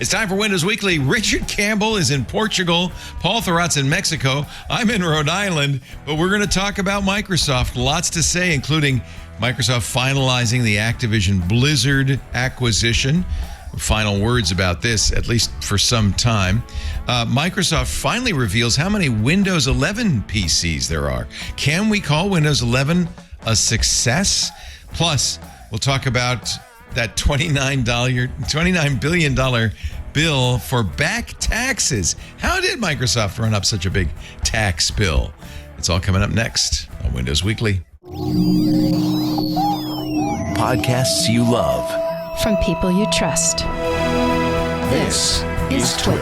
It's time for Windows Weekly. Richard Campbell is in Portugal. Paul Thurrott's in Mexico. I'm in Rhode Island, but we're going to talk about Microsoft. Lots to say, including Microsoft finalizing the Activision Blizzard acquisition. Final words about this, at least for some time. Microsoft finally reveals how many Windows 11 PCs there are. Can we call Windows 11 a success? Plus, we'll talk about that $29 billion bill for back taxes. How did Microsoft run up such a big tax bill? It's all coming up next on Windows Weekly. Podcasts you love. From people you trust. This is Twit.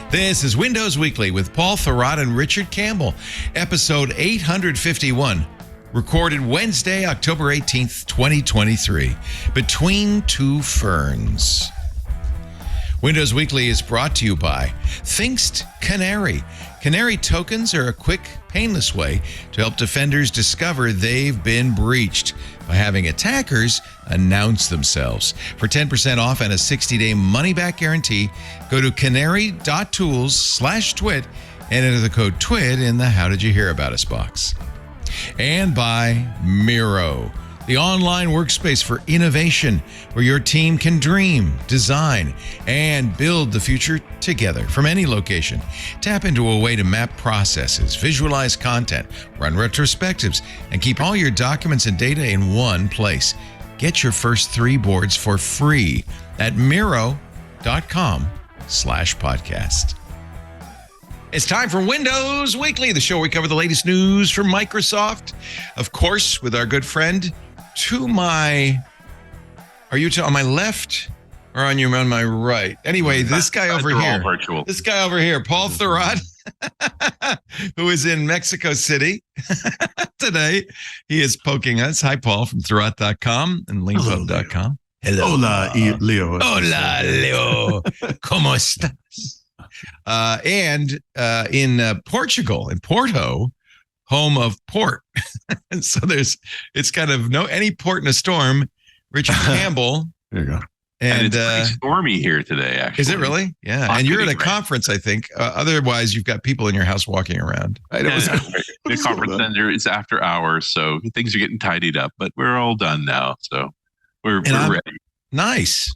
This is Windows Weekly with Paul Thurrott and Richard Campbell, episode 851, recorded Wednesday, October 18th, 2023, between two ferns. Windows Weekly is brought to you by Thinkst Canary. Canary tokens are a quick, painless way to help defenders discover they've been breached by having attackers announce themselves. For 10% off and a 60-day money-back guarantee, go to canary.tools/twit and enter the code TWIT in the How Did You Hear About Us box. And by Miro, the online workspace for innovation where your team can dream, design, and build the future together from any location. Tap into a way to map processes, visualize content, run retrospectives, and keep all your documents and data in one place. Get your first 3 boards for free at miro.com/podcast. It's time for Windows Weekly, the show where we cover the latest news from Microsoft. Of course, with our good friend to my, on my left or on my right? Anyway, this guy over here, Paul Thurrott, who is in Mexico City today. He is poking us. Hi, Paul, from Thurrott.com and Linkpub.com. Hello. Hola, Leo. Hola, Leo. ¿Cómo estás? And in Portugal, in Porto, home of port. And so it's kind of any port in a storm. Richard Campbell. There you go. And it's pretty stormy here today, actually. Is it really? Yeah. And you're at a conference, I think. Otherwise, you've got people in your house walking around. The conference center is after hours, so things are getting tidied up, but we're all done now. So we're ready. Nice.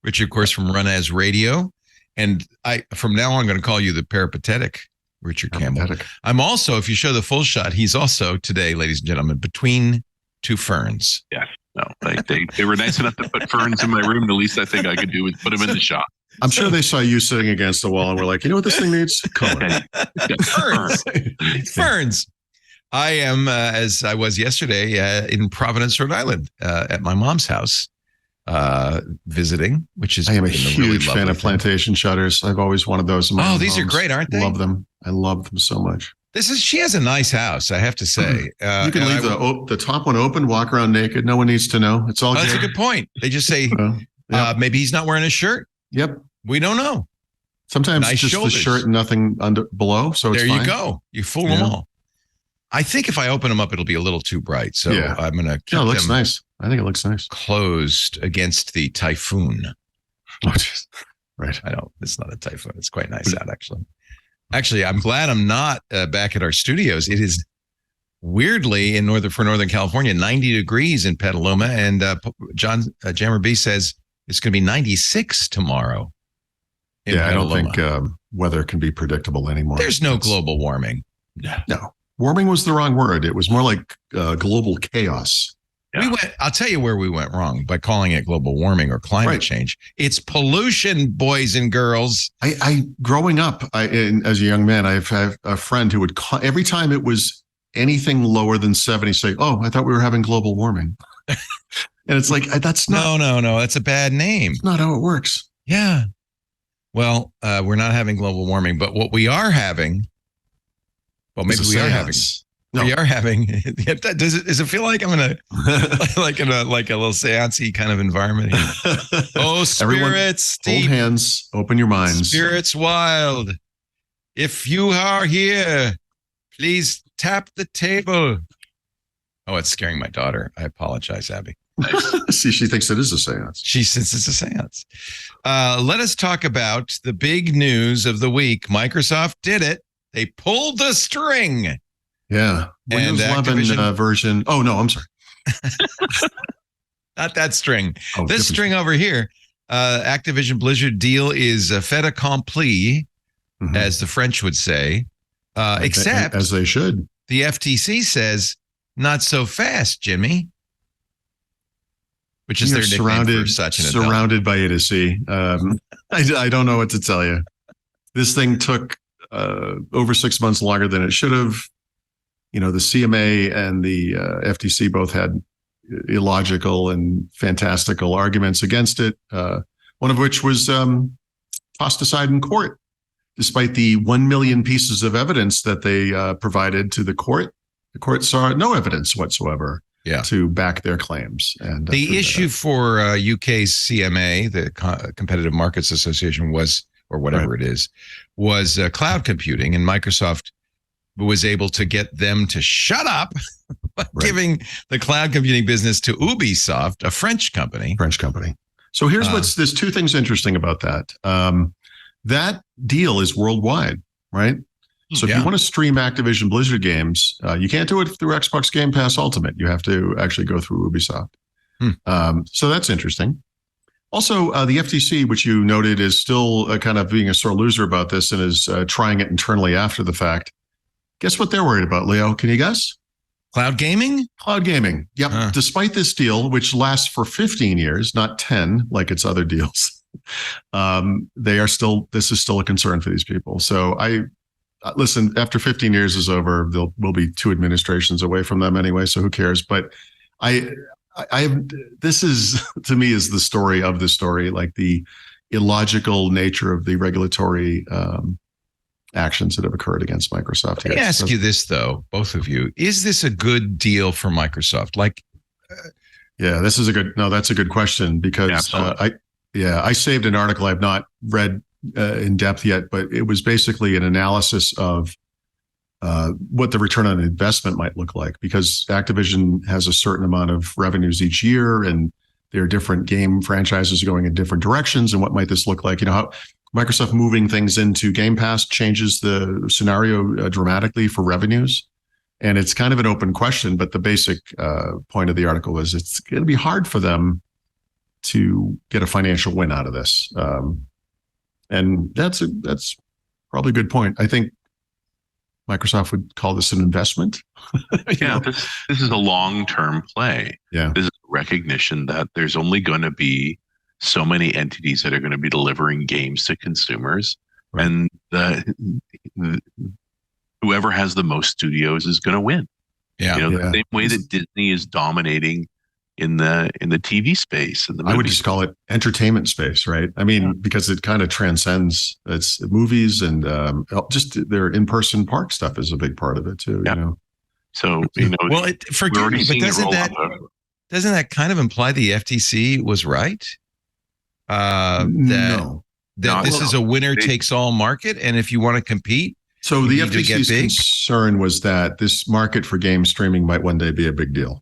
Richard, of course, from Run As Radio. And from now on, I'm going to call you the peripatetic Richard Campbell. I'm also, if you show the full shot, he's also today, ladies and gentlemen, between two ferns. Yes. No, they were nice enough to put ferns in my room. The least I think I could do was put them in the shop. I'm sure they saw you sitting against the wall and were like, you know what this thing needs? Ferns. Ferns. I am, as I was yesterday, in Providence, Rhode Island, at my mom's house, visiting, which is I am a huge fan of plantation shutters. I've always wanted those in my these homes. Are great, aren't they? Love them. I love them so much. She has a nice house, I have to say. You can leave the top one open, walk around naked. No one needs to know. It's all good. That's a good point. They just say, maybe he's not wearing a shirt. Yep. We don't know. Sometimes nice just shoulders. The shirt and nothing below. So it's there fine. You go. You fool them all. I think if I open them up, it'll be a little too bright. So I'm going to keep it looks nice. I think it looks nice. Closed against the typhoon. Right. It's not a typhoon. It's quite nice out, actually. Actually, I'm glad I'm not back at our studios. It is weirdly for Northern California, 90 degrees in Petaluma. And John Jammer B says it's going to be 96 tomorrow. I don't think weather can be predictable anymore. There's no global warming. No. Warming was the wrong word. It was more like global chaos. Yeah. I'll tell you where we went wrong by calling it global warming or climate change. It's pollution, boys and girls. Growing up, as a young man, I've had a friend who would call every time it was anything lower than 70, say, "Oh, I thought we were having global warming." And it's like, that's not. No. That's a bad name. It's not how it works. Yeah. Well, we're not having global warming, but what we are having. Well, maybe we are having. No. We are having. Does it feel like I'm in a like a little seance-y kind of environment here? Oh, spirits, hold hands, open your minds. Spirits wild. If you are here, please tap the table. Oh, it's scaring my daughter. I apologize, Abby. See, she thinks it is a seance. She says it's a seance. Let us talk about the big news of the week. Microsoft did it. They pulled the string. Yeah. Windows 11 version. Oh, no, I'm sorry. Not that string. Oh, this string over here. Activision Blizzard deal is fait accompli, as the French would say. Except, as they should. The FTC says, not so fast, Jimmy. Which is their nickname for such an adult. Surrounded by A to C. I don't know what to tell you. This thing took over 6 months longer than it should have. The CMA and the FTC both had illogical and fantastical arguments against it. One of which was tossed aside in court, despite the 1 million pieces of evidence that they provided to the court. The court saw no evidence whatsoever to back their claims. And the issue for UK CMA, the Competitive Markets Association, was, or whatever it is, was cloud computing, and Microsoft was able to get them to shut up by giving the cloud computing business to Ubisoft, a French company. So here's there's two things interesting about that. That deal is worldwide, right? So if you want to stream Activision Blizzard games, you can't do it through Xbox Game Pass Ultimate. You have to actually go through Ubisoft. So that's interesting. Also, the FTC, which you noted, is still kind of being a sore loser about this and is trying it internally after the fact. Guess what they're worried about, Leo? Can you guess? Cloud gaming? Cloud gaming. Yep. Despite this deal, which lasts for 15 years, not 10 like its other deals, this is still a concern for these people. So listen, after 15 years is over, we'll be 2 administrations away from them anyway, so who cares? But this is, to me, is the story of the story, like the illogical nature of the regulatory actions that have occurred against Microsoft. Let me ask you this, though, both of you. Is this a good deal for Microsoft? That's a good question, because I saved an article I've not read in depth yet, but it was basically an analysis of what the return on investment might look like, because Activision has a certain amount of revenues each year, and there are different game franchises going in different directions. And what might this look like? How Microsoft moving things into Game Pass changes the scenario dramatically for revenues. And it's kind of an open question, but the basic point of the article is it's going to be hard for them to get a financial win out of this. And that's probably a good point. I think Microsoft would call this an investment. This is a long-term play. Yeah. This is a recognition that there's only going to be so many entities that are going to be delivering games to consumers. Right. And whoever has the most studios is going to win. The same way that Disney is dominating in the TV space. And I would just call it entertainment space, right? I mean, because it kind of transcends its movies, and just their in-person park stuff is a big part of it too. So well, forgive me, but doesn't that kind of imply the FTC was right? This is a winner takes all market, and if you want to compete, so the FTC's concern was that this market for game streaming might one day be a big deal.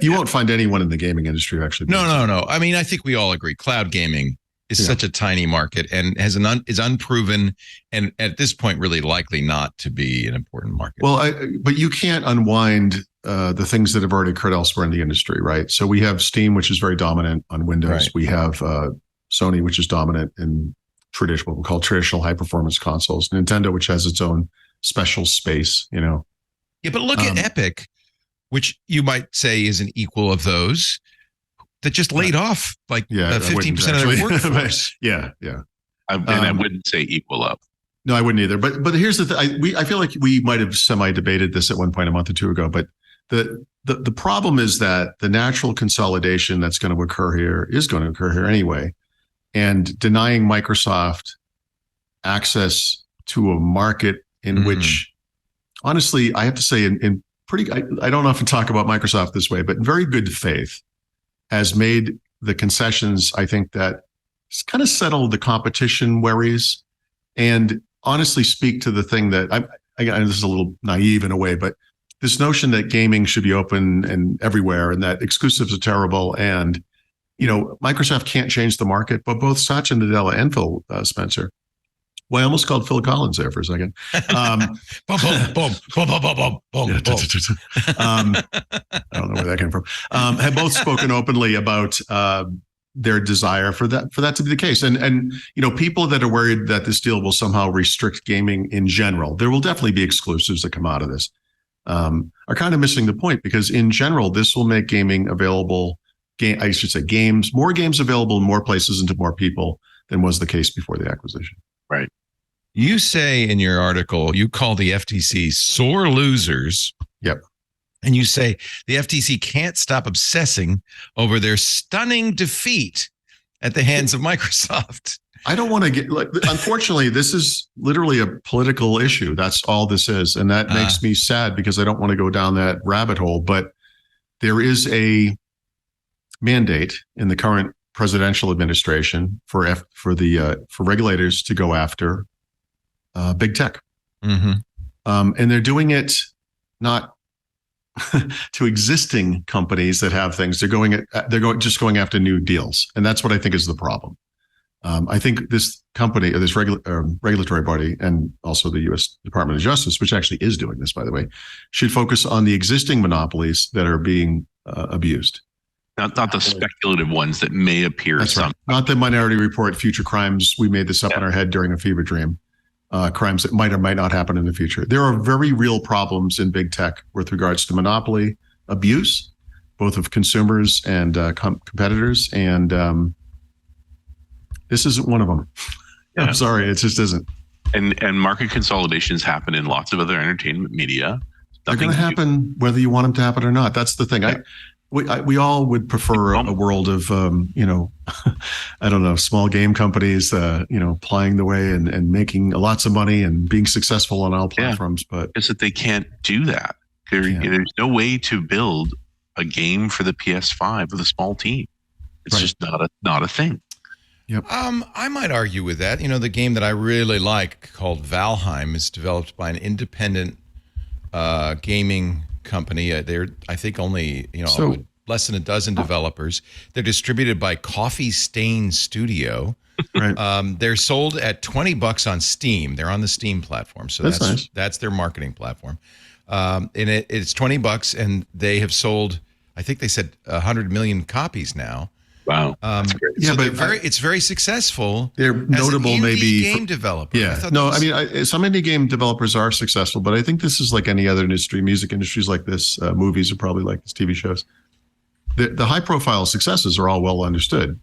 You won't find anyone in the gaming industry who actually. No. I mean, I think we all agree cloud gaming is such a tiny market and is unproven, and at this point really likely not to be an important market. Well, but you can't unwind the things that have already occurred elsewhere in the industry, right? So we have Steam, which is very dominant on Windows. Right. We have Sony, which is dominant in what we call traditional high performance consoles. Nintendo, which has its own special space, Yeah, but look at Epic, which you might say is an equal of those, that just laid off 15% of their workforce. I wouldn't say equal up. No, I wouldn't either. But here's the thing. I feel like we might have semi-debated this at one point a month or two ago. But the problem is that the natural consolidation that's going to occur here is going to occur here anyway. And denying Microsoft access to a market in which, honestly, I have to say, I don't often talk about Microsoft this way, but in very good faith, has made the concessions, I think, that kind of settled the competition worries, and honestly speak to the thing that this is a little naive in a way, but this notion that gaming should be open and everywhere, and that exclusives are terrible, and Microsoft can't change the market. But both Satya Nadella and Phil Spencer. Well, I almost called Phil Collins there for a second. Boom, boom, boom, boom, boom, boom, boom, boom. I don't know where that came from. Have both spoken openly about their desire for that to be the case. And people that are worried that this deal will somehow restrict gaming in general, there will definitely be exclusives that come out of this, are kind of missing the point, because in general, this will make gaming available, more games available in more places and to more people than was the case before the acquisition. Right. You say in your article, you call the FTC sore losers. Yep. And you say the FTC can't stop obsessing over their stunning defeat at the hands of Microsoft. I don't want to get unfortunately, this is literally a political issue. That's all this is. And that makes me sad, because I don't want to go down that rabbit hole. But there is a mandate in the current presidential administration for regulators to go after big tech. Mm-hmm. And they're doing it not to existing companies that have things. They're going after new deals. And that's what I think is the problem. I think this company, or this regulatory body, and also the U.S. Department of Justice, which actually is doing this, by the way, should focus on the existing monopolies that are being abused. Not the speculative ones that may appear. That's right. Not the Minority Report, future crimes. We made this up in our head during a fever dream. Crimes that might or might not happen in the future. There are very real problems in big tech with regards to monopoly abuse, both of consumers and competitors. And this isn't one of them. Yeah. I'm sorry, it just isn't. And market consolidations happen in lots of other entertainment media. They're going to happen whether you want them to happen or not. That's the thing. Yeah. We all would prefer a world of, I don't know, small game companies, plying the way and making lots of money and being successful on all platforms. But it's that they can't do that. There's no way to build a game for the PS5 with a small team. It's just not a thing. Yep. I might argue with that. The game that I really like, called Valheim, is developed by an independent gaming company. They're, I think, only less than a dozen developers. They're distributed by Coffee Stain Studio. Right. They're sold at $20 on Steam. They're on the Steam platform, so that's nice. That's their marketing platform. And it's $20, and they have sold, I think they said 100 million copies now. Wow, that's great. Yeah, so but it's very successful. They're notable, as an indie maybe game developer. Yeah, some indie game developers are successful, but I think this is like any other industry. Music industries like this, movies are probably like this, TV shows. The high-profile successes are all well understood,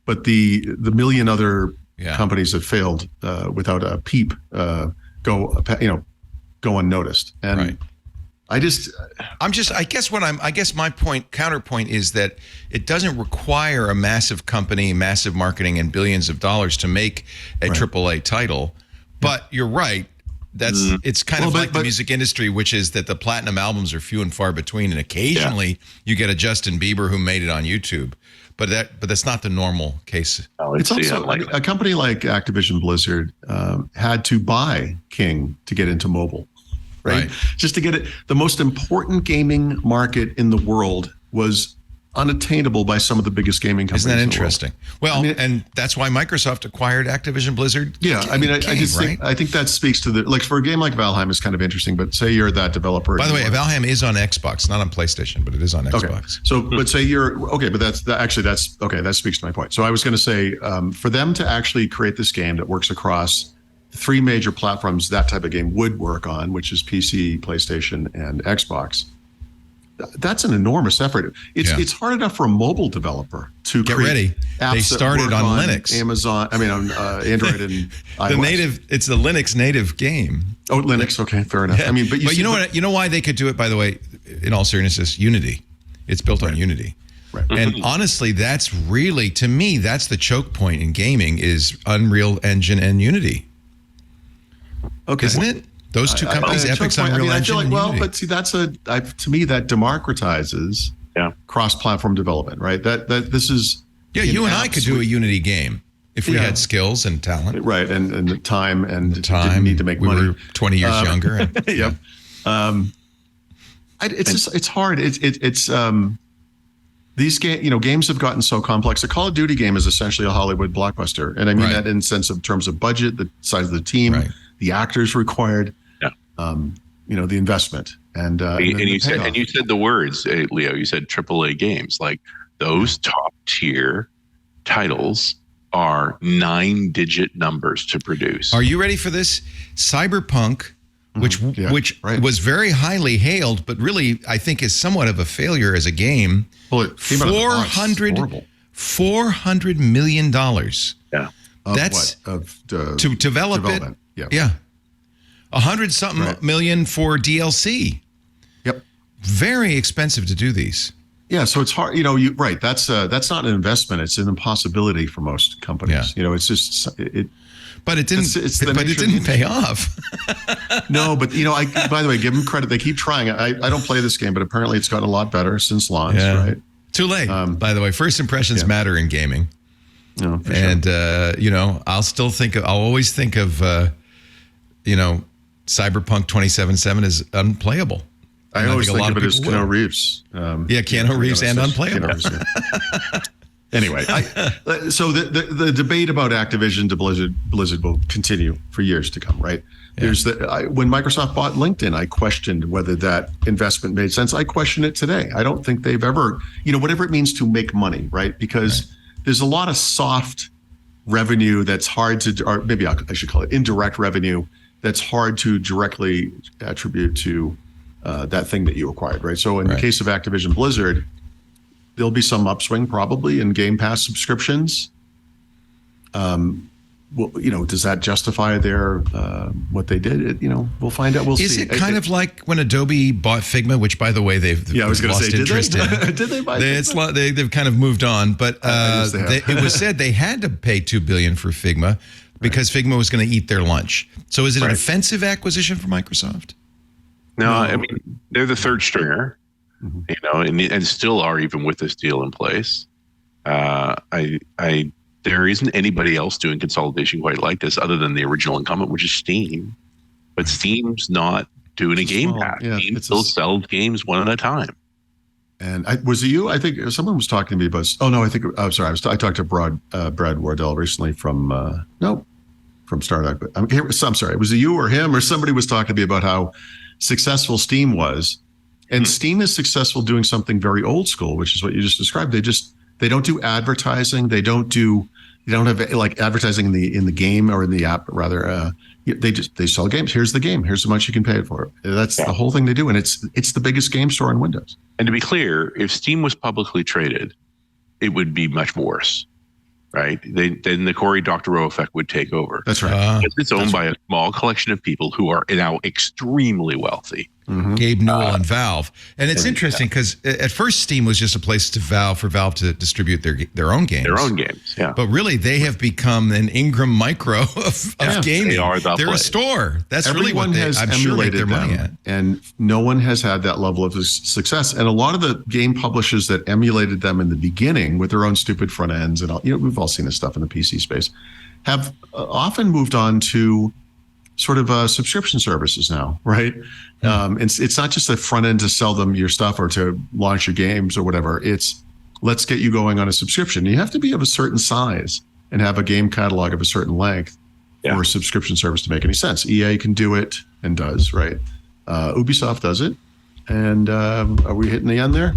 but the million other companies that failed without a peep go unnoticed. And right. I guess my counterpoint is that it doesn't require a massive company, massive marketing, and billions of dollars to make a AAA title. But you're right. It's kind of like the music industry, which is that the platinum albums are few and far between, and occasionally you get a Justin Bieber who made it on YouTube. But that's not the normal case. It's also a company like Activision Blizzard had to buy King to get into mobile. Right. Just to get it. The most important gaming market in the world was unattainable by some of the biggest gaming companies. Isn't that interesting? Well, and that's why Microsoft acquired Activision Blizzard. Yeah. I think that speaks to for a game like Valheim is kind of interesting, but say you're that developer. By the way, Valheim is on Xbox, not on PlayStation, but it is on Xbox. Okay. So, but say that speaks to my point. So I was going to say, for them to actually create this game that works across three major platforms that type of game would work on, which is PC, PlayStation, and Xbox. That's an enormous effort. It's hard enough for a mobile developer to get create ready. They started on Linux, Amazon. I mean, on Android and iOS. It's the Linux native game. Oh, Linux. Okay, fair enough. I mean, but you know what? You know why they could do it? By the way, in all seriousness, Unity. It's built on Unity. Right. And honestly, that's really, to me, that's the choke point in gaming is Unreal Engine and Unity. Okay. Isn't it? Those two companies, Epic's Unreal Engine. I feel like, but see, to me, that democratizes cross-platform development, right? That this is. Yeah, you and I could do a Unity game if we had skills and talent. Right, and the time and didn't need to make money. We were 20 years younger. Yep. It's hard. These games have gotten so complex. A Call of Duty game is essentially a Hollywood blockbuster, and I mean that in terms of budget, the size of the team, the actors required, the investment, and you said the words, Leo. You said AAA games, like those top tier titles are 9-digit numbers to produce. Are you ready for this? Cyberpunk, which was very highly hailed, but really I think is somewhat of a failure as a game. Well, it came out of the box. $400 million. Yeah, that's to develop it. Yeah. 100-something million for DLC. Yep. Very expensive to do these. Yeah, so it's hard. That's not an investment. It's an impossibility for most companies. Yeah. It's just it. But it didn't. But it didn't pay off. No, but by the way, give them credit. They keep trying. I don't play this game, but apparently it's gotten a lot better since launch. Yeah. Right? Too late. By the way, first impressions matter in gaming. No, for and sure. I'll always think of Cyberpunk 2077 is unplayable. I always think of it as Keanu Reeves. Keanu Reeves and unplayable. Anyway, so the debate about Activision to Blizzard will continue for years to come, right? Yeah. When Microsoft bought LinkedIn, I questioned whether that investment made sense. I question it today. I don't think they've ever, whatever it means to make money, right? Because there's a lot of soft revenue that's hard to, or maybe I should call it indirect revenue, that's hard to directly attribute to that thing that you acquired, right? So in the case of Activision Blizzard, there'll be some upswing probably in Game Pass subscriptions. Does that justify their what they did? We'll find out. We'll see. Is it kind of like when Adobe bought Figma, which, by the way, they've lost interest in? Did they buy Figma? They've kind of moved on, but it was said they had to pay $2 billion for Figma because Figma was going to eat their lunch. So is it an offensive acquisition for Microsoft? No, I mean they're the third stringer. And still are even with this deal in place. There isn't anybody else doing consolidation quite like this other than the original incumbent, which is Steam. But Steam's not doing a Game Pass. Steam still sells games one at a time. And was it you? I think someone was talking to me about. Oh no, I talked to Brad Wardell recently from Startup. But I'm sorry. Was it you or him or somebody was talking to me about how successful Steam was? And Steam is successful doing something very old school, which is what you just described. They don't do advertising. They don't have like advertising in the game or in the app rather. They sell games. Here's the game. Here's how much you can pay for it. That's the whole thing they do, and it's the biggest game store on Windows. And to be clear, if Steam was publicly traded, it would be much worse, right? Then the Cory Doctorow effect would take over. That's right. It's owned by a small collection of people who are now extremely wealthy. Mm-hmm. Gabe Newell and Valve. And it's interesting because at first Steam was just a place for Valve to distribute their own games. Their own games, yeah. But really, they have become an Ingram Micro of gaming. They're a store. That's Everyone really has I'm sure make their money at. And no one has had that level of success. And a lot of the game publishers that emulated them in the beginning with their own stupid front ends and all, we've all seen this stuff in the PC space, have often moved on to sort of subscription services now, right? It's not just a front end to sell them your stuff or to launch your games or whatever. It's let's get you going on a subscription. You have to be of a certain size and have a game catalog of a certain length for a subscription service to make any sense. EA can do it and does, right? Ubisoft does it. And are we hitting the end there?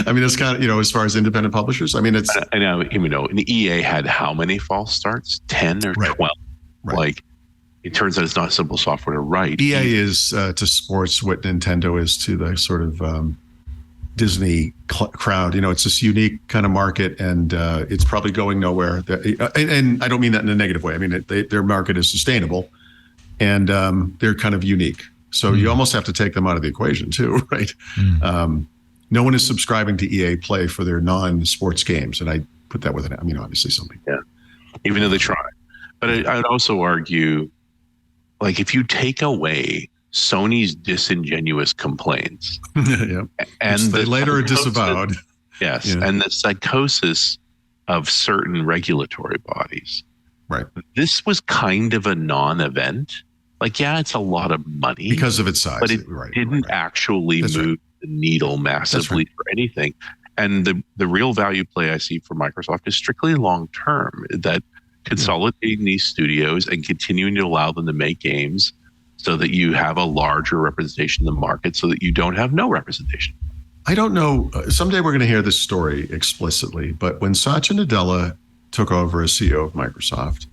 I mean, it's kind of, as far as independent publishers, I mean, it's... I know, and EA had how many false starts? 10 or 12? Right. Like, it turns out it's not simple software to write. EA is to sports what Nintendo is to the sort of Disney crowd. It's this unique kind of market, and it's probably going nowhere. And I don't mean that in a negative way. I mean, their market is sustainable, and they're kind of unique. So you almost have to take them out of the equation too, right? No one is subscribing to EA Play for their non-sports games, and I put that with it. I mean, obviously some people. Yeah, even though they try. But I'd also argue, like, if you take away Sony's disingenuous complaints, and they later disavowed, and the psychosis of certain regulatory bodies, right? This was kind of a non-event Like, yeah, it's a lot of money because of its size, but it didn't actually move the needle massively for anything. And the real value play I see for Microsoft is strictly long term, that consolidating these studios and continuing to allow them to make games so that you have a larger representation in the market, so that you don't have no representation. I don't know. Someday we're going to hear this story explicitly, but when Satya Nadella took over as CEO of Microsoft,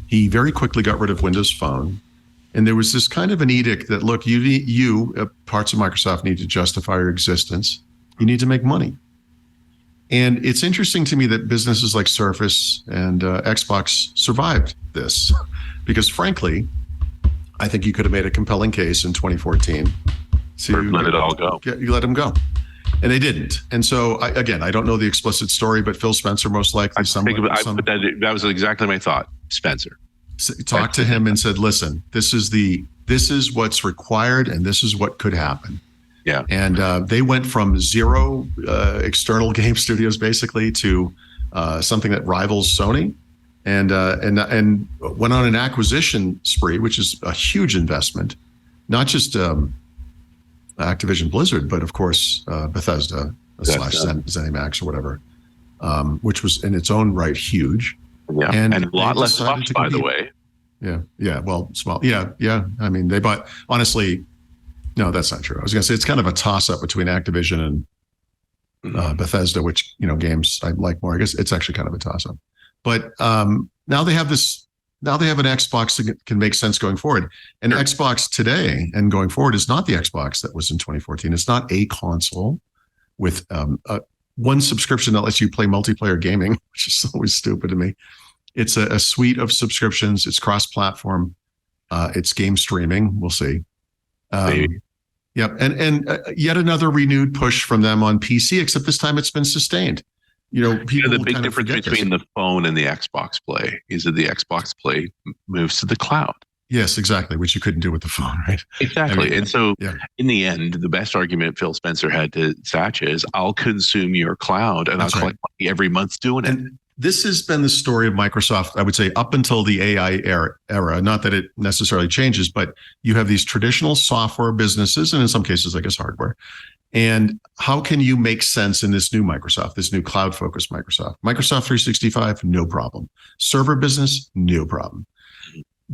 he very quickly got rid of Windows Phone. And there was this kind of an edict that, look, you parts of Microsoft need to justify your existence. You need to make money. And it's interesting to me that businesses like Surface and Xbox survived this, because frankly, I think you could have made a compelling case in 2014 to let it all go. You let them go. And they didn't. And so, I don't know the explicit story, but Phil Spencer most likely. That was exactly my thought. Spencer talked to him and said, listen, this is what's required and this is what could happen. Yeah. And they went from 0 external game studios basically to something that rivals Sony, and went on an acquisition spree, which is a huge investment, not just Activision Blizzard, but of course Bethesda / ZeniMax or whatever, which was in its own right huge. Yeah, and a lot less cost, by the way. Yeah. Well, small. Yeah. I mean, they bought. Honestly, no, that's not true. I was going to say it's kind of a toss-up between Activision and Bethesda, which games I like more. I guess it's actually kind of a toss-up. But now they have this. Now they have an Xbox that can make sense going forward. And Xbox today and going forward is not the Xbox that was in 2014. It's not a console with one subscription that lets you play multiplayer gaming, which is always stupid to me. It's a suite of subscriptions. It's cross-platform. It's game streaming. We'll see. Yep. And yet another renewed push from them on PC, except this time it's been sustained. People the big difference between the phone and the Xbox Play is that the Xbox Play moves to the cloud. Yes, exactly, which you couldn't do with the phone, right? Exactly. And so in the end, the best argument Phil Spencer had to Satya is, I'll consume your cloud and I'll collect money every month doing it. And this has been the story of Microsoft, I would say, up until the AI era. Not that it necessarily changes, but you have these traditional software businesses, and in some cases, I guess, hardware. And how can you make sense in this new Microsoft, this new cloud-focused Microsoft? Microsoft 365, no problem. Server business, no problem.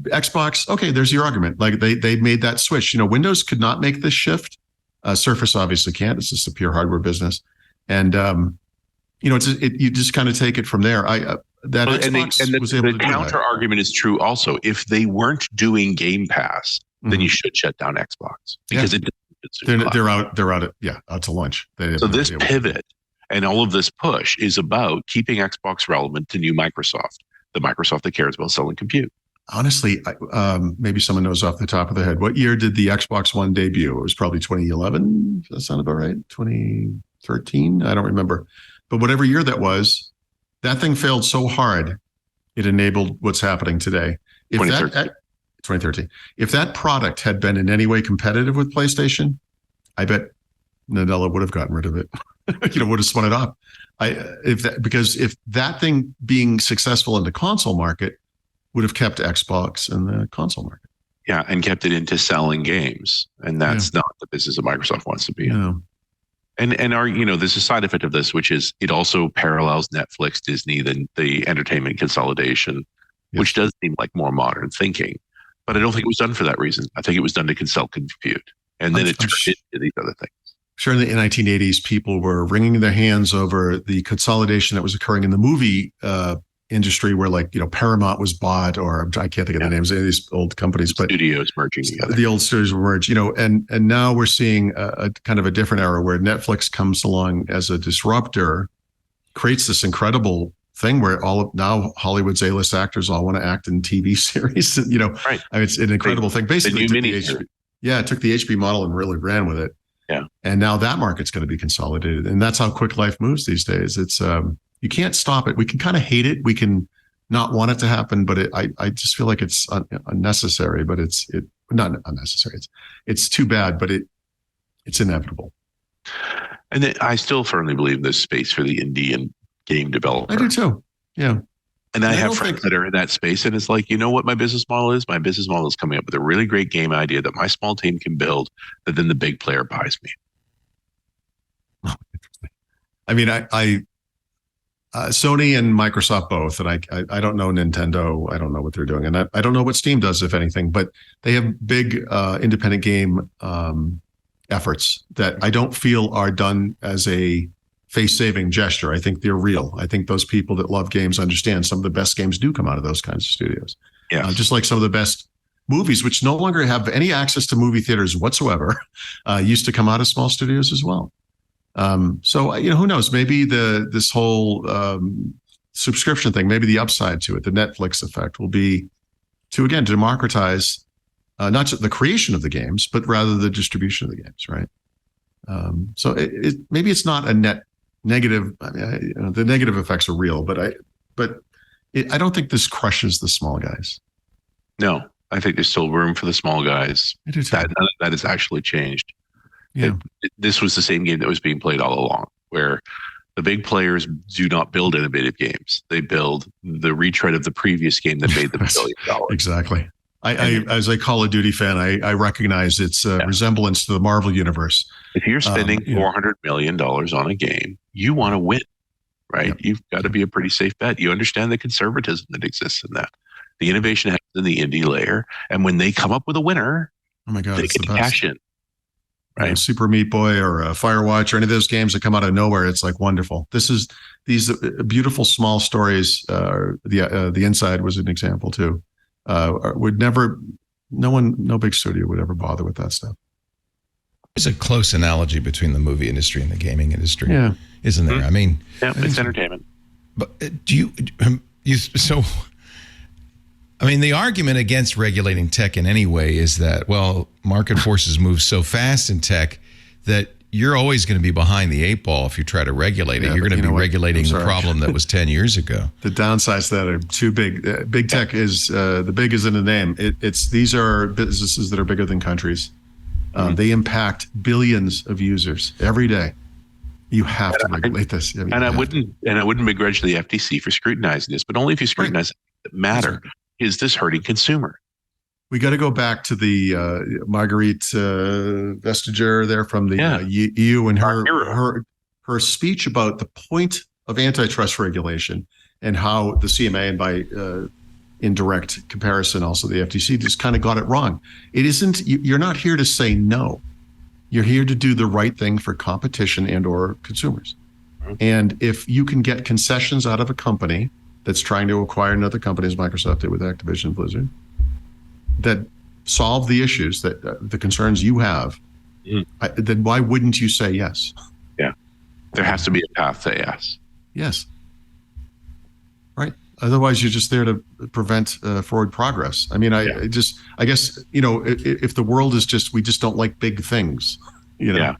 Xbox, okay, there's your argument. Like they made that switch. Windows could not make this shift. Surface obviously can't. It's just a pure hardware business. And you just kind of take it from there. The counter argument is true also. If they weren't doing Game Pass, then you should shut down Xbox because they're out to lunch. So this pivot and all of this push is about keeping Xbox relevant to new Microsoft, the Microsoft that cares about selling compute. Honestly, maybe someone knows off the top of their head. What year did the Xbox One debut? It was probably 2011. Does that sound about right? 2013? I don't remember. But whatever year that was, that thing failed so hard, it enabled what's happening today. 2013. If that product had been in any way competitive with PlayStation, I bet Nadella would have gotten rid of it. Would have spun it off. Because if that thing being successful in the console market would have kept Xbox in the console market. Yeah, and kept it into selling games. And that's not the business that Microsoft wants to be in. And there's a side effect of this, which is it also parallels Netflix, Disney, the entertainment consolidation, which does seem like more modern thinking. But I don't think it was done for that reason. I think it was done to consult compute. And then it turned into these other things. Sure, in the 1980s, people were wringing their hands over the consolidation that was occurring in the movie industry, where Paramount was bought, or I can't think of the names of these old companies, but studios merging together. The old studios were merged, and now we're seeing a kind of a different era where Netflix comes along as a disruptor, creates this incredible thing where now Hollywood's A-list actors all want to act in TV series. Right. I mean, it's an incredible thing. Basically, it took the HBO model and really ran with it. Yeah. And now that market's going to be consolidated, and that's how quick life moves these days. It's you can't stop it. We can kind of hate it. We can not want it to happen, but I just feel like it's unnecessary. But it's not unnecessary. It's too bad, but it's inevitable. And I still firmly believe there's space for the indie and game developer. I do too. Yeah. And I have friends that are in that space, and it's like, you know what my business model is? My business model is coming up with a really great game idea that my small team can build, that then the big player buys me. I mean, Sony and Microsoft both, and I don't know Nintendo. I don't know what they're doing, and I don't know what Steam does, if anything. But they have big independent game efforts that I don't feel are done as a face-saving gesture. I think they're real. I think those people that love games understand some of the best games do come out of those kinds of studios. Yeah, just like some of the best movies, which no longer have any access to movie theaters whatsoever, used to come out of small studios as well. So, who knows? Maybe this whole subscription thing, maybe the upside to it, the Netflix effect, will be to, again, democratize not just the creation of the games, but rather the distribution of the games, right? So maybe it's not a net negative. I mean, the negative effects are real, but I don't think this crushes the small guys. No, I think there's still room for the small guys. That has actually changed. Yeah. This was the same game that was being played all along, where the big players do not build innovative games. They build the retread of the previous game that made them $1 billion. Exactly. I as a Call of Duty fan, I recognize its resemblance to the Marvel universe. If you're spending $400 million on a game, you want to win, right? Yep. You've got to be a pretty safe bet. You understand the conservatism that exists in that. The innovation happens in the indie layer, and when they come up with a winner, oh my God, they get to cash in. Right. Super Meat Boy or Firewatch or any of those games that come out of nowhere, it's like wonderful. These beautiful small stories. The Inside was an example too. No big studio would ever bother with that stuff. There's a close analogy between the movie industry and the gaming industry, isn't there? Mm-hmm. I mean, it's entertainment. But I mean, the argument against regulating tech in any way is that, well, market forces move so fast in tech that you're always going to be behind the 8 ball if you try to regulate it. You're going to be regulating the problem that was 10 years ago. The downsides to that are too big. Big tech is, the big is in the name. These are businesses that are bigger than countries. They impact billions of users every day. You have to regulate this. I wouldn't begrudge the FTC for scrutinizing this, but only if you scrutinize it matter. Is this hurting consumer? We got to go back to the Marguerite Vestager there from the EU and her speech about the point of antitrust regulation and how the CMA and by indirect comparison also the FTC just kind of got it wrong. It isn't. You're not here to say no. You're here to do the right thing for competition and or consumers. And if you can get concessions out of a company that's trying to acquire another company, as Microsoft did with Activision Blizzard, that solve the issues, that the concerns you have, then why wouldn't you say yes? Yeah. There has to be a path to yes. Yes. Right. Otherwise, you're just there to prevent forward progress. I mean, I guess, if the world is we just don't like big things, Yeah.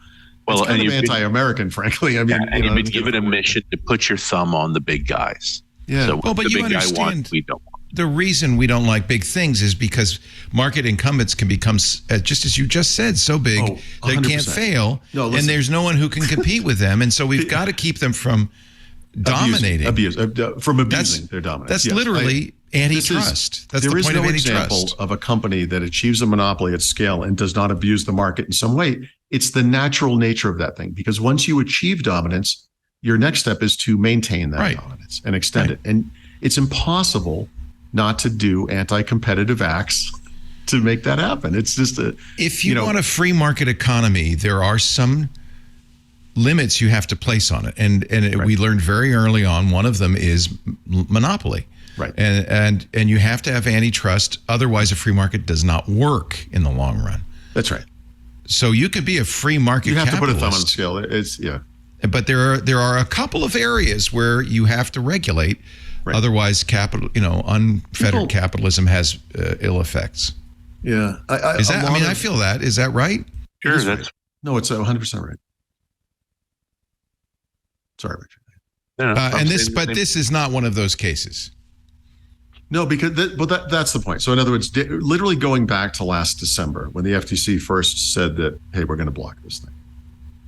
Well, it's kind of anti-American, frankly. I mean, and you've been given a mission to put your thumb on the big guys. Yeah. So but the you big guy understand wants, we don't want. The reason we don't like big things is because market incumbents can become, just as you just said, so big they can't fail, and there's no one who can compete with them, and so we've got to keep them from dominating. From abusing their dominance. That's literally antitrust. That's the point of antitrust. There is no example of a company that achieves a monopoly at scale and does not abuse the market in some way. It's the natural nature of that thing, because once you achieve dominance, your next step is to maintain that dominance and extend it. And it's impossible not to do anti-competitive acts to make that happen. It's just if you want a free market economy, there are some limits you have to place on it. And we learned very early on, one of them is monopoly. Right. And you have to have antitrust. Otherwise, a free market does not work in the long run. That's right. So you could be a free market capitalist. You have to put a thumb on the scale. It's But there are a couple of areas where you have to regulate. Right. Otherwise, unfettered capitalism has ill effects. Yeah. I feel that. Is that right? Sure. Right. No, it's 100% right. Sorry, Richard. No, this is not one of those cases. No, because that's the point. So in other words, literally going back to last December when the FTC first said that, hey, we're going to block this thing.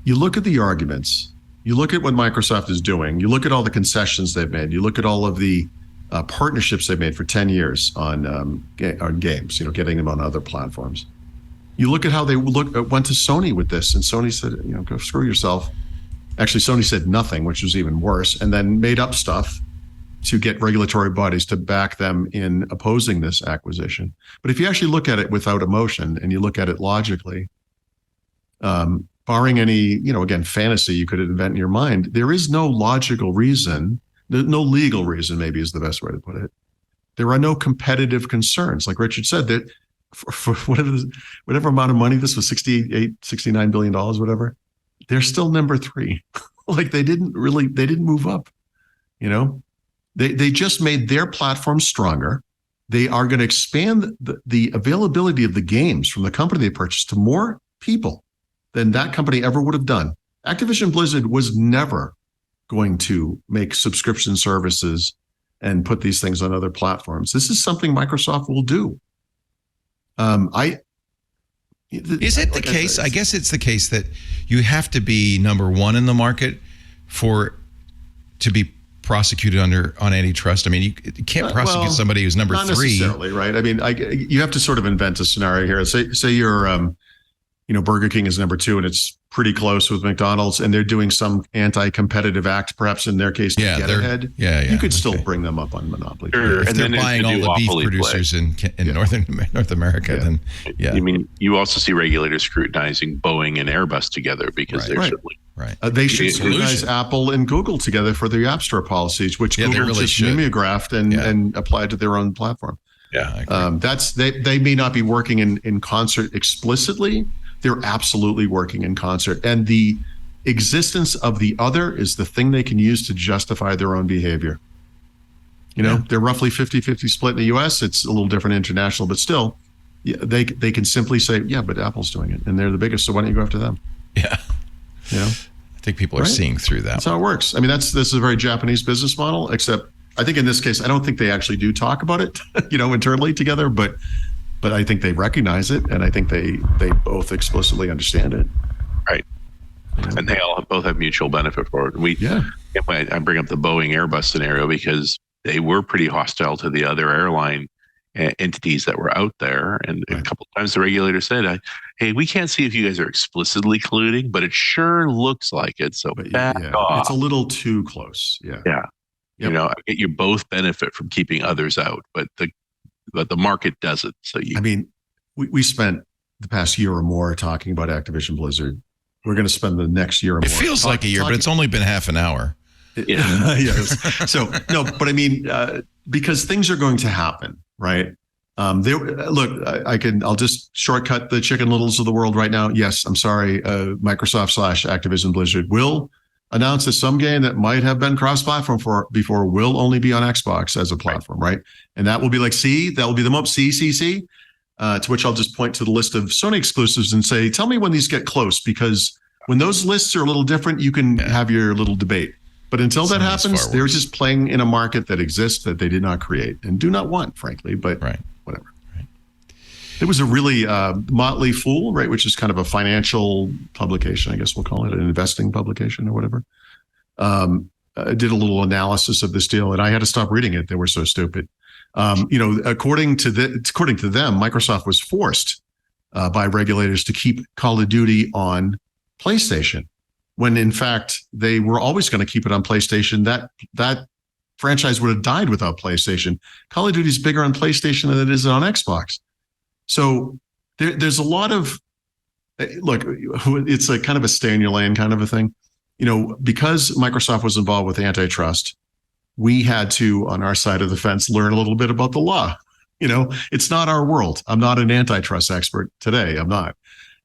You look at the arguments, you look at what Microsoft is doing, you look at all the concessions they've made, you look at all of the partnerships they've made for 10 years on games, getting them on other platforms. You look at how they went to Sony with this, and Sony said, go screw yourself. Actually, Sony said nothing, which was even worse, and then made up stuff to get regulatory bodies to back them in opposing this acquisition. But if you actually look at it without emotion and you look at it logically, barring any, again, fantasy you could invent in your mind, there is no logical reason, no legal reason, maybe is the best way to put it. There are no competitive concerns. Like Richard said, that for whatever amount of money, this was $69 billion, whatever, they're still number 3. Like they didn't move up, They just made their platform stronger. They are going to expand the availability of the games from the company they purchased to more people than that company ever would have done. Activision Blizzard was never going to make subscription services and put these things on other platforms. This is something Microsoft will do. Is it the case? I guess it's the case that you have to be number 1 in the market to be prosecuted on antitrust. I mean, you can't prosecute somebody who's number 3. Not necessarily, right? I mean, you have to sort of invent a scenario here. Say you're, Burger King is number 2, and it's pretty close with McDonald's, and they're doing some anti-competitive act, perhaps in their case, to get ahead. You could still bring them up on monopoly. Sure. If they're buying all the beef producers in North America, then I mean, you also see regulators scrutinizing Boeing and Airbus together because they're certainly. Right. They should scrutinize Apple and Google together for their App Store policies, which Google really just mimeographed and applied to their own platform. Yeah, I agree. They may not be working in concert explicitly. They're absolutely working in concert. And the existence of the other is the thing they can use to justify their own behavior. They're roughly 50-50 split in the US. It's a little different international, but still, they can simply say, yeah, but Apple's doing it and they're the biggest, so why don't you go after them? Yeah. I think people are seeing through that. That's how it works. I mean, this is a very Japanese business model, except I think in this case, I don't think they actually do talk about it, internally together, but I think they recognize it, and I think they both explicitly understand it. Right. And they both have mutual benefit for it. I bring up the Boeing Airbus scenario because they were pretty hostile to the other airline entities that were out there. And a couple of times the regulator said, hey, we can't see if you guys are explicitly colluding, but it sure looks like it. So back off. It's a little too close. Yeah. Yep. I get you both benefit from keeping others out, but the market doesn't. So we spent the past year or more talking about Activision Blizzard. We're going to spend the next year or more. It feels like a year, but it's only been half an hour. Yes. So no, but I mean, because things are going to happen, right? I'll just shortcut the Chicken Littles of the world right now. Yes, I'm sorry. Microsoft / Activision Blizzard will announce that some game that might have been cross-platform before will only be on Xbox as a platform, right? And that will be like, that will be the C. To which I'll just point to the list of Sony exclusives and say, tell me when these get close, because when those lists are a little different, you can have your little debate. But until that happens, they're just playing in a market that exists that they did not create and do not want, frankly, but whatever. Right. It was a really Motley Fool, right, which is kind of a financial publication, I guess we'll call it, an investing publication or whatever. Did a little analysis of this deal, and I had to stop reading it. They were so stupid. According to them, Microsoft was forced by regulators to keep Call of Duty on PlayStation, when in fact they were always going to keep it on PlayStation. That franchise would have died without PlayStation. Call of Duty is bigger on PlayStation than it is on Xbox. So there's a lot of, look, it's a kind of a stay in your lane kind of a thing. Because Microsoft was involved with antitrust, we had to, on our side of the fence, learn a little bit about the law. It's not our world. I'm not an antitrust expert today. I'm not.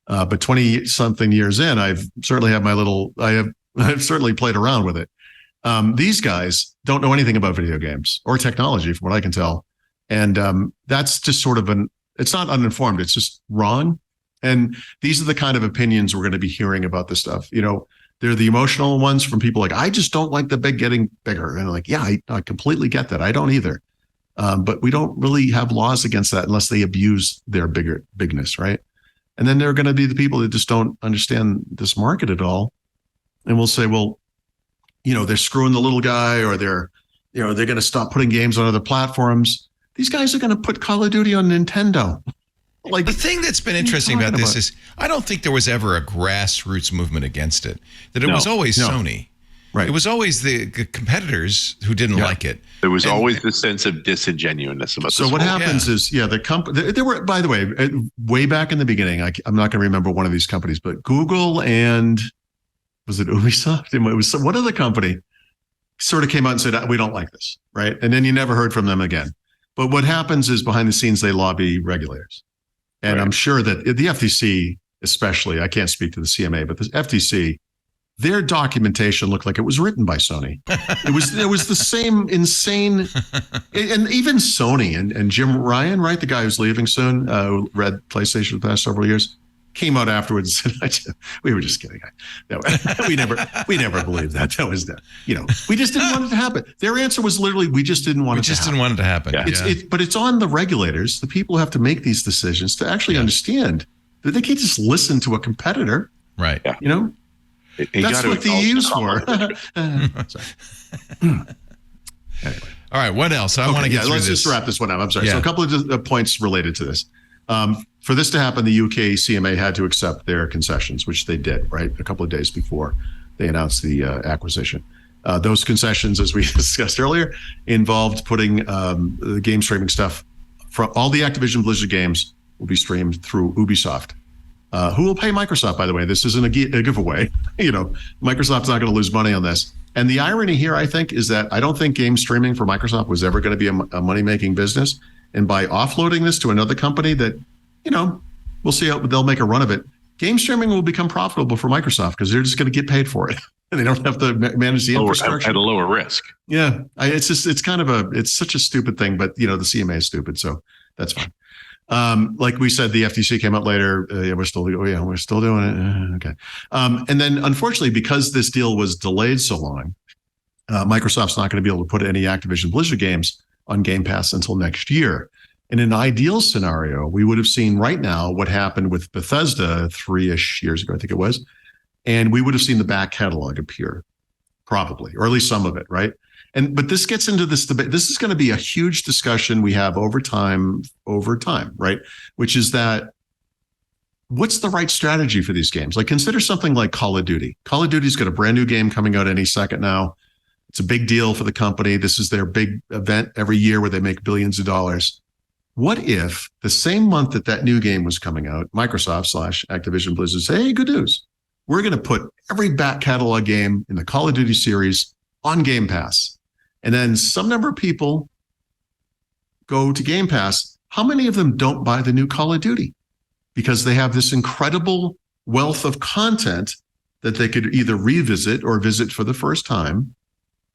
But 20 something years in, I've certainly played around with it. These guys don't know anything about video games or technology, from what I can tell. And that's just sort of it's not uninformed. It's just wrong. And these are the kind of opinions we're going to be hearing about this stuff. They're the emotional ones from people like, I just don't like the big getting bigger. And like, yeah, I completely get that. I don't either. But we don't really have laws against that unless they abuse their bigness, right? And then there are going to be the people that just don't understand this market at all. And we'll say, well, they're screwing the little guy, or they're they're going to stop putting games on other platforms. These guys are going to put Call of Duty on Nintendo. Like, the thing that's been interesting about this is I don't think there was ever a grassroots movement against it. That it was always Sony. Right. It was always the competitors who didn't like it. There was always the sense of disingenuousnge about this. So what happens is, the company, there were, by the way, way back in the beginning, I'm not going to remember one of these companies, but Google and, was it Ubisoft? It was one other company sort of came out and said, we don't like this, right? And then you never heard from them again. But what happens is behind the scenes, they lobby regulators. And I'm sure that the FTC, especially, I can't speak to the CMA, but the FTC, their documentation looked like it was written by Sony. It was the same insane, and even Sony and Jim Ryan, right, the guy who's leaving soon, who read PlayStation for the past several years, came out afterwards and said, "We were just kidding. We never believed that. That was that. We just didn't want it to happen." Their answer was literally, "We just didn't want it to happen." Didn't want it to happen. Yeah. But it's on the regulators, the people who have to make these decisions, to actually understand that they can't just listen to a competitor. Right. Yeah. That's what the EU's for. Anyway. All right. What else? I want to get through let's this. just wrap this one up. I'm sorry. So a couple of points related to this. For this to happen, the UK CMA had to accept their concessions, which they did, right? A couple of days before they announced the acquisition. Those concessions, as we discussed earlier, involved putting the game streaming stuff from all the Activision Blizzard games will be streamed through Ubisoft. Who will pay Microsoft, by the way? This isn't a giveaway. Microsoft's not going to lose money on this. And the irony here, I think, is that I don't think game streaming for Microsoft was ever going to be a money-making business. And by offloading this to another company that, we'll see how they'll make a run of it, game streaming will become profitable for Microsoft because they're just going to get paid for it. And they don't have to manage the infrastructure. At a lower risk. Yeah. It's such a stupid thing, but, the CMA is stupid. So that's fine. Like we said, the FTC came out later. We're still doing it. Okay. And then unfortunately, because this deal was delayed so long, Microsoft's not going to be able to put any Activision Blizzard games on Game Pass until next year. In an ideal scenario, we would have seen right now what happened with Bethesda 3-ish years ago, I think it was. And we would have seen the back catalog appear, probably, or at least some of it, right? But this gets into this debate. This is going to be a huge discussion we have over time, right? Which is that what's the right strategy for these games? Like, consider something like Call of Duty. Call of Duty's got a brand new game coming out any second now. It's a big deal for the company. This is their big event every year where they make billions of dollars. What if the same month that new game was coming out, Microsoft / Activision Blizzard say, "Hey, good news. We're going to put every back catalog game in the Call of Duty series on Game Pass." And then some number of people go to Game Pass. How many of them don't buy the new Call of Duty? Because they have this incredible wealth of content that they could either revisit or visit for the first time.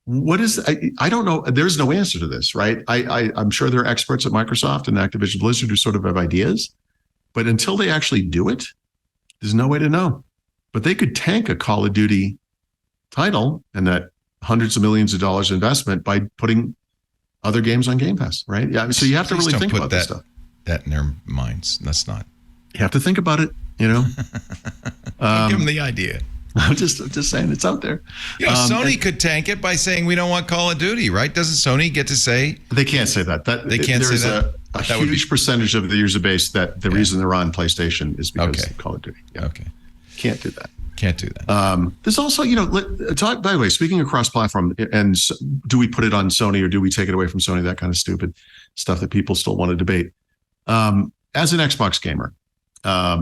I don't know. There's no answer to this, right? I'm sure there are experts at Microsoft and Activision Blizzard who sort of have ideas, but until they actually do it, there's no way to know. But they could tank a Call of Duty title and that hundreds of millions of dollars investment by putting other games on Game Pass, right? Yeah. So you have to really think about this stuff. That in their minds. That's not. You have to think about it, Give them the idea. I'm just saying it's out there. Sony could tank it by saying we don't want Call of Duty, right? Doesn't Sony get to say? They can't say that. They can't say that. A huge percentage of the user base that the reason they're on PlayStation is because of Call of Duty. Yeah. Okay. Can't do that. Can't do that. There's also, by the way, speaking of cross-platform, and do we put it on Sony or do we take it away from Sony? That kind of stupid stuff that people still want to debate. As an Xbox gamer,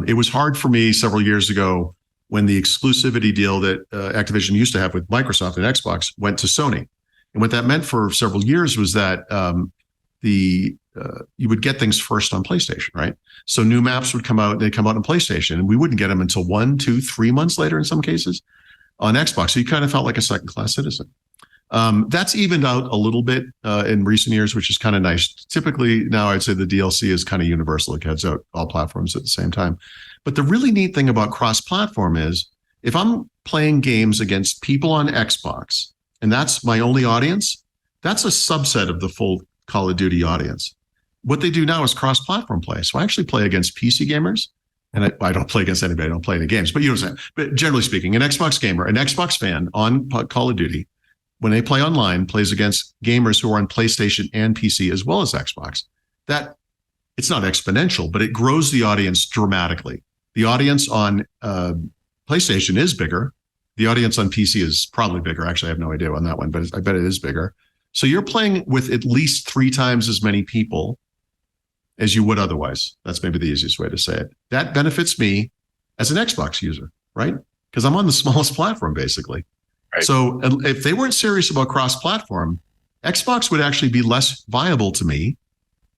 it was hard for me several years ago when the exclusivity deal that Activision used to have with Microsoft and Xbox went to Sony. And what that meant for several years was that you would get things first on PlayStation, right? So new maps would come out, they'd come out on PlayStation, and we wouldn't get them until 1, 2, 3 months later in some cases on Xbox. So you kind of felt like a second-class citizen. That's evened out a little bit in recent years, which is kind of nice. Typically now I'd say the DLC is kind of universal. It heads out all platforms at the same time. But the really neat thing about cross-platform is if I'm playing games against people on Xbox, and that's my only audience, that's a subset of the full Call of Duty audience. What they do now is cross-platform play. So I actually play against PC gamers, and I don't play against anybody. I don't play any games, but you know what I'm saying. But generally speaking, an Xbox gamer, an Xbox fan on Call of Duty when they play online, plays against gamers who are on PlayStation and PC as well as Xbox. That it's not exponential, but it grows the audience dramatically. The audience on PlayStation is bigger. The audience on PC is probably bigger. Actually, I have no idea on that one, but I bet it is bigger. So you're playing with at least 3 times as many people as you would otherwise. That's maybe the easiest way to say it. That benefits me as an Xbox user, right? Because I'm on the smallest platform, basically. Right. So if they weren't serious about cross-platform, Xbox would actually be less viable to me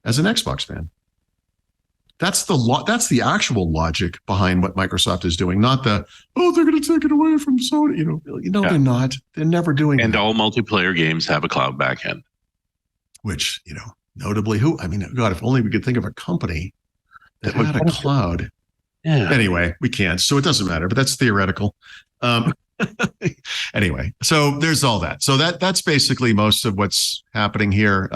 as an Xbox fan. That's the actual logic behind what Microsoft is doing, not the, they're going to take it away from Sony. They're not. They're never doing and that. All multiplayer games have a cloud backend. Which, notably God, if only we could think of a company that had a cloud. Yeah. Anyway, we can't, so it doesn't matter, but that's theoretical. Anyway, so there's all that. So that's basically most of what's happening here.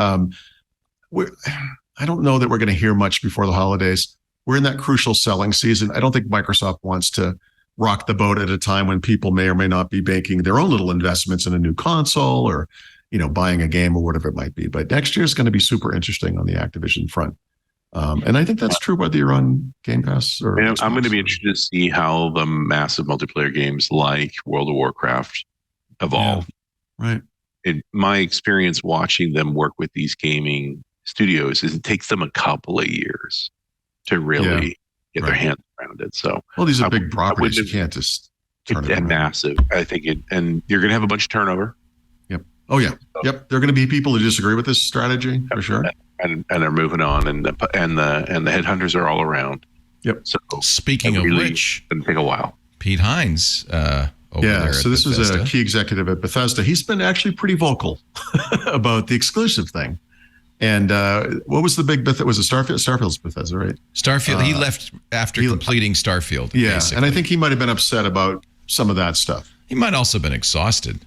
I don't know that we're going to hear much before the holidays. We're in that crucial selling season. I don't think Microsoft wants to rock the boat at a time when people may or may not be making their own little investments in a new console or, buying a game or whatever it might be. But next year is going to be super interesting on the Activision front. And I think that's true whether you're on Game Pass or I'm going to be interested to see how the massive multiplayer games like World of Warcraft evolve. Yeah, right. In my experience watching them work with these gaming studios is it takes them a couple of years to really get their hands around it. So, these are big properties. You can't just turn it around. Massive. I think and you're going to have a bunch of turnover. Yep. Oh yeah. Yep. There are going to be people who disagree with this strategy for sure. And they're moving on, and the headhunters are all around. Yep. So speaking of which, it'll take a while. Pete Hines. So this was a key executive at Bethesda. He's been actually pretty vocal about the exclusive thing. And what was the big Bethesda? Was it Starfield? Starfield's Bethesda, right? Starfield. He left after completing Starfield. Yeah, basically. And I think he might have been upset about some of that stuff. He might also have been exhausted.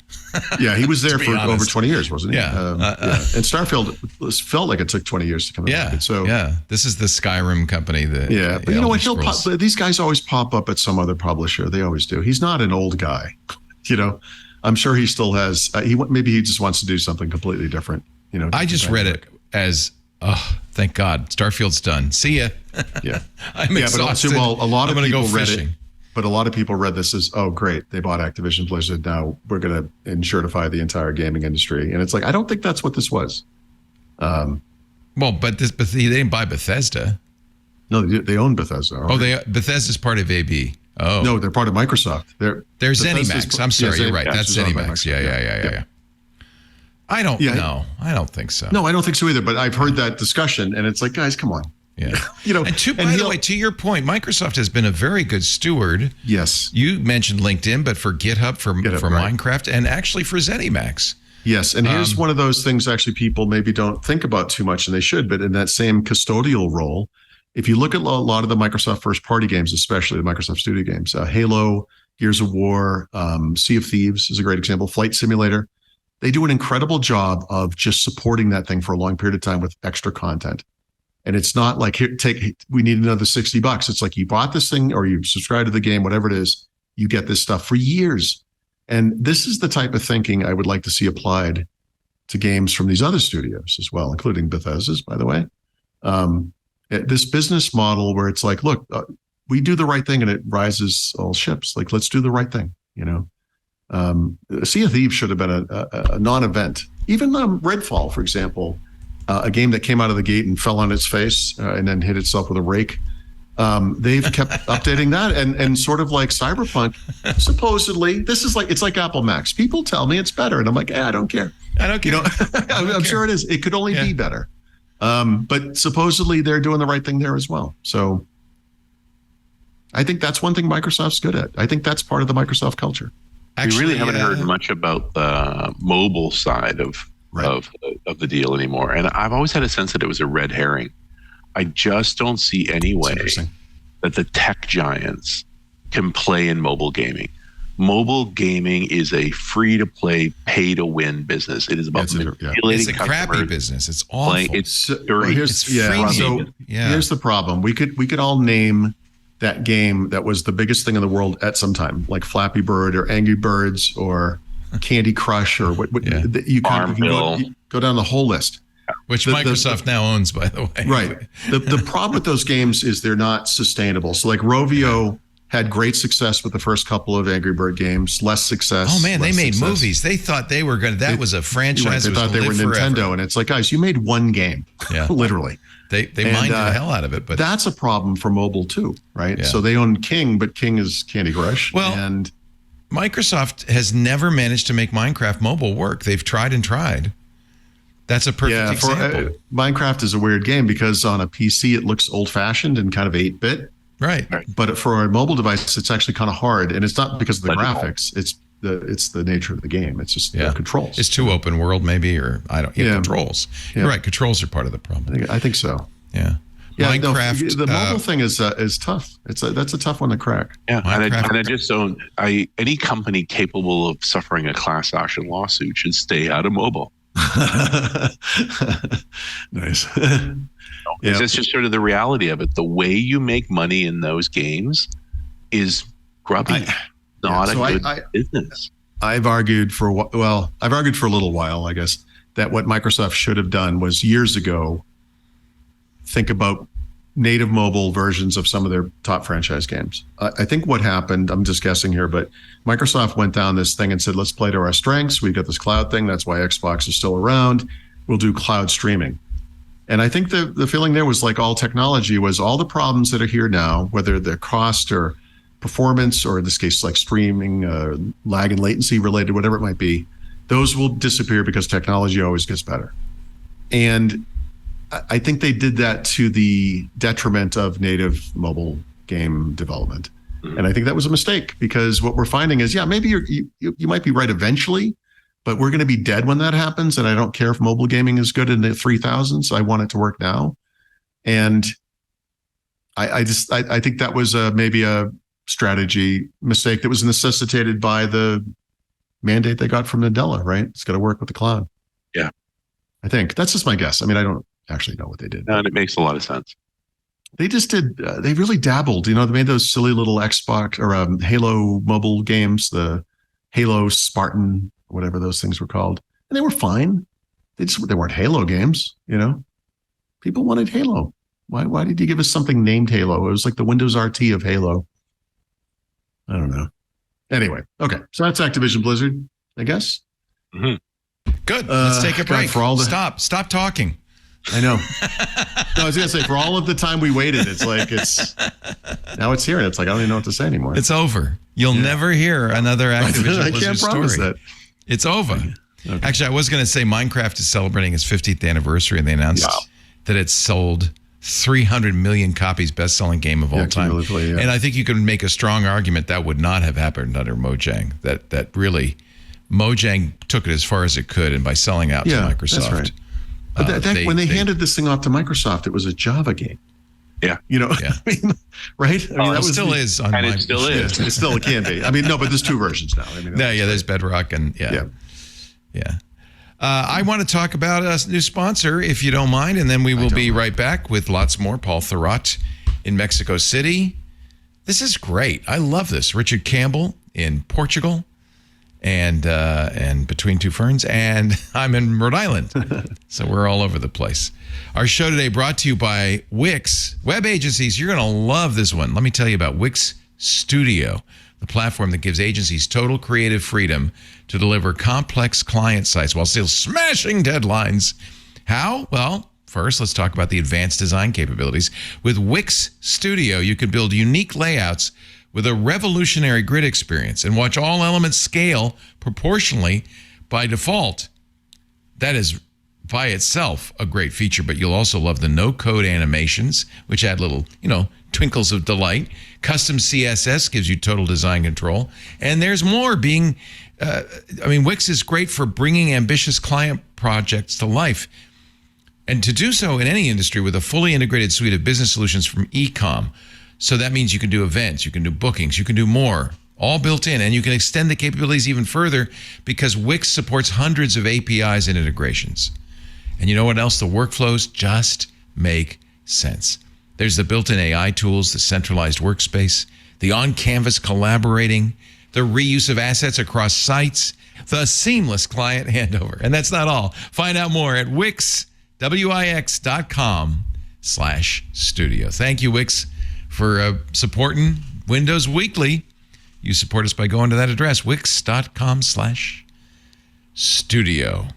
Yeah, he was there for over 20 years, wasn't he? Yeah. And Starfield felt like it took 20 years to come out. So this is the Skyrim company. That but you know what? These guys always pop up at some other publisher. They always do. He's not an old guy. I'm sure he still has. Maybe he just wants to do something completely different. I just read it as, thank God, Starfield's done. See ya. Yeah, I'm exhausted. But a lot of people go read fishing. it. But a lot of people read this as, oh, great, they bought Activision Blizzard. Now we're going to insurtify the entire gaming industry. And it's like, I don't think that's what this was. But they didn't buy Bethesda. No, they own Bethesda. Bethesda's part of AB. Oh. No, they're part of Microsoft. They're ZeniMax. I'm sorry, you're right. That's ZeniMax. Yeah. I don't know. I don't think so. No, I don't think so either. But I've heard that discussion, and it's like, guys, come on. Yeah. By the way, to your point, Microsoft has been a very good steward. Yes. You mentioned LinkedIn, but for GitHub, for right. Minecraft, and actually for ZeniMax. Yes. And here's one of those things actually people maybe don't think about too much, and they should, but in that same custodial role, if you look at a lot of the Microsoft first-party games, especially the Microsoft Studio games, Halo, Gears of War, Sea of Thieves is a great example, Flight Simulator, they do an incredible job of just supporting that thing for a long period of time with extra content. And it's not like, we need another $60. It's like you bought this thing or you subscribe to the game, whatever it is, you get this stuff for years. And this is the type of thinking I would like to see applied to games from these other studios as well, including Bethesda's, by the way. This business model where it's like, look, we do the right thing and it rises all ships. Like, let's do the right thing, Sea of Thieves should have been a non-event. Even Redfall, for example, a game that came out of the gate and fell on its face and then hit itself with a rake. They've kept updating that and sort of like Cyberpunk, supposedly, it's like Apple Macs. People tell me it's better. And I'm like, I don't care. I don't care. I'm sure it is. It could only be better. But supposedly they're doing the right thing there as well. So I think that's one thing Microsoft's good at. I think that's part of the Microsoft culture. Actually, we really haven't heard much about the mobile side of the deal anymore. And I've always had a sense that it was a red herring. I just don't see any way that the tech giants can play in mobile gaming. Mobile gaming is a free-to-play, pay-to-win business. It is about manipulating It's a crappy business. It's awful. It's dirty. Here's the problem. We could all name that game that was the biggest thing in the world at some time, like Flappy Bird or Angry Birds or Candy Crush, or what you can go down the whole list. Which Microsoft now owns, by the way. Right. The problem with those games is they're not sustainable. So like Rovio had great success with the first couple of Angry Bird games, less success. Oh man, they made movies. They thought they were going to, was a franchise. They thought they were Nintendo. Forever. And it's like, guys, you made one game, literally. They mined the hell out of it. But that's a problem for mobile too, right? Yeah. So they own King, but King is Candy Crush. Well, and Microsoft has never managed to make Minecraft mobile work. They've tried and tried. That's a perfect example. Minecraft is a weird game because on a PC, it looks old-fashioned and kind of 8-bit. Right. But for a mobile device, it's actually kind of hard. And it's not because of the graphics. It's the nature of the game. It's just the controls. It's too open world, maybe, or controls. Yeah. You're right. Controls are part of the problem. I think so. Yeah. Minecraft. The mobile thing is tough. That's a tough one to crack. Yeah. And I just don't. Any company capable of suffering a class action lawsuit should stay out of mobile. Nice. That's just sort of the reality of it. The way you make money in those games is grubby, not a good business. I've argued for a little while, I guess, that what Microsoft should have done was years ago think about native mobile versions of some of their top franchise games. I think what happened, I'm just guessing here, but Microsoft went down this thing and said, let's play to our strengths. We've got this cloud thing. That's why Xbox is still around. We'll do cloud streaming. And I think the feeling there was like all technology was all the problems that are here now, whether they're cost or performance, or in this case, like streaming, lag and latency related, whatever it might be, those will disappear because technology always gets better. And I think they did that to the detriment of native mobile game development. Mm-hmm. And I think that was a mistake because what we're finding is, maybe you might be right eventually, but we're going to be dead when that happens. And I don't care if mobile gaming is good in the 3000s. I want it to work now. And I think that was maybe a strategy mistake that was necessitated by the mandate they got from Nadella, right? It's got to work with the cloud. Yeah. I think that's just my guess. I mean, I don't actually know what they did. No, and it makes a lot of sense. They just did, they really dabbled, they made those silly little Xbox or Halo mobile games, the Halo Spartan, whatever those things were called. And they were fine. They weren't Halo games, People wanted Halo. Why did you give us something named Halo? It was like the Windows RT of Halo. I don't know. Anyway, okay. So that's Activision Blizzard, I guess. Mm-hmm. Good. Let's take a break. Stop talking. I know. No, I was going to say, for all of the time we waited, now it's here. And it's like, I don't even know what to say anymore. It's over. You'll never hear another Activision Blizzard promise story. That. It's over. Okay. Actually, I was going to say Minecraft is celebrating its 50th anniversary, and they announced that it's sold 300 million copies, best-selling game of all time. Yeah. And I think you can make a strong argument that would not have happened under Mojang. That really, Mojang took it as far as it could, and by selling out to Microsoft. That's right. When they handed this thing off to Microsoft, it was a Java game. Yeah. I mean, right? I mean, it still is. It still is. It still can be. I mean, no, but there's two versions now. I mean, there's Bedrock and yeah. I want to talk about a new sponsor, if you don't mind, and then we will be right back with lots more. Paul Thurrott in Mexico City. This is great. I love this. Richard Campbell in Portugal. And between two ferns, and I'm in Rhode Island. So we're all over the place. Our show today brought to you by Wix. Web agencies, you're going to love this one. Let me tell you about Wix Studio, the platform that gives agencies total creative freedom to deliver complex client sites while still smashing deadlines. How? Well, first, let's talk about the advanced design capabilities. With Wix Studio, you can build unique layouts with a revolutionary grid experience and watch all elements scale proportionally by default. That is by itself a great feature, but you'll also love the no-code animations, which add little, twinkles of delight. Custom CSS gives you total design control. And there's more Wix is great for bringing ambitious client projects to life. And to do so in any industry with a fully integrated suite of business solutions from e-com. So that means you can do events, you can do bookings, you can do more, all built in. And you can extend the capabilities even further because Wix supports hundreds of APIs and integrations. And you know what else? The workflows just make sense. There's the built-in AI tools, the centralized workspace, the on-canvas collaborating, the reuse of assets across sites, The seamless client handover. And that's not all. Find out more at wix.com/studio. Thank you, Wix, for supporting Windows Weekly. You support us by going to that address, wix.com/studio.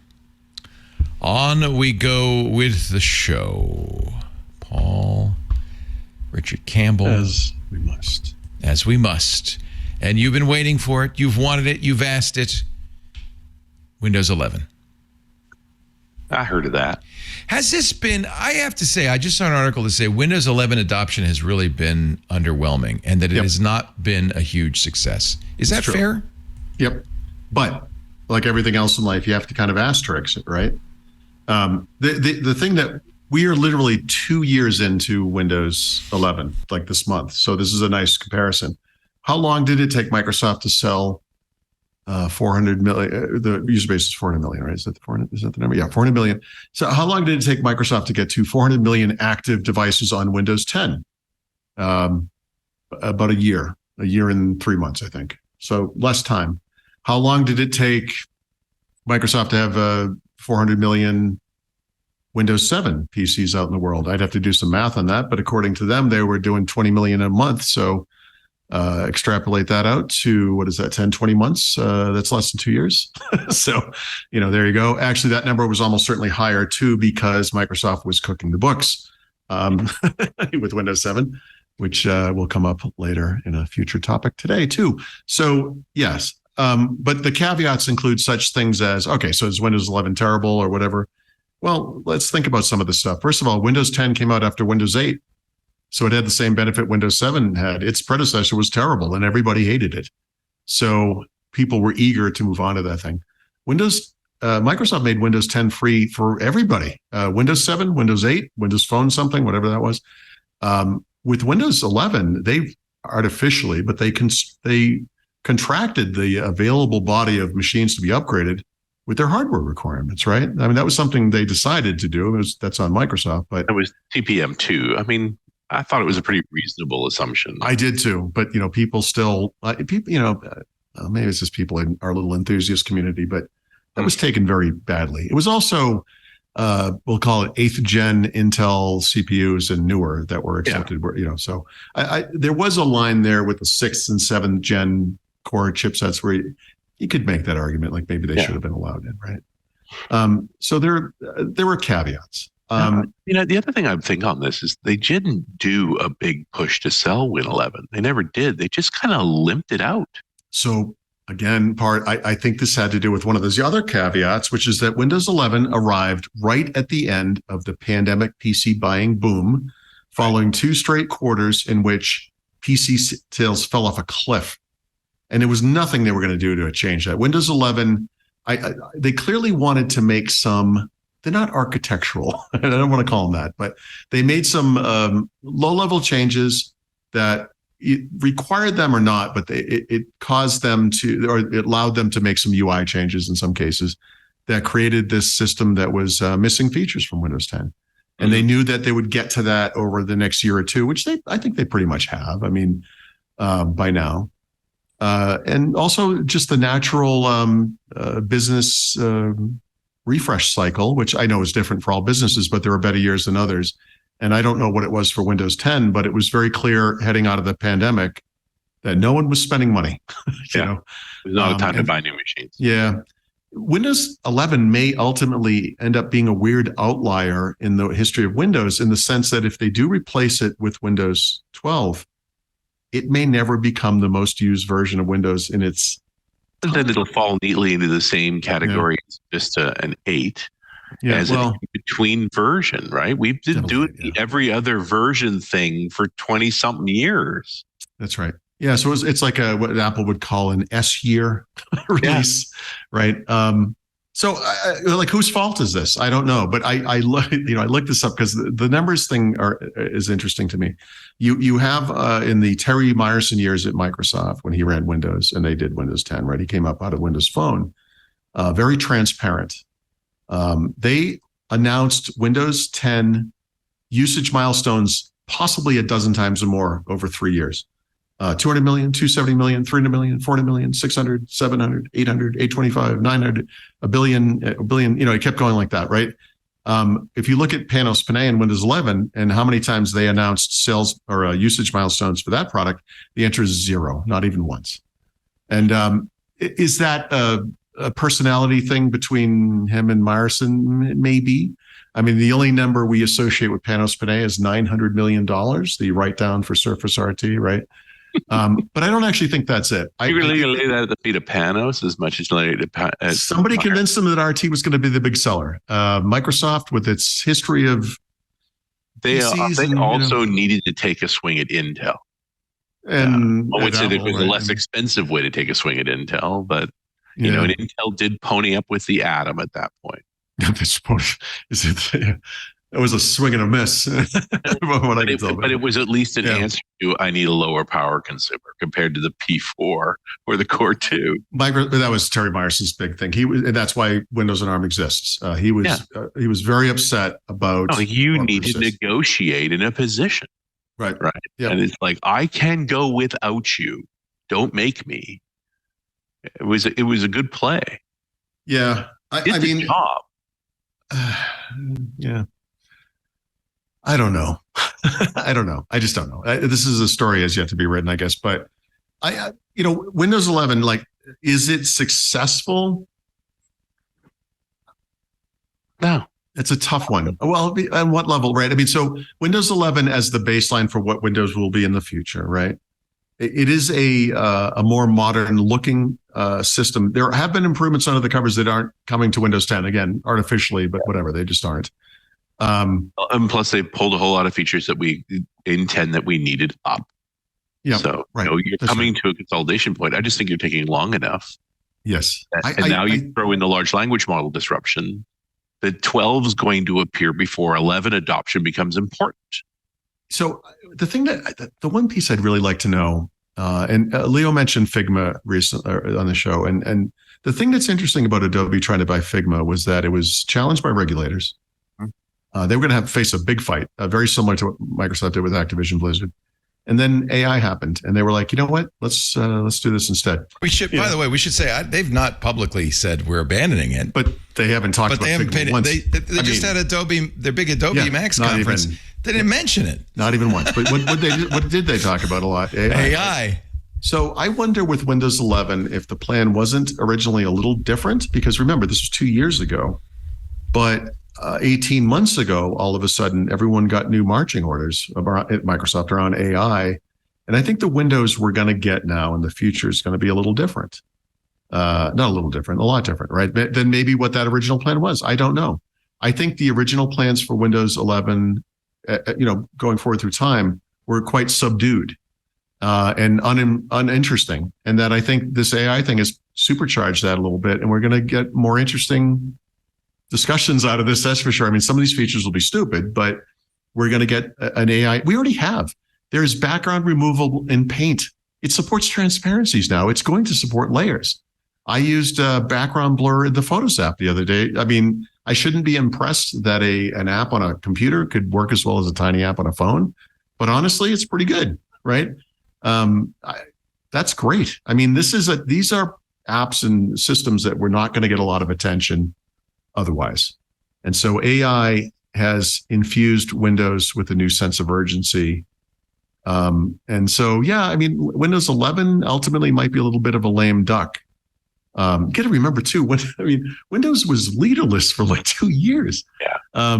On we go with the show. Paul, Richard Campbell. As we must. As we must. And you've been waiting for it. You've wanted it. You've asked it. Windows 11. I heard of that. Has this been, I have to say, I just saw an article to say Windows 11 adoption has really been underwhelming and that it has not been a huge success. Is that fair? Yep. But like everything else in life, you have to kind of asterisk it, right? The thing that we are literally 2 years into Windows 11, like this month. So this is a nice comparison. How long did it take Microsoft to sell 400 million? The user base is 400 million, right? Is that the number? Yeah, 400 million. So how long did it take Microsoft to get to 400 million active devices on Windows 10? About a year and 3 months, I think. So less time. How long did it take Microsoft to have 400 million Windows 7 PCs out in the world? I'd have to do some math on that, but according to them, they were doing 20 million a month. So extrapolate that out to, what is that, 10, 20 months? That's less than 2 years. So, there you go. Actually, that number was almost certainly higher too, because Microsoft was cooking the books with Windows 7, which will come up later in a future topic today too. So yes, but the caveats include such things as, okay, so is Windows 11 terrible or whatever? Well, let's think about some of this stuff. First of all, Windows 10 came out after Windows 8. So it had the same benefit Windows 7 had. Its predecessor was terrible and everybody hated it. So people were eager to move on to that thing. Microsoft made Windows 10 free for everybody. Windows 7, Windows 8, Windows Phone something, whatever that was. With Windows 11, they artificially, but they contracted the available body of machines to be upgraded with their hardware requirements, right? I mean, that was something they decided to do. That's on Microsoft, but it was TPM 2. I mean, I thought it was a pretty reasonable assumption. I did too, but people still, maybe it's just people in our little enthusiast community, but that was taken very badly. It was also, we'll call it 8th gen Intel CPUs and newer that were accepted. Yeah. So there was a line there with the 6th and 7th gen core chipsets where you could make that argument, like maybe they should have been allowed in, right? So there were caveats. The other thing I would think on this is they didn't do a big push to sell Win 11. They never did. They just kind of limped it out. So again, I think this had to do with one of those other caveats, which is that Windows 11 arrived right at the end of the pandemic PC buying boom, following 2 straight quarters in which PC sales fell off a cliff. And there was nothing they were going to do to change that. Windows 11, they clearly wanted to make some, they're not architectural, I don't want to call them that, but they made some low-level changes that it required them or not, but it caused them to, or it allowed them to make some UI changes in some cases that created this system that was missing features from Windows 10. And they knew that they would get to that over the next year or two, which I think they pretty much have. I mean, by now. And also just the natural business refresh cycle, which I know is different for all businesses, but there are better years than others. And I don't know what it was for Windows 10, but it was very clear heading out of the pandemic that no one was spending money. There's not a time to buy new machines. Yeah. Windows 11 may ultimately end up being a weird outlier in the history of Windows, in the sense that if they do replace it with Windows 12, it may never become the most used version of Windows in its. And then it'll fall neatly into the same category as just an 8 as a between version, right? We've been doing every other version thing for 20-something years. That's right. Yeah, so it's like what Apple would call an S year release, right? So, like, whose fault is this? I don't know, but I looked this up because the numbers thing is interesting to me. You have in the Terry Myerson years at Microsoft, when he ran Windows and they did Windows 10, right? He came up out of Windows Phone, very transparent. They announced Windows 10 usage milestones possibly a dozen times or more over 3 years. 200 million, 270 million, 300 million, 400 million, 600, 700, 800, 825, 900, a billion, it kept going like that, right? If you look at Panos Panay and Windows 11 and how many times they announced sales or usage milestones for that product, the answer is 0, not even once. And is that a personality thing between him and Myerson? Maybe. I mean, the only number we associate with Panos Panay is $900 million, the write down for Surface RT, right? But I don't actually think that's it. You really lay that at the feet of Panos as much as you lay it at somebody convinced them that RT was going to be the big seller. Microsoft, with its history of they also needed to take a swing at Intel. And I would say there was a less expensive way to take a swing at Intel, but you know, and Intel did pony up with the Atom at that point. It was a swing and a miss. But it was at least an answer to I need a lower power consumer compared to the P4 or the Core 2. That was Terry Myerson's big thing. And that's why Windows and ARM exists. He was very upset about. You need to negotiate in a position, right? Yep. And it's like I can go without you. Don't make me. It was a good play. Yeah, I mean, job. Yeah. I don't know. I don't know. I just don't know. This is a story has yet to be written, I guess. But Windows 11, like, is it successful? No. It's a tough one. Well, on what level, right? I mean, so Windows 11 as the baseline for what Windows will be in the future, right? It is a more modern looking system. There have been improvements under the covers that aren't coming to Windows 10, again, artificially, but whatever, they just aren't. And plus, they pulled a whole lot of features that we intend that we needed up. Yeah. So you're coming to a consolidation point. I just think you're taking long enough. Yes. And now you throw in the large language model disruption. The 12 is going to appear before 11 adoption becomes important. So the one piece I'd really like to know, and Leo mentioned Figma recently on the show, and the thing that's interesting about Adobe trying to buy Figma was that it was challenged by regulators. They were going to face a big fight, very similar to what Microsoft did with Activision Blizzard. And then AI happened, and they were like, you know what? Let's do this instead. We should. By the way, we should say they've not publicly said we're abandoning it, but they haven't talked about Figma once. They just had their big Adobe Max conference. They didn't mention it. Not even once. But what did they talk about a lot? AI. So I wonder with Windows 11 if the plan wasn't originally a little different, because remember, this was 2 years ago, but 18 months ago, all of a sudden, everyone got new marching orders at Microsoft around AI. And I think the Windows we're going to get now in the future is going to be a little different. Not a little different, a lot different, right? Than maybe what that original plan was. I don't know. I think the original plans for Windows 11, going forward through time, were quite subdued and uninteresting. And that I think this AI thing has supercharged that a little bit. And we're going to get more interesting discussions out of this, that's for sure. I mean, some of these features will be stupid, but we're going to get an AI. We already have. There's background removal in Paint. It supports transparencies now. It's going to support layers. I used background blur in the Photos app the other day. I mean, I shouldn't be impressed that an app on a computer could work as well as a tiny app on a phone, but honestly, it's pretty good, right? That's great. I mean, these are apps and systems that we're not going to get a lot of attention otherwise. And so AI has infused Windows with a new sense of urgency. And so, I mean, Windows 11 ultimately might be a little bit of a lame duck. You got to remember too, Windows was leaderless for like 2 years. Yeah.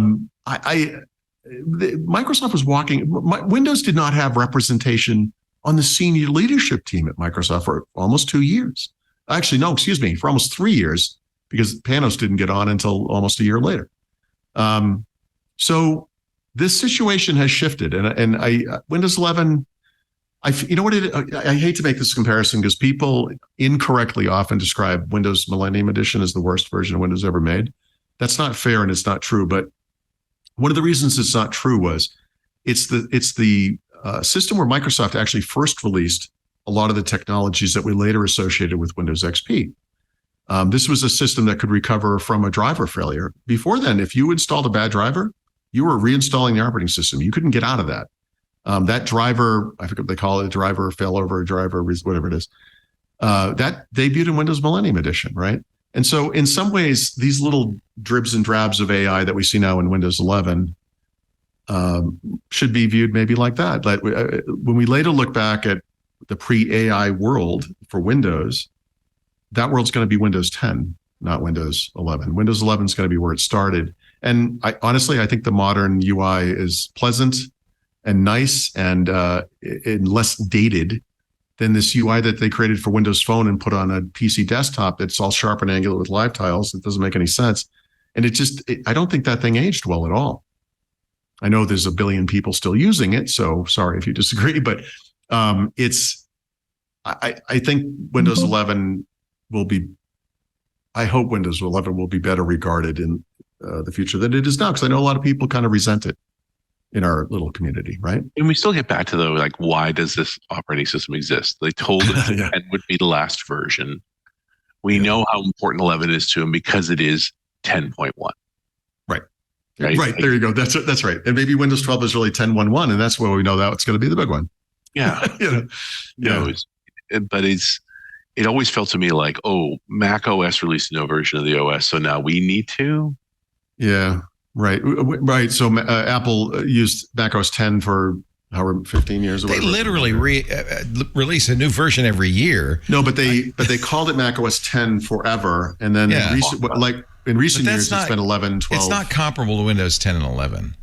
Microsoft was Windows did not have representation on the senior leadership team at Microsoft for almost 2 years. Actually, no, excuse me, for almost 3 years, because Panos didn't get on until almost a year later. So this situation has shifted, and Windows 11. I hate to make this comparison because people incorrectly often describe Windows Millennium Edition as the worst version of Windows ever made. That's not fair and it's not true. But one of the reasons it's not true was it's the system where Microsoft actually first released a lot of the technologies that we later associated with Windows XP. This was a system that could recover from a driver failure. Before then, if you installed a bad driver, you were reinstalling the operating system. You couldn't get out of that. That driver, I forget what they call it, driver failover, driver, whatever it is, that debuted in Windows Millennium Edition, right? And so in some ways, these little dribs and drabs of AI that we see now in Windows 11 should be viewed maybe like that. Like when we later look back at the pre-AI world for Windows, that world's going to be Windows 10, not Windows 11. Windows 11 is going to be where it started. And honestly, I think the modern UI is pleasant and nice and less dated than this UI that they created for Windows Phone and put on a PC desktop that's all sharp and angular with live tiles. It doesn't make any sense. And I don't think that thing aged well at all. I know there's a billion people still using it, so sorry if you disagree, but I think Windows 11 I hope Windows 11 will be better regarded in the future than it is now, because I know a lot of people kind of resent it in our little community, right? And we still get back to like, why does this operating system exist? They told us Yeah. 10 would be the last version. We know how important 11 is to them because it is 10.1. Right. Right. There you go. That's right. And maybe Windows 12 is really 10.1.1, and that's where we know that it's going to be the big one. Yeah. But it always felt to me like, oh, Mac OS released a new version of the OS, so now we need to. Yeah. Right. So Apple used Mac OS 10 for however 15 years. Or They whatever. literally release a new version every year. No, but they called it Mac OS 10 forever, and then Yeah. in recent But years that's it's been 11, 12. It's not comparable to Windows 10 and 11.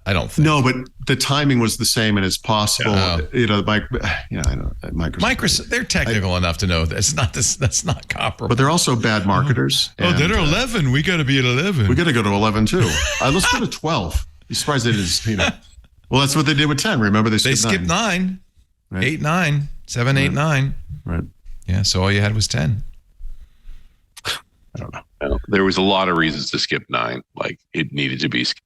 I don't think. No, but the timing was the same, and it's possible. Yeah. I know Microsoft. They're technical enough to know that's not comparable. But they're also bad marketers. they're 11. We got to be at 11. We got to go to 11 too. Let's go to 12. You're surprised it is. Well, that's what they did with 10. Remember they skipped 9, Right. 8, 9, 7, 8, 9. Right. Yeah. So all you had was 10. I don't know. Well, there was a lot of reasons to skip 9. Like it needed to be skipped.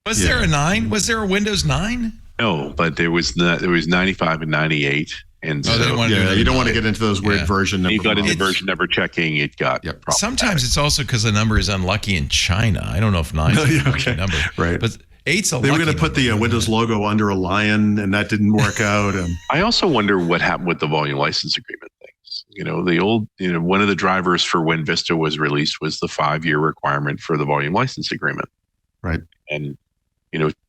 Was there a 9? Was there a Windows 9? No, but there was 95 and 98, and Oh, they so wanted to do You don't that. want to get into those weird Yeah. version you numbers. got into It's- version number checking. It got problematic. Sometimes it's also because the number is unlucky in China. I don't know if 9 is a lucky Okay. number. Right. But 8's a They were lucky going to put the number. Windows logo under a lion, and that didn't work out. And I also wonder what happened with the volume license agreement things. The old, one of the drivers for when Vista was released was the 5-year requirement for the volume license agreement. Right. And,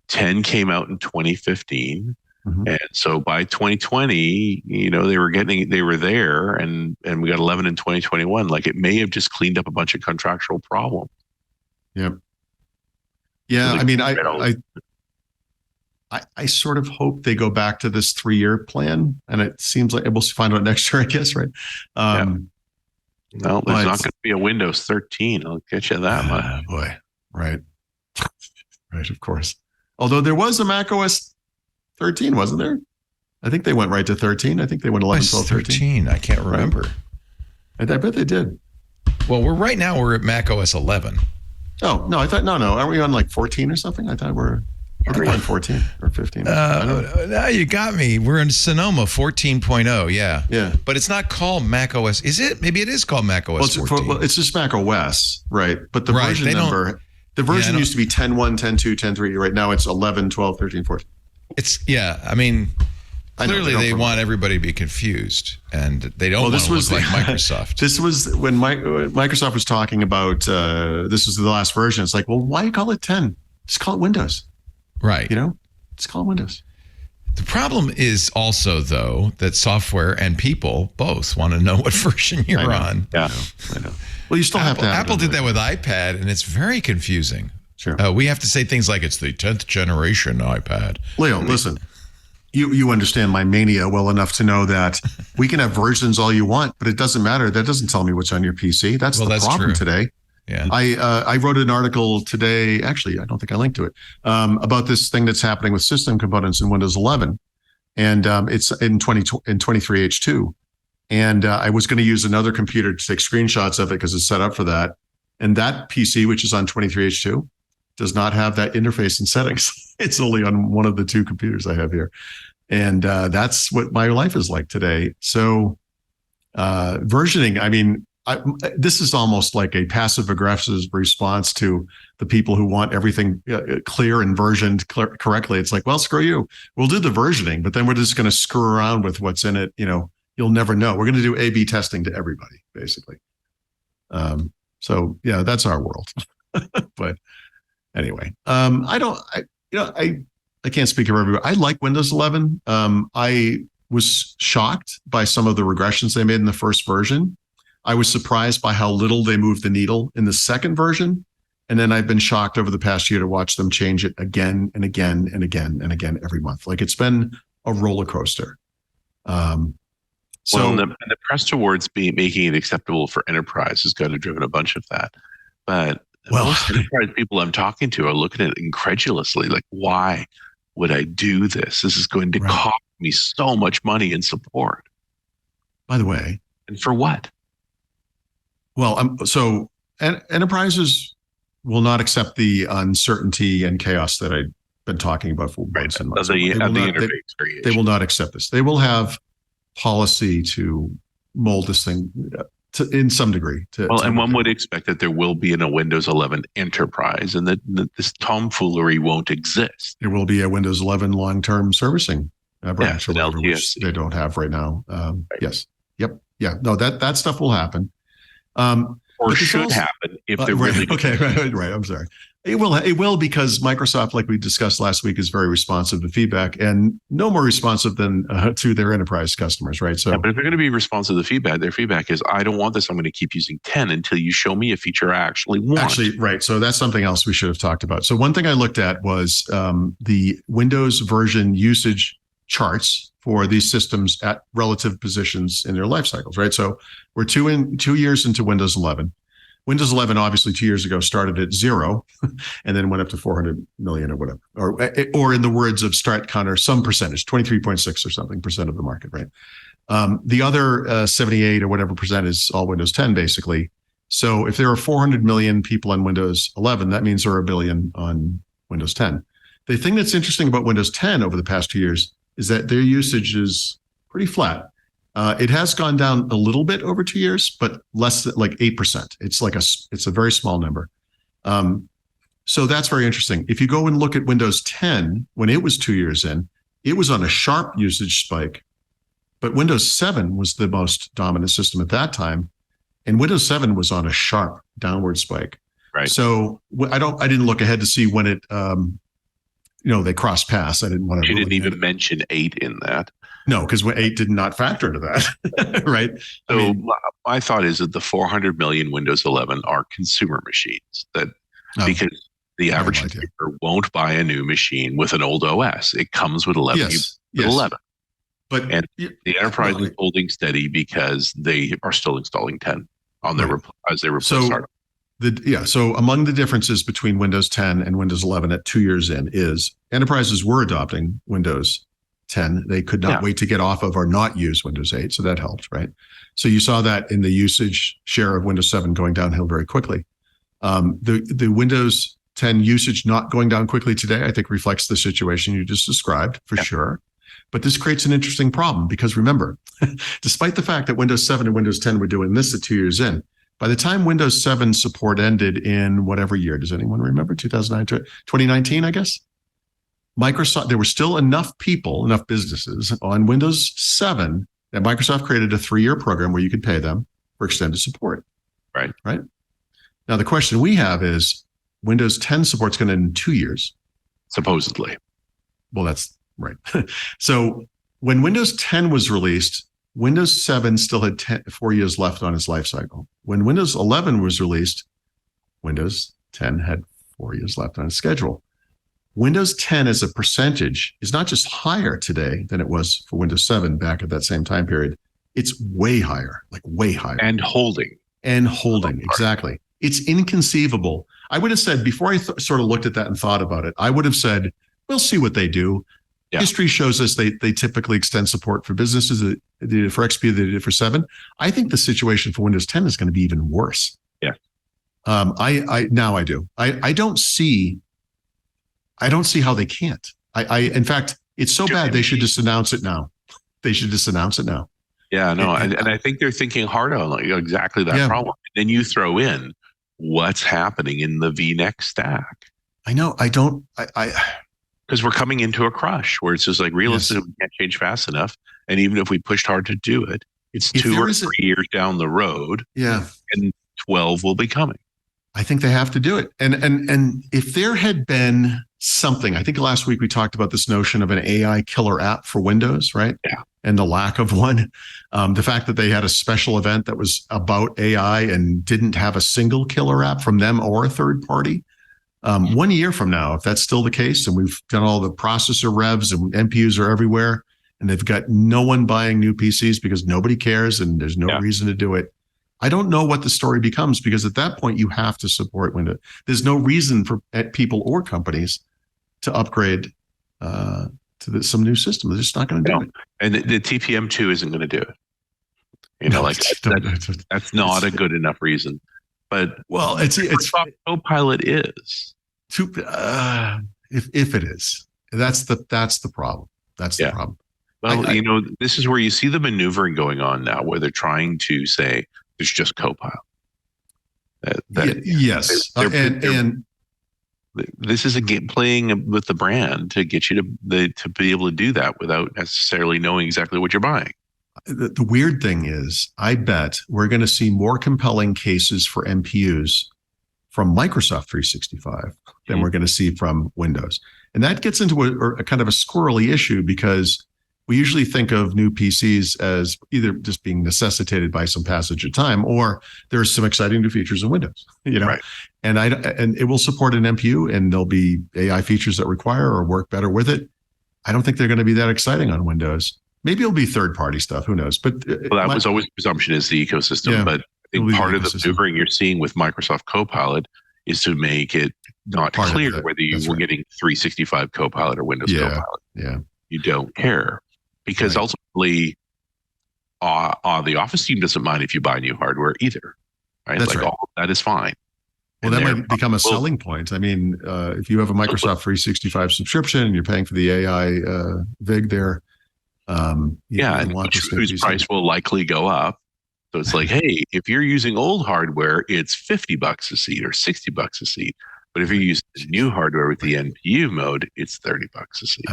10 came out in 2015. Mhm. And so by 2020, they were there, and we got 11 in 2021. Like it may have just cleaned up a bunch of contractual problems. yeah, I mean, I sort of hope they go back to this 3-year plan, and it seems like we'll find out next year, I guess, right? No, there's But- not going to be a Windows 13. I'll get you that much. Boy, right, right, of course. Although there was a Mac OS 13, wasn't there? I think they went right to 13. I think they went 11, 12, 13. I can't remember. I bet they did. Well, we're at Mac OS 11. Oh, no, I thought, no. Aren't we on like 14 or something? I think we're on 14 or 15. I don't know. Now you got me. We're in Sonoma 14.0. Yeah. Yeah. But it's not called Mac OS. Is it? Maybe it is called Mac OS 14. It's just Mac OS, right? But the Right, version they don't- number, the version used to be 10.1, 10.2, 10.3. Right now it's 11, 12, 13, 14. I mean, I know, clearly they don't they promote want everybody to be confused, and they don't Well, want this to was look like the- Microsoft. This was when Microsoft was talking about this is the last version. It's like, well, why call it 10? Just call it Windows. Right. Just call it Windows. The problem is also, though, that software and people both want to know what version you're I know. on. Yeah. I know. Well, you still have to have Apple it did that with iPad, and it's very confusing. Sure. We have to say things like it's the 10th generation iPad. Leo, listen. You understand my mania well enough to know that we can have versions all you want, but it doesn't matter. That doesn't tell me what's on your PC. That's the problem true. today. Yeah. I wrote an article today. Actually, I don't think I linked to it about this thing that's happening with system components in Windows 11, and it's in 23H2. And I was going to use another computer to take screenshots of it because it's set up for that. And that PC, which is on 23H2, does not have that interface and settings. It's only on one of the two computers I have here. And that's what my life is like today. So versioning, I mean, this is almost like a passive aggressive response to the people who want everything clear and versioned correctly. It's like, well, screw you. We'll do the versioning, but then we're just going to screw around with what's in it. You'll never know. We're going to do A/B testing to everybody, basically. So yeah, that's our world. But anyway, I can't speak for everybody. I like Windows 11. I was shocked by some of the regressions they made in the first version. I was surprised by how little they moved the needle in the second version. And then I've been shocked over the past year to watch them change it again and again and again and again every month. Like, it's been a roller coaster. And the press towards making it acceptable for enterprise has got to driven a bunch of that. But most enterprise people I'm talking to are looking at it incredulously, like, why would I do this? This is going to cost me so much money in support. By the way. And for what? Well, so enterprises will not accept the uncertainty and chaos that I've been talking about for months and months. They will not accept this. They will have policy to mold this thing in some degree. And one would expect that there will be in a Windows 11 enterprise, and that this tomfoolery won't exist. There will be a Windows 11 long-term servicing branch, which they don't have right now. Yes. Yep. Yeah. No, that stuff will happen. Or should happen if they're really okay. Right. I'm sorry. It will because Microsoft, like we discussed last week, is very responsive to feedback, and no more responsive than to their enterprise customers, right? So, but if they're going to be responsive to feedback, their feedback is, I don't want this. I'm going to keep using 10 until you show me a feature I actually want. Actually, right. So that's something else we should have talked about. So one thing I looked at was the Windows version usage charts for these systems at relative positions in their life cycles, right? So we're 2 years into Windows 11. Windows 11, obviously, 2 years ago started at 0 and then went up to 400 million or whatever, or in the words of StartCounter, some percentage, 23.6 or something percent of the market, right? The other 78 or whatever percent is all Windows 10, basically. So if there are 400 million people on Windows 11, that means there are a billion on Windows 10. The thing that's interesting about Windows 10 over the past 2 years is that their usage is pretty flat. It has gone down a little bit over 2 years, but less than like 8%. It's a very small number. So that's very interesting. If you go and look at Windows 10, when it was 2 years in, it was on a sharp usage spike, but Windows 7 was the most dominant system at that time, and Windows 7 was on a sharp downward spike. Right. So I didn't look ahead to see when it, they crossed paths. I didn't want to. You didn't even mention 8 in that. No, because 8 did not factor into that, right? So my thought is that the 400 million Windows 11 are consumer machines, because the average consumer won't buy a new machine with an old OS. It comes with 11. Yes. 11. And the enterprise is holding steady because they are still installing 10 on their as they replace startup. So among the differences between Windows 10 and Windows 11 at 2 years in is enterprises were adopting Windows 10. They could not wait to get off of or not use Windows 8. So that helped, right? So you saw that in the usage share of Windows 7 going downhill very quickly. The Windows 10 usage not going down quickly today, I think, reflects the situation you just described for sure. But this creates an interesting problem because remember, despite the fact that Windows 7 and Windows 10 were doing this at 2 years in, by the time Windows 7 support ended in whatever year, does anyone remember? 2019, I guess? Microsoft, there were still enough businesses on Windows 7 that Microsoft created a 3-year program where you could pay them for extended support. Right. Now, the question we have is Windows 10 support's going to end in 2 years. Supposedly. Well, that's right. So when Windows 10 was released, Windows 7 still had 4 years left on its life cycle. When Windows 11 was released, Windows 10 had 4 years left on its schedule. Windows 10 as a percentage is not just higher today than it was for Windows 7 back at that same time period. It's way higher, like way higher. And holding, exactly. It's inconceivable. I would have said, before I sort of looked at that and thought about it, I would have said, we'll see what they do. Yeah. History shows us they typically extend support for businesses. They did it for XP, they did it for 7. I think the situation for Windows 10 is going to be even worse. Yeah. I do. I don't see how they can't. In fact, it's so bad they should just announce it now. They should just announce it now. Yeah, no, and I think they're thinking hard on like exactly that problem. And then you throw in what's happening in the VNext stack. I know. Because we're coming into a crush where it's just like realistically we can't change fast enough. And even if we pushed hard to do it, it's 2 or 3 years down the road. Yeah. And 12 will be coming. I think they have to do it. And if there had been something, I think last week we talked about this notion of an AI killer app for Windows, right? Yeah. And the lack of one. The fact that they had a special event that was about AI and didn't have a single killer app from them or a third party. 1 year from now, if that's still the case, and we've done all the processor revs and NPUs are everywhere, and they've got no one buying new PCs because nobody cares and there's no reason to do it. I don't know what the story becomes, because at that point you have to support Windows. There's no reason for people or companies to upgrade to some new system. They're just not going to do it. And the TPM2 isn't going to do it. That's not a good enough reason. But it's Copilot is. If it is, that's the problem. That's the problem. Well, this is where you see the maneuvering going on now, where they're trying to say there's just Copilot. Yes, and this is a game playing with the brand to get you to be able to do that without necessarily knowing exactly what you're buying. The weird thing is, I bet we're going to see more compelling cases for NPUs from Microsoft 365 than we're going to see from Windows. And that gets into a kind of a squirrely issue, because we usually think of new PCs as either just being necessitated by some passage of time, or there's some exciting new features in Windows, Right. And it will support an NPU, and there'll be AI features that require or work better with it. I don't think they're going to be that exciting on Windows. Maybe it'll be third-party stuff. Who knows? But that was always the presumption, is the ecosystem. Yeah, but I think part of the maneuvering you're seeing with Microsoft Copilot is to make it not clear whether you were getting 365 Copilot or Windows Copilot. Yeah, you don't care, because ultimately, the Office team doesn't mind if you buy new hardware either. Right? That's right. All of that is fine. Well, that might become a selling point. I mean, if you have a Microsoft 365 subscription and you're paying for the AI VIG there. Whose price will likely go up. So it's like, hey, if you're using old hardware, it's $50 a seat or $60 a seat. But if you're using new hardware with the NPU mode, it's $30 a seat.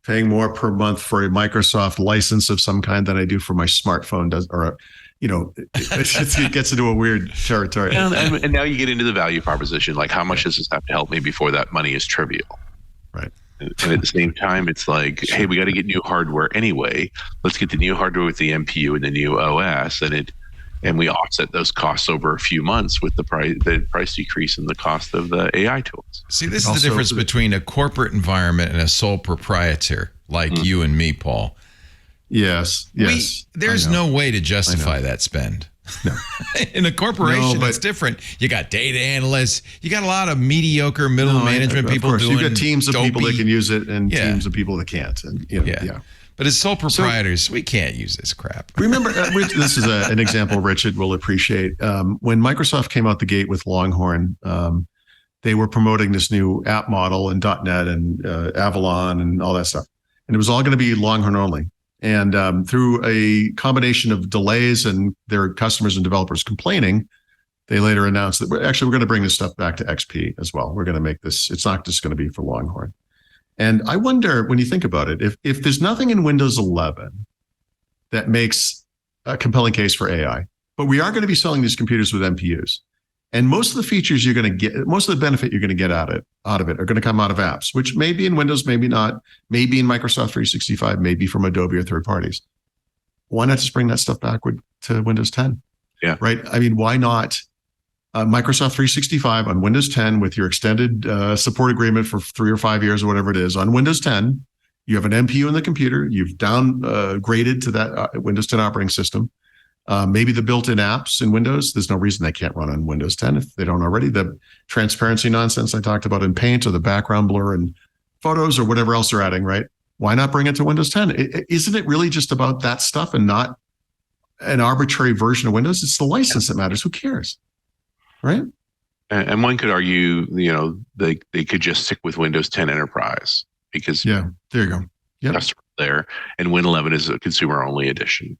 Paying more per month for a Microsoft license of some kind than I do for my smartphone it gets into a weird territory. And now you get into the value proposition, like how much does this have to help me before that money is trivial? Right. And at the same time, it's like, hey, we got to get new hardware anyway. Let's get the new hardware with the NPU and the new OS, and we offset those costs over a few months with the price decrease in the cost of the AI tools. See, this is the difference between a corporate environment and a sole proprietor like you and me, Paul. Yes. There's no way to justify that spend. No. In a corporation, it's different. You got data analysts. You got a lot of mediocre middle management people doing. You've got teams of people that can use it and teams of people that can't. And But as sole proprietors, we can't use this crap. Remember, this is an example Richard will appreciate. When Microsoft came out the gate with Longhorn, they were promoting this new app model and .NET and Avalon and all that stuff, and it was all going to be Longhorn only. And through a combination of delays and their customers and developers complaining, they later announced that we're going to bring this stuff back to XP as well. We're going to make this, it's not just going to be for Longhorn. And I wonder, when you think about it, if there's nothing in Windows 11 that makes a compelling case for AI, but we are going to be selling these computers with NPUs. And most of the features you're going to get, most of the benefit you're going to get out of it are going to come out of apps, which may be in Windows, maybe not, maybe in Microsoft 365, maybe from Adobe or third parties. Why not just bring that stuff backward to Windows 10? Yeah. Right. I mean, why not Microsoft 365 on Windows 10 with your extended support agreement for 3 or 5 years or whatever it is on Windows 10? You have an NPU in the computer. You've downgraded to that Windows 10 operating system. Maybe the built-in apps in Windows, there's no reason they can't run on Windows 10 if they don't already. The transparency nonsense I talked about in Paint, or the background blur and photos, or whatever else they're adding, right? Why not bring it to Windows 10? Isn't it really just about that stuff and not an arbitrary version of Windows? It's the license that matters. Who cares, right? And one could argue, they could just stick with Windows 10 Enterprise, because there you go. Yep. Customers there, and Win 11 is a consumer-only edition.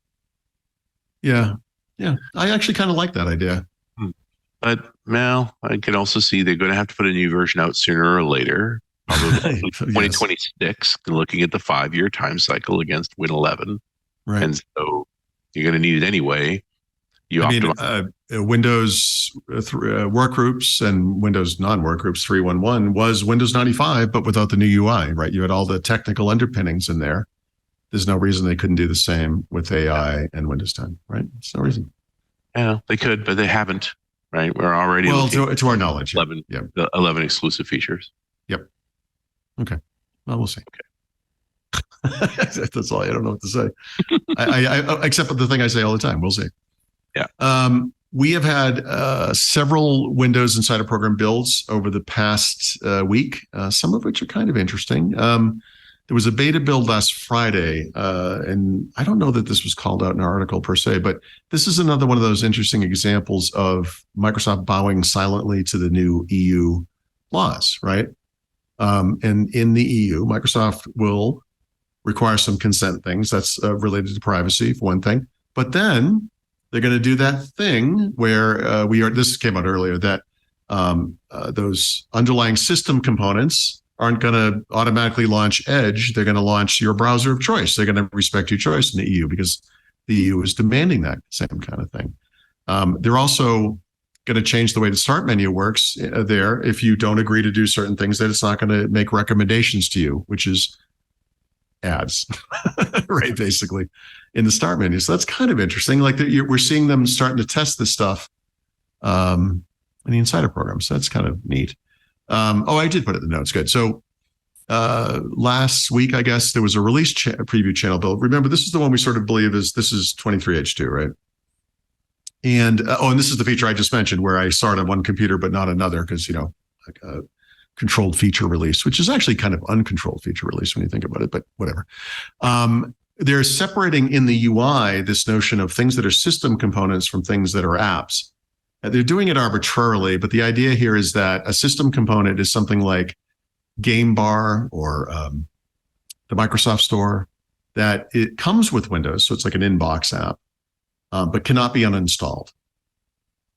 Yeah. I actually kind of like that idea. But Mal, I can also see they're going to have to put a new version out sooner or later. Probably 2026, looking at the 5-year time cycle against Win 11. Right. And so you're going to need it anyway. Windows workgroups and Windows non-workgroups 3.1.1 was Windows 95, but without the new UI, right? You had all the technical underpinnings in there. There's no reason they couldn't do the same with AI and Windows 10, right? There's no reason. Yeah, they could, but they haven't, right? We're already to our knowledge, 11, yeah. The 11 exclusive features. Yep. Okay. Well, we'll see. Okay. That's all. I don't know what to say. I except for the thing I say all the time. We'll see. Yeah. We have had several Windows Insider Program builds over the past week, some of which are kind of interesting. There was a beta build last Friday, and I don't know that this was called out in our article per se, but this is another one of those interesting examples of Microsoft bowing silently to the new EU laws, right? And in the EU, Microsoft will require some consent things that's related to privacy, for one thing. But then they're going to do that thing where this came out earlier, that those underlying system components aren't going to automatically launch Edge. They're going to launch your browser of choice. They're going to respect your choice in the EU because the EU is demanding that same kind of thing. They're also going to change the way the start menu works there. If you don't agree to do certain things, that it's not going to make recommendations to you, which is ads, right? Basically in the start menu. So that's kind of interesting. Like we're seeing them starting to test this stuff in the Insider program. So that's kind of neat. I did put it in the notes. Good. So last week, I guess there was a release preview channel build. Remember, this is the one we sort of believe this is 23H2, right? And and this is the feature I just mentioned where I saw it on one computer but not another because like a controlled feature release, which is actually kind of uncontrolled feature release when you think about it, but whatever. They're separating in the UI this notion of things that are system components from things that are apps. They're doing it arbitrarily, but the idea here is that a system component is something like Game Bar or the Microsoft Store, that it comes with Windows, so it's like an inbox app, but cannot be uninstalled.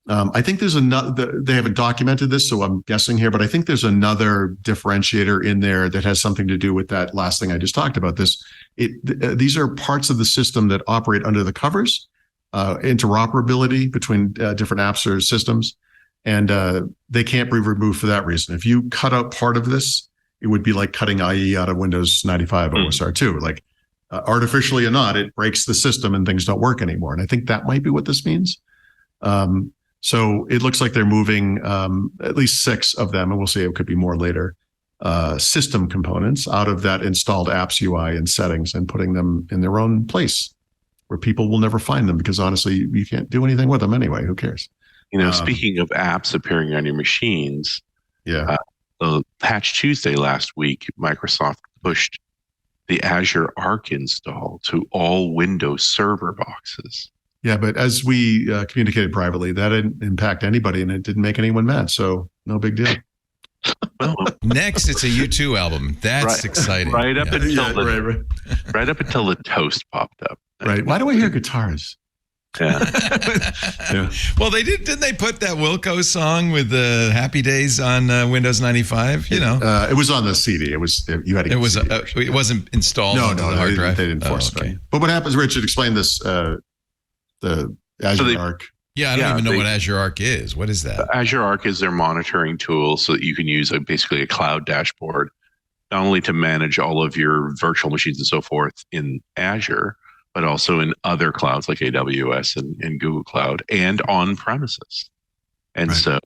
I think there's another, they haven't documented this, so I'm guessing here, but I think there's another differentiator in there that has something to do with that last thing I just talked about. These are parts of the system that operate under the covers, interoperability between different apps or systems, and they can't be removed for that reason. If you cut out part of this, it would be like cutting IE out of Windows 95 OSR2. Like artificially or not, it breaks the system and things don't work anymore. And I think that might be what this means. So it looks like they're moving at least 6 of them, and we'll see, it could be more later, system components out of that installed apps UI and settings and putting them in their own place where people will never find them because honestly, you can't do anything with them anyway. Who cares? Speaking of apps appearing on your machines, the Patch Tuesday last week, Microsoft pushed the Azure Arc install to all Windows Server boxes. Yeah, but as we communicated privately, that didn't impact anybody and it didn't make anyone mad. So no big deal. Well, next, it's a U2 album. That's exciting. Right up until the toast popped up. Right. Why do I hear guitars? Yeah. Well, didn't they put that Wilco song with the Happy Days on Windows 95? It was on the CD. It was you had to. It wasn't installed. No, the hard drive. They didn't force it. But what happens, Richard? Explain this. The Azure Arc. Yeah, I don't even know what Azure Arc is. What is that? Azure Arc is their monitoring tool, so that you can use basically a cloud dashboard, not only to manage all of your virtual machines and so forth in Azure, but also in other clouds like AWS and Google Cloud and on premises. And so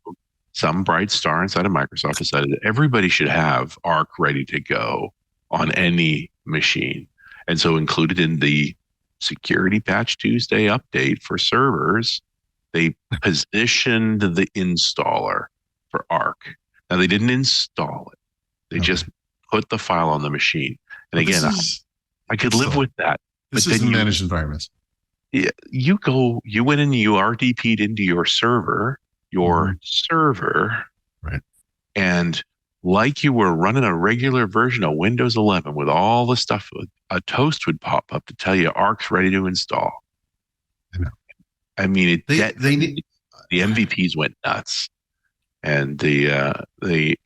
some bright star inside of Microsoft decided that everybody should have Arc ready to go on any machine. And so included in the Security Patch Tuesday update for servers, they positioned the installer for Arc. Now, they didn't install it. They just put the file on the machine. And again, I could live with that. This is managed environments. Yeah, you went and you RDP'd into your server, right? And like you were running a regular version of Windows 11 with all the stuff. A toast would pop up to tell you Arc's ready to install. I mean, the MVPs went nuts, and go read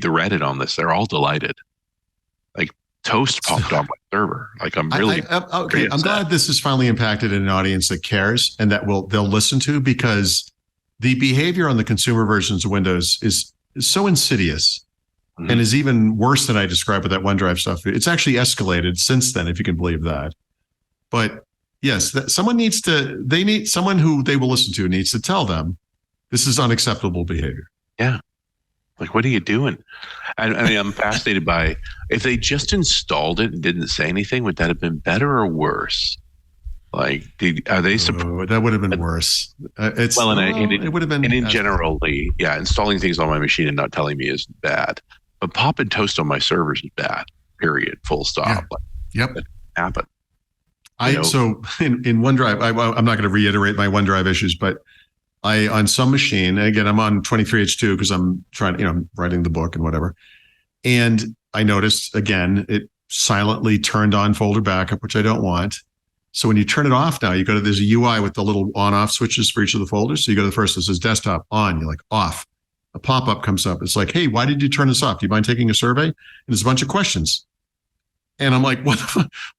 the Reddit on this. They're all delighted. Like toast popped on my server. Like I'm really okay. I'm glad this has finally impacted an audience that cares and that they'll listen to, because the behavior on the consumer versions of Windows is so insidious and is even worse than I described with that OneDrive stuff. It's actually escalated since then, if you can believe that. But yes, someone someone who they will listen to needs to tell them this is unacceptable behavior. Yeah. Like, what are you doing? I mean, I'm fascinated by, if they just installed it and didn't say anything, would that have been better or worse? Like, are they surprised? That would have been worse. It would have been. And in generally, installing things on my machine and not telling me is bad. But popping toast on my servers is bad. Period. Full stop. Yeah. Like, yep. It happened. So in OneDrive, I'm not going to reiterate my OneDrive issues, but on some machine, again, I'm on 23H2 because I'm trying, I'm writing the book and whatever. And I noticed, again, it silently turned on folder backup, which I don't want. So when you turn it off now, there's a UI with the little on-off switches for each of the folders. So you go to the first, it says desktop on, you're like off. A pop-up comes up. It's like, hey, why did you turn this off? Do you mind taking a survey? And there's a bunch of questions. And I'm like, what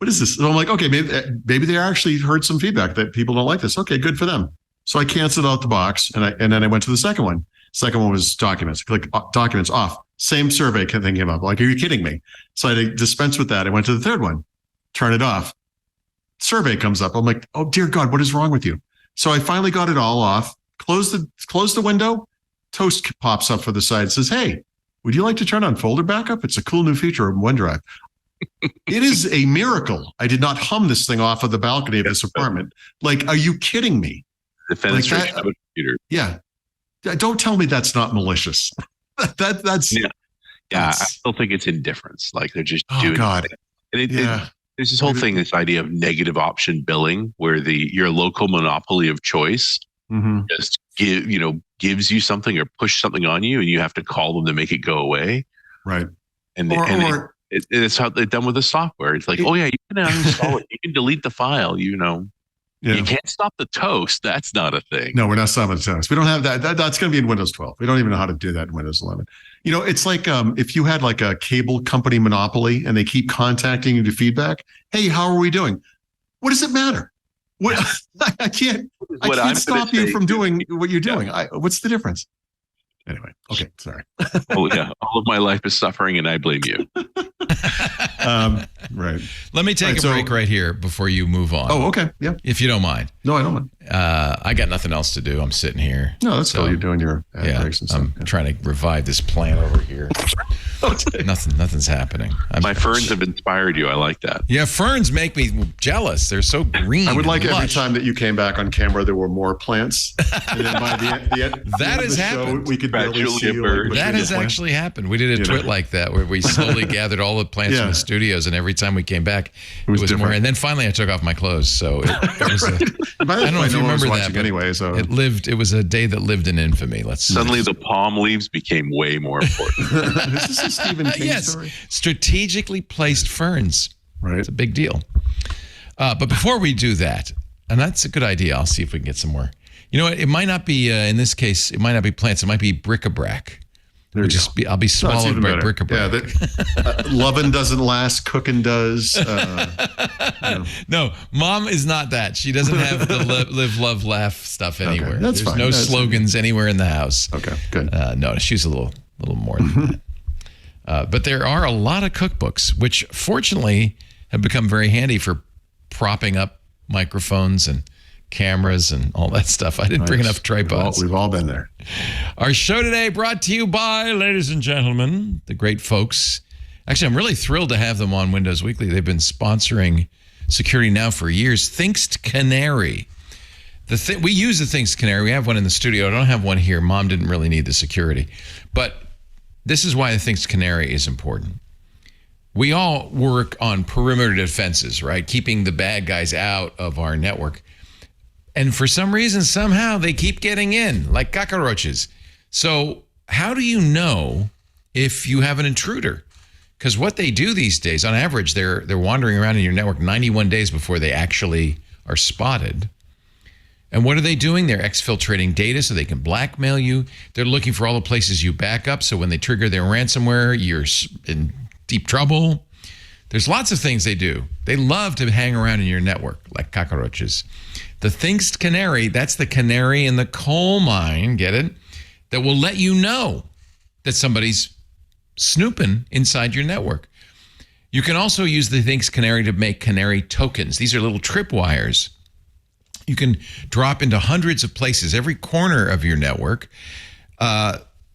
is this? So I'm like, okay, maybe they actually heard some feedback that people don't like this. Okay, good for them. So I canceled out the box and then I went to the second one. Second one was documents. Click documents off. Same survey thing came up. Like, are you kidding me? So I had to dispense with that. I went to the third one, turn it off. Survey comes up. I'm like, oh dear God, what is wrong with you? So I finally got it all off. Close the window. Toast pops up for the side. Says, hey, would you like to turn on folder backup? It's a cool new feature of OneDrive. It is a miracle. I did not hum this thing off of the balcony of this apartment. Like, are you kidding me? The fenestration of a computer. Yeah. Don't tell me that's not malicious. That's yeah. I still think it's indifference. Like, they're just doing. God. There's this whole thing, this idea of negative option billing, where your local monopoly of choice just gives you something or push something on you, and you have to call them to make it go away. Right. It's how they're done with the software. It's like, you can uninstall it. You can delete the file. You can't stop the toast. That's not a thing. No, we're not stopping the toast. We don't have that. That's going to be in Windows 12. We don't even know how to do that in Windows 11. It's like if you had like a cable company monopoly and they keep contacting you to feedback. Hey, how are we doing? What does it matter? What I can't stop you from doing what you're doing. What's the difference? Anyway, okay, sorry. All of my life is suffering, and I blame you. Right. Let me take a break right here before you move on. Oh, okay. Yeah. If you don't mind. No, I don't mind. I got nothing else to do. I'm sitting here. No, that's cool. You're doing your ad breaks and stuff. I'm trying to revive this plant over here. Nothing's happening. My ferns have inspired you. I like that. Yeah, ferns make me jealous. They're so green. I would like lush. every time that you came back on camera, there were more plants. And then by the end that of has the happened. Show, we could barely see you. That has actually happened. We did a twit like that where we slowly gathered all the plants in the studios, and every time we came back, it was more. And then finally, I took off my clothes. So it was. I don't know if you remember that. But anyway, so it was a day that lived in infamy. Suddenly the palm leaves became way more important. Is this a Stephen King story? Strategically placed ferns. Right. It's a big deal. But before we do that, and that's a good idea. I'll see if we can get some more. You know what? It might not be, in this case, it might not be plants. It might be bric-a-brac. I'll be swallowed by bric-a-brac. Yeah, loving doesn't last, cooking does. No, Mom is not that. She doesn't have the live, love, laugh stuff anywhere. Okay, that's fine. No slogans anywhere in the house. Okay, good. No, she's a little more than that. But there are a lot of cookbooks, which fortunately have become very handy for propping up microphones and cameras and all that stuff. I didn't bring enough tripods. We've all been there. Our show today brought to you by, ladies and gentlemen, the great folks. Actually, I'm really thrilled to have them on Windows Weekly. They've been sponsoring security now for years. Thinkst Canary. We use the Thinkst Canary. We have one in the studio. I don't have one here. Mom didn't really need the security. But this is why the Thinkst Canary is important. We all work on perimeter defenses, right? Keeping the bad guys out of our network. And for some reason, somehow, they keep getting in, like cockroaches. So how do you know if you have an intruder? Because what they do these days, on average, they're wandering around in your network 91 days before they actually are spotted. And what are they doing? They're exfiltrating data so they can blackmail you. They're looking for all the places you back up, so when they trigger their ransomware, you're in deep trouble. There's lots of things they do. They love to hang around in your network like cockroaches. The Thinkst Canary, that's the canary in the coal mine, get it? That will let you know that somebody's snooping inside your network. You can also use the Thinkst Canary to make canary tokens. These are little tripwires. You can drop into hundreds of places, every corner of your network.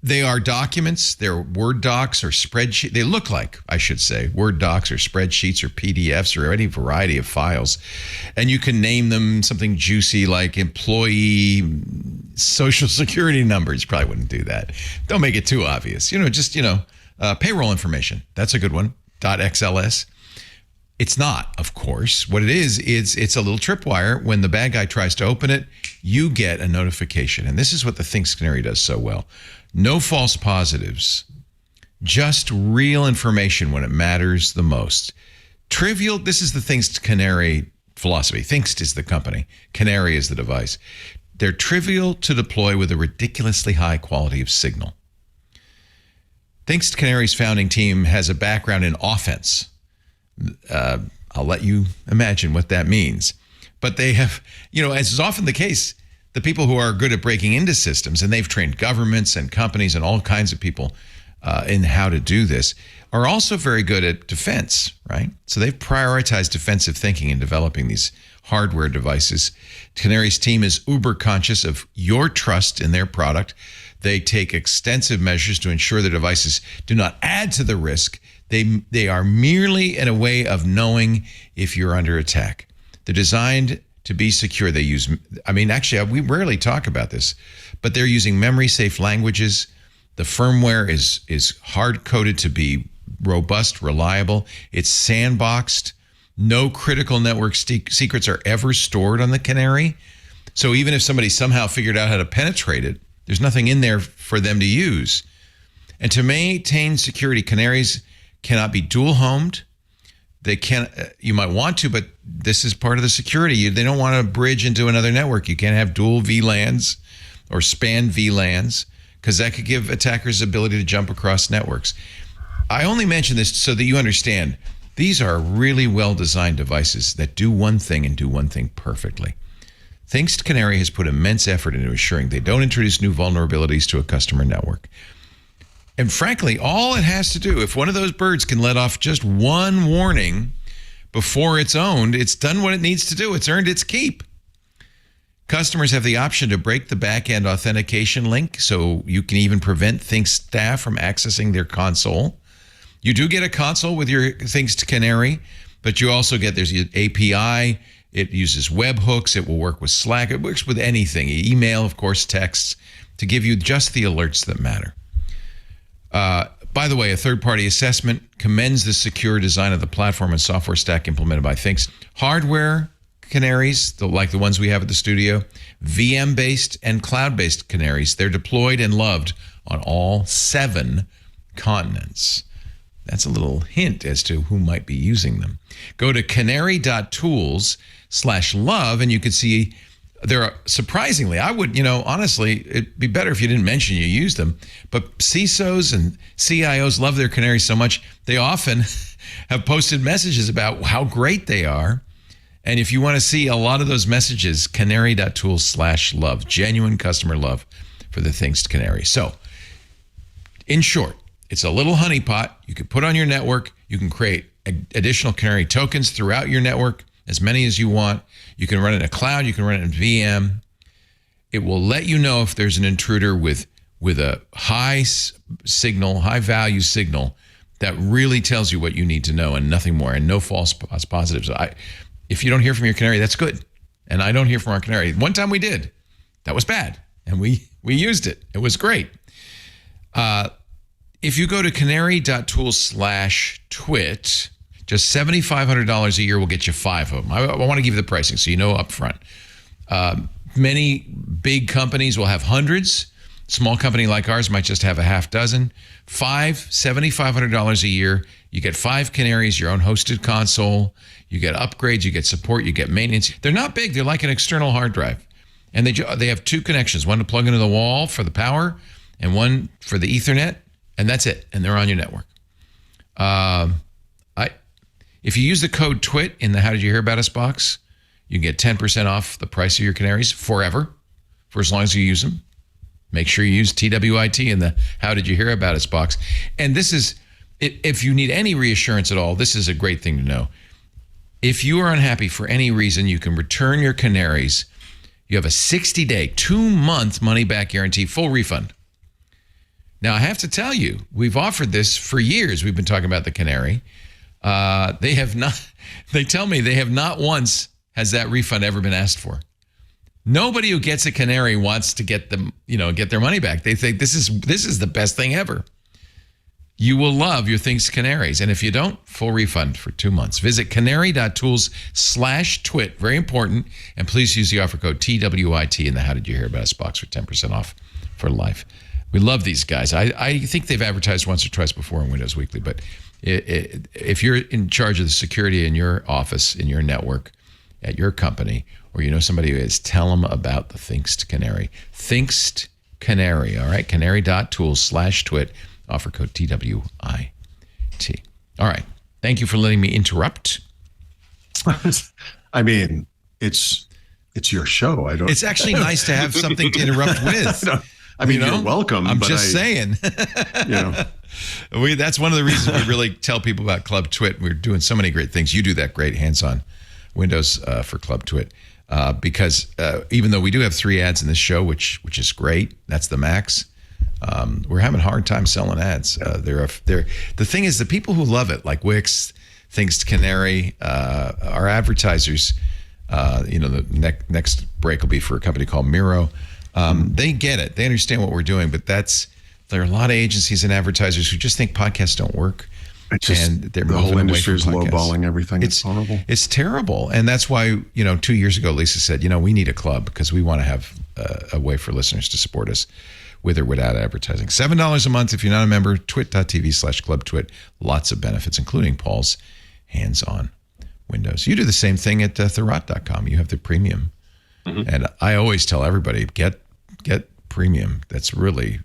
They are documents. They're Word docs or spreadsheets. They look like, I should say, Word docs or spreadsheets or PDFs or any variety of files. And you can name them something juicy like employee social security numbers. You probably wouldn't do that. Don't make it too obvious. Just payroll information. That's a good one. .xls. It's not, of course. What it is it's a little tripwire. When the bad guy tries to open it, you get a notification. And this is what the Thinkst Canary does so well. No false positives. Just real information when it matters the most. Trivial, this is the Thinkst Canary philosophy. Thinkst is the company. Canary is the device. They're trivial to deploy with a ridiculously high quality of signal. Thinkst Canary's founding team has a background in offense. I'll let you imagine what that means. But they have, as is often the case, the people who are good at breaking into systems, and they've trained governments and companies and all kinds of people in how to do this, are also very good at defense, right? So they've prioritized defensive thinking in developing these hardware devices. Canary's team is uber conscious of your trust in their product. They take extensive measures to ensure the devices do not add to the risk. They are merely in a way of knowing if you're under attack. They're designed to be secure. They use, we rarely talk about this, but they're using memory-safe languages. The firmware is hard-coded to be robust, reliable. It's sandboxed. No critical network secrets are ever stored on the Canary. So even if somebody somehow figured out how to penetrate it, there's nothing in there for them to use. And to maintain security, Canaries cannot be dual-homed. They can't. You might want to, but this is part of the security. They don't want to bridge into another network. You can't have dual VLANs or span VLANs because that could give attackers the ability to jump across networks. I only mention this so that you understand these are really well-designed devices that do one thing and do one thing perfectly. Thinkst Canary has put immense effort into ensuring they don't introduce new vulnerabilities to a customer network. And frankly, all it has to do, if one of those birds can let off just one warning before it's owned, it's done what it needs to do. It's earned its keep. Customers have the option to break the back-end authentication link, so you can even prevent Thinkst staff from accessing their console. You do get a console with your Thinkst Canary, but you also get, there's an API. It uses webhooks. It will work with Slack. It works with anything. Email, of course, texts, to give you just the alerts that matter. By the way, a third-party assessment commends the secure design of the platform and software stack implemented by Thinkst. Hardware Canaries, like the ones we have at the studio, VM-based and cloud-based Canaries, they're deployed and loved on all 7 continents. That's a little hint as to who might be using them. Go to canary.tools/love, and you can see there are, surprisingly, I would, honestly, it'd be better if you didn't mention you use them. But CISOs and CIOs love their Canaries so much, they often have posted messages about how great they are. And if you want to see a lot of those messages, canary.tools/love, genuine customer love for the Thinkst Canary. So, in short, it's a little honeypot you could put on your network. You can create additional Canary tokens throughout your network, as many as you want. You can run it in a cloud. You can run it in VM. It will let you know if there's an intruder with a high signal, high value signal that really tells you what you need to know and nothing more, and no false positives. If you don't hear from your Canary, that's good. And I don't hear from our Canary. One time we did. That was bad. And we used it. It was great. If you go to canary.tools/twit, just $7,500 a year will get you 5 of them. I want to give you the pricing so you know up front. Many big companies will have hundreds. Small company like ours might just have a half dozen. $7,500 a year. You get 5 canaries, your own hosted console. You get upgrades, you get support, you get maintenance. They're not big. They're like an external hard drive. And they have 2 connections, one to plug into the wall for the power and one for the Ethernet. And that's it. And they're on your network. If you use the code TWIT in the How Did You Hear About Us box, you can get 10% off the price of your canaries forever, for as long as you use them. Make sure you use TWIT in the How Did You Hear About Us box. And this is, if you need any reassurance at all, this is a great thing to know. If you are unhappy for any reason, you can return your canaries. You have a 60-day, 2-month money-back guarantee, full refund. Now, I have to tell you, we've offered this for years. We've been talking about the canary. They tell me they have not once has that refund ever been asked for. Nobody who gets a canary wants to get them, get their money back. They think this is the best thing ever. You will love your Things Canaries. And if you don't, full refund for 2 months. Visit canary.tools/twit. Very important. And please use the offer code TWIT in the How Did You Hear About Us box for 10% off for life. We love these guys. I think they've advertised once or twice before on Windows Weekly, but if you're in charge of the security in your office, in your network, at your company, or you know somebody who is, tell them about the Thinkst Canary. Thinkst Canary, all right? Canary.tools/twit. Offer code TWIT. All right. Thank you for letting me interrupt. I mean, it's your show. It's actually nice to have something to interrupt with. You're welcome. I'm just saying. That's one of the reasons we really tell people about Club Twit. We're doing so many great things. You do that great hands-on Windows for Club Twit. Because even though we do have 3 ads in this show, which is great, that's the max. We're having a hard time selling ads. The thing is, the people who love it, like Wix, Things Canary, our advertisers. The next break will be for a company called Miro. They get it. They understand what we're doing, but there are a lot of agencies and advertisers who just think podcasts don't work. And the whole industry is lowballing everything. It's horrible. It's terrible. And that's why, 2 years ago, Lisa said, we need a club because we want to have a way for listeners to support us with or without advertising. $7 a month if you're not a member, twit.tv/clubtwit. Lots of benefits, including Paul's hands-on Windows. You do the same thing at Thurrott.com. You have the premium. Mm-hmm. And I always tell everybody, get premium. That's really,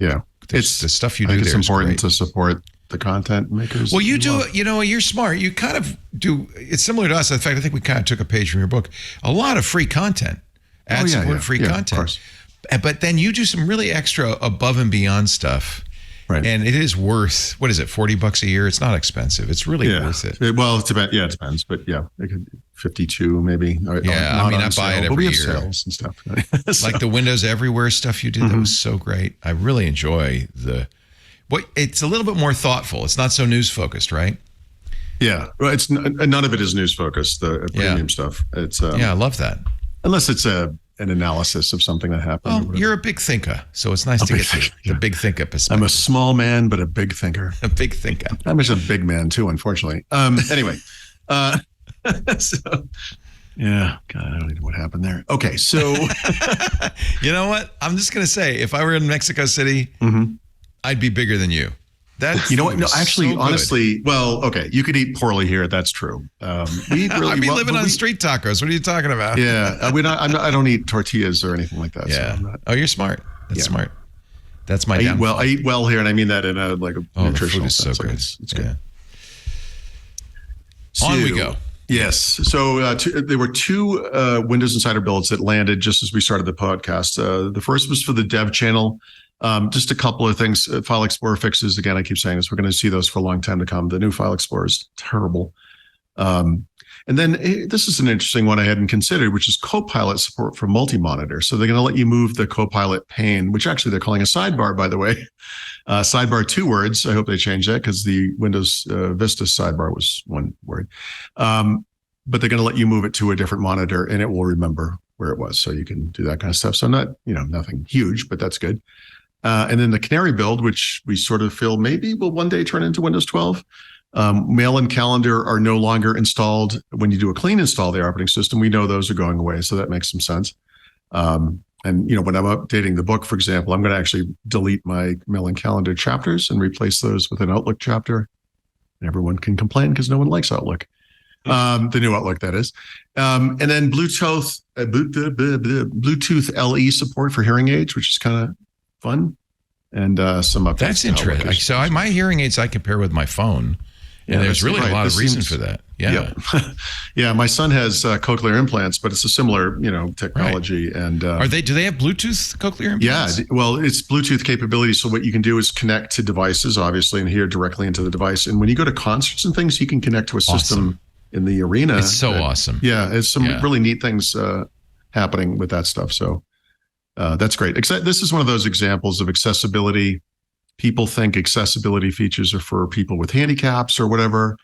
it's the stuff you do there. It's important to support the content makers. Well, you do, you're smart. You kind of do, it's similar to us. In fact, I think we kind of took a page from your book. A lot of free content. Free content. Of course. But then you do some really extra above and beyond stuff. Right. And it is worth, what is it, $40 a year? It's not expensive. It's really worth it. It depends. But it could 52 maybe. I buy it every year. Sales and stuff. Like the Windows Everywhere stuff you did, that was so great. I really enjoy it's a little bit more thoughtful. It's not so news focused, right? Yeah. Well, it's none of it is news focused, the premium stuff. It's I love that. Unless it's an analysis of something that happened. Well, you're a big thinker, so it's nice to get the big thinker perspective. I'm a small man, but a big thinker. A big thinker. I'm just a big man too, unfortunately. Anyway, God, I don't know what happened there. Okay, so you know what? I'm just gonna say, if I were in Mexico City, I'd be bigger than you. You know what? No, actually, so honestly, okay, you could eat poorly here. That's true. We really, living on street tacos. What are you talking about? Yeah, I don't eat tortillas or anything like that. Yeah. So you're smart. That's smart. That's my. I eat well here, and I mean that in a nutritional sense. So good. It's good. Yeah. On we go. Yes. So there were 2 Windows Insider builds that landed just as we started the podcast. The first was for the dev channel. Just a couple of things. File Explorer fixes. Again, I keep saying this. We're going to see those for a long time to come. The new File Explorer is terrible. And then this is an interesting one I hadn't considered, which is Copilot support for multi-monitor. So they're going to let you move the Copilot pane, which actually they're calling a sidebar, by the way. Sidebar 2 words. I hope they change that because the Windows Vista sidebar was 1 word. But they're going to let you move it to a different monitor and it will remember where it was. So you can do that kind of stuff. So not, nothing huge, but that's good. And then the Canary build, which we sort of feel maybe will one day turn into Windows 12. Mail and calendar are no longer installed when you do a clean install of the operating system. We know those are going away, so that makes some sense. And, when I'm updating the book, for example, I'm going to actually delete my mail and calendar chapters and replace those with an Outlook chapter. And everyone can complain because no one likes Outlook. The new Outlook, that is. And then Bluetooth LE support for hearing aids, which is kind of fun. And some updates. That's interesting. So my hearing aids I compare with my phone. And there's really a lot of reason for that. Yeah. Yeah. My son has cochlear implants, but it's a similar, technology. Right. And do they have Bluetooth cochlear implants? Yeah. Well, it's Bluetooth capability. So what you can do is connect to devices, obviously, and hear directly into the device. And when you go to concerts and things, you can connect to a system in the arena. It's so awesome. Yeah. It's some really neat things happening with that stuff. So that's great. This is one of those examples of accessibility. People think accessibility features are for people with handicaps or whatever.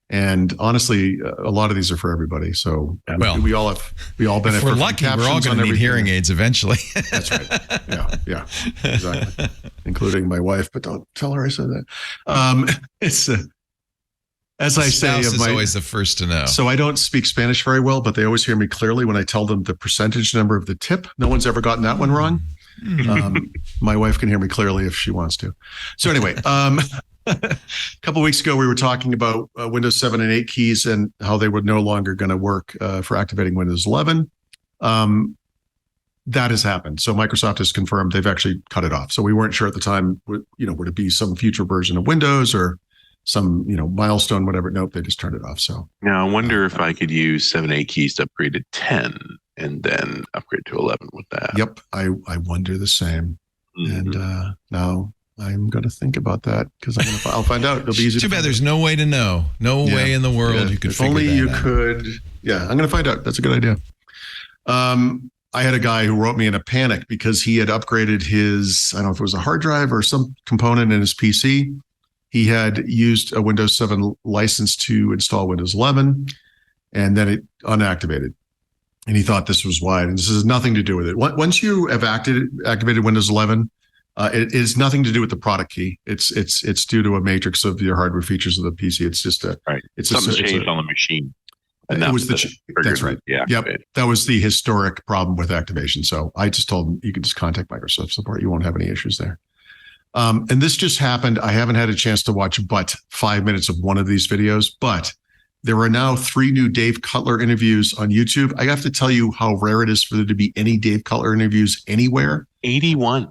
And honestly, a lot of these are for everybody. So we all benefit. If we're lucky, we're all going to need hearing aids eventually. That's right. Yeah, exactly. Including my wife, but don't tell her I said that. It's as I say, is always the first to know. So I don't speak Spanish very well, but they always hear me clearly when I tell them the percentage number of the tip. No one's ever gotten that one wrong. My wife can hear me clearly if she wants to. So anyway, a couple of weeks ago, we were talking about Windows 7 and 8 keys and how they were no longer going to work for activating Windows 11. That has happened. So Microsoft has confirmed they've actually cut it off. So we weren't sure at the time, would it be some future version of Windows or some, milestone, whatever. Nope, they just turned it off. So now I wonder if I could use 7, 8 keys to upgrade to 10 and then upgrade to 11 with that. Yep, I wonder the same. Mm-hmm. And now I'm going to think about that because I'll find out. It'll be easy. Too bad there's no way to know. No way in the world you could figure that out. If only you could. Yeah, I'm going to find out. That's a good idea. I had a guy who wrote me in a panic because he had upgraded his, I don't know if it was a hard drive or some component in his PC. He had used a Windows 7 license to install Windows 11, and then it unactivated. And he thought this was why. And this has nothing to do with it. Once you have activated Windows 11, it is nothing to do with the product key. It's due to a matrix of your hardware features of the PC. It's just something changed on the machine. It was that's right. Yeah. Yep. That was the historic problem with activation. So I just told him you can just contact Microsoft support. You won't have any issues there. And this just happened. I haven't had a chance to watch but 5 minutes of one of these videos, but there are now 3 new Dave Cutler interviews on YouTube. I have to tell you how rare it is for there to be any Dave Cutler interviews anywhere. 81.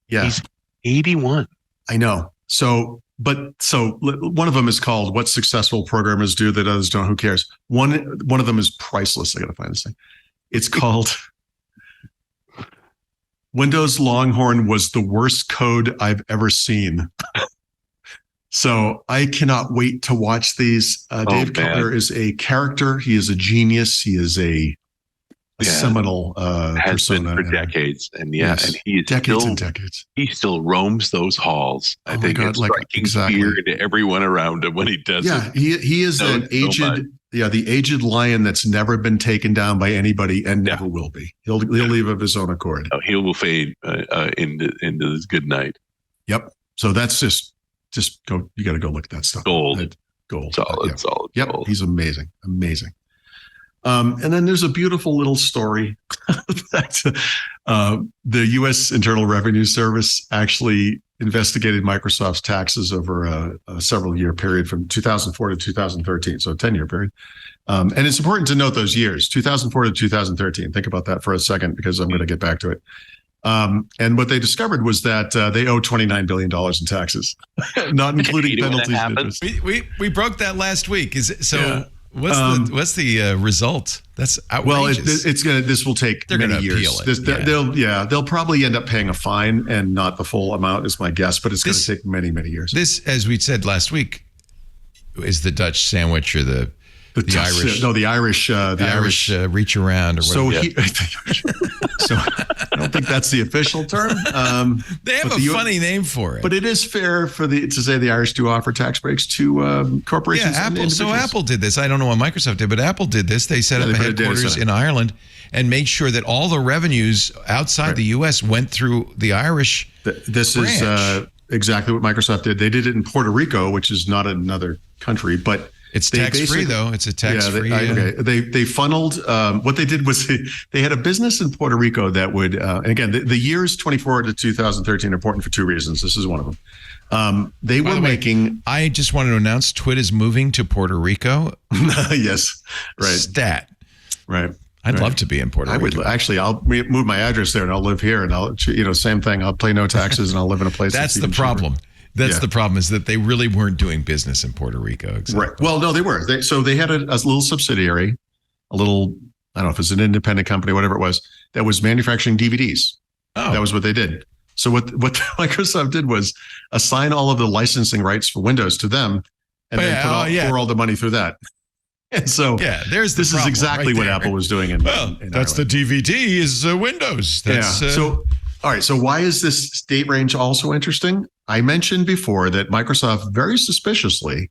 Yeah. He's 81. I know. So one of them is called What Successful Programmers Do That Others Don't. Who cares? One of them is priceless. I got to find this thing. It's called Windows Longhorn was the worst code I've ever seen. So I cannot wait to watch these. Dave Cutler is a character. He is a genius. He is a seminal has persona. Been for decades. And and he is decades. He still roams those halls. I think it's striking fear into everyone around him when he does it. Yeah, he is an aged, the aged lion that's never been taken down by anybody and never will be. He'll leave of his own accord. He will fade into this good night. Yep. So that's just go. You got to go look at that stuff. Gold. Solid. Yep. Gold. He's amazing. And then there's a beautiful little story that the U.S. Internal Revenue Service actually investigated Microsoft's taxes over a several-year period from 2004 to 2013, so a 10-year period. And it's important to note those years, 2004 to 2013. Think about that for a second because I'm going to get back to it. And what they discovered was that they owe $29 billion in taxes, not including penalties and interest. We broke that last week. What's the result? That's outrageous. Well, this will take many years. They'll probably end up paying a fine and not the full amount is my guess, but it's going to take many, many years. This, as we said last week, is the Dutch sandwich or the Irish? No, the Irish reach around or whatever. So I don't think that's the official term. They have a funny name for it. But it is fair to say the Irish do offer tax breaks to corporations. Yeah, Apple. So Apple did this. I don't know what Microsoft did, but Apple did this. They set up a headquarters in Ireland and made sure that all the revenues outside the U.S. went through the Irish This branch. Is exactly what Microsoft did. They did it in Puerto Rico, which is not another country, but It's tax-free, though. It's a tax-free. They funneled. What they did was they had a business in Puerto Rico that would, and again, the years 24 to 2013 are important for two reasons. This is one of them. They were making. I just wanted to announce Twit is moving to Puerto Rico. Yes. Right. Stat. Right. I'd love to be in Puerto Rico. I'll move my address there and I'll live here and same thing. I'll pay no taxes and I'll live in a place. That's the problem. Cheaper. That's the problem, is that they really weren't doing business in Puerto Rico. Exactly. Right. Well, no, they were. They had a little subsidiary, I don't know if it's an independent company, whatever it was, that was manufacturing DVDs. Oh. That was what they did. So what Microsoft did was assign all of the licensing rights for Windows to them and then pour all the money through that. And so this is exactly what Apple was doing in that's Ireland. The DVD is Windows. That's, all right. So why is this date range also interesting? I mentioned before that Microsoft very suspiciously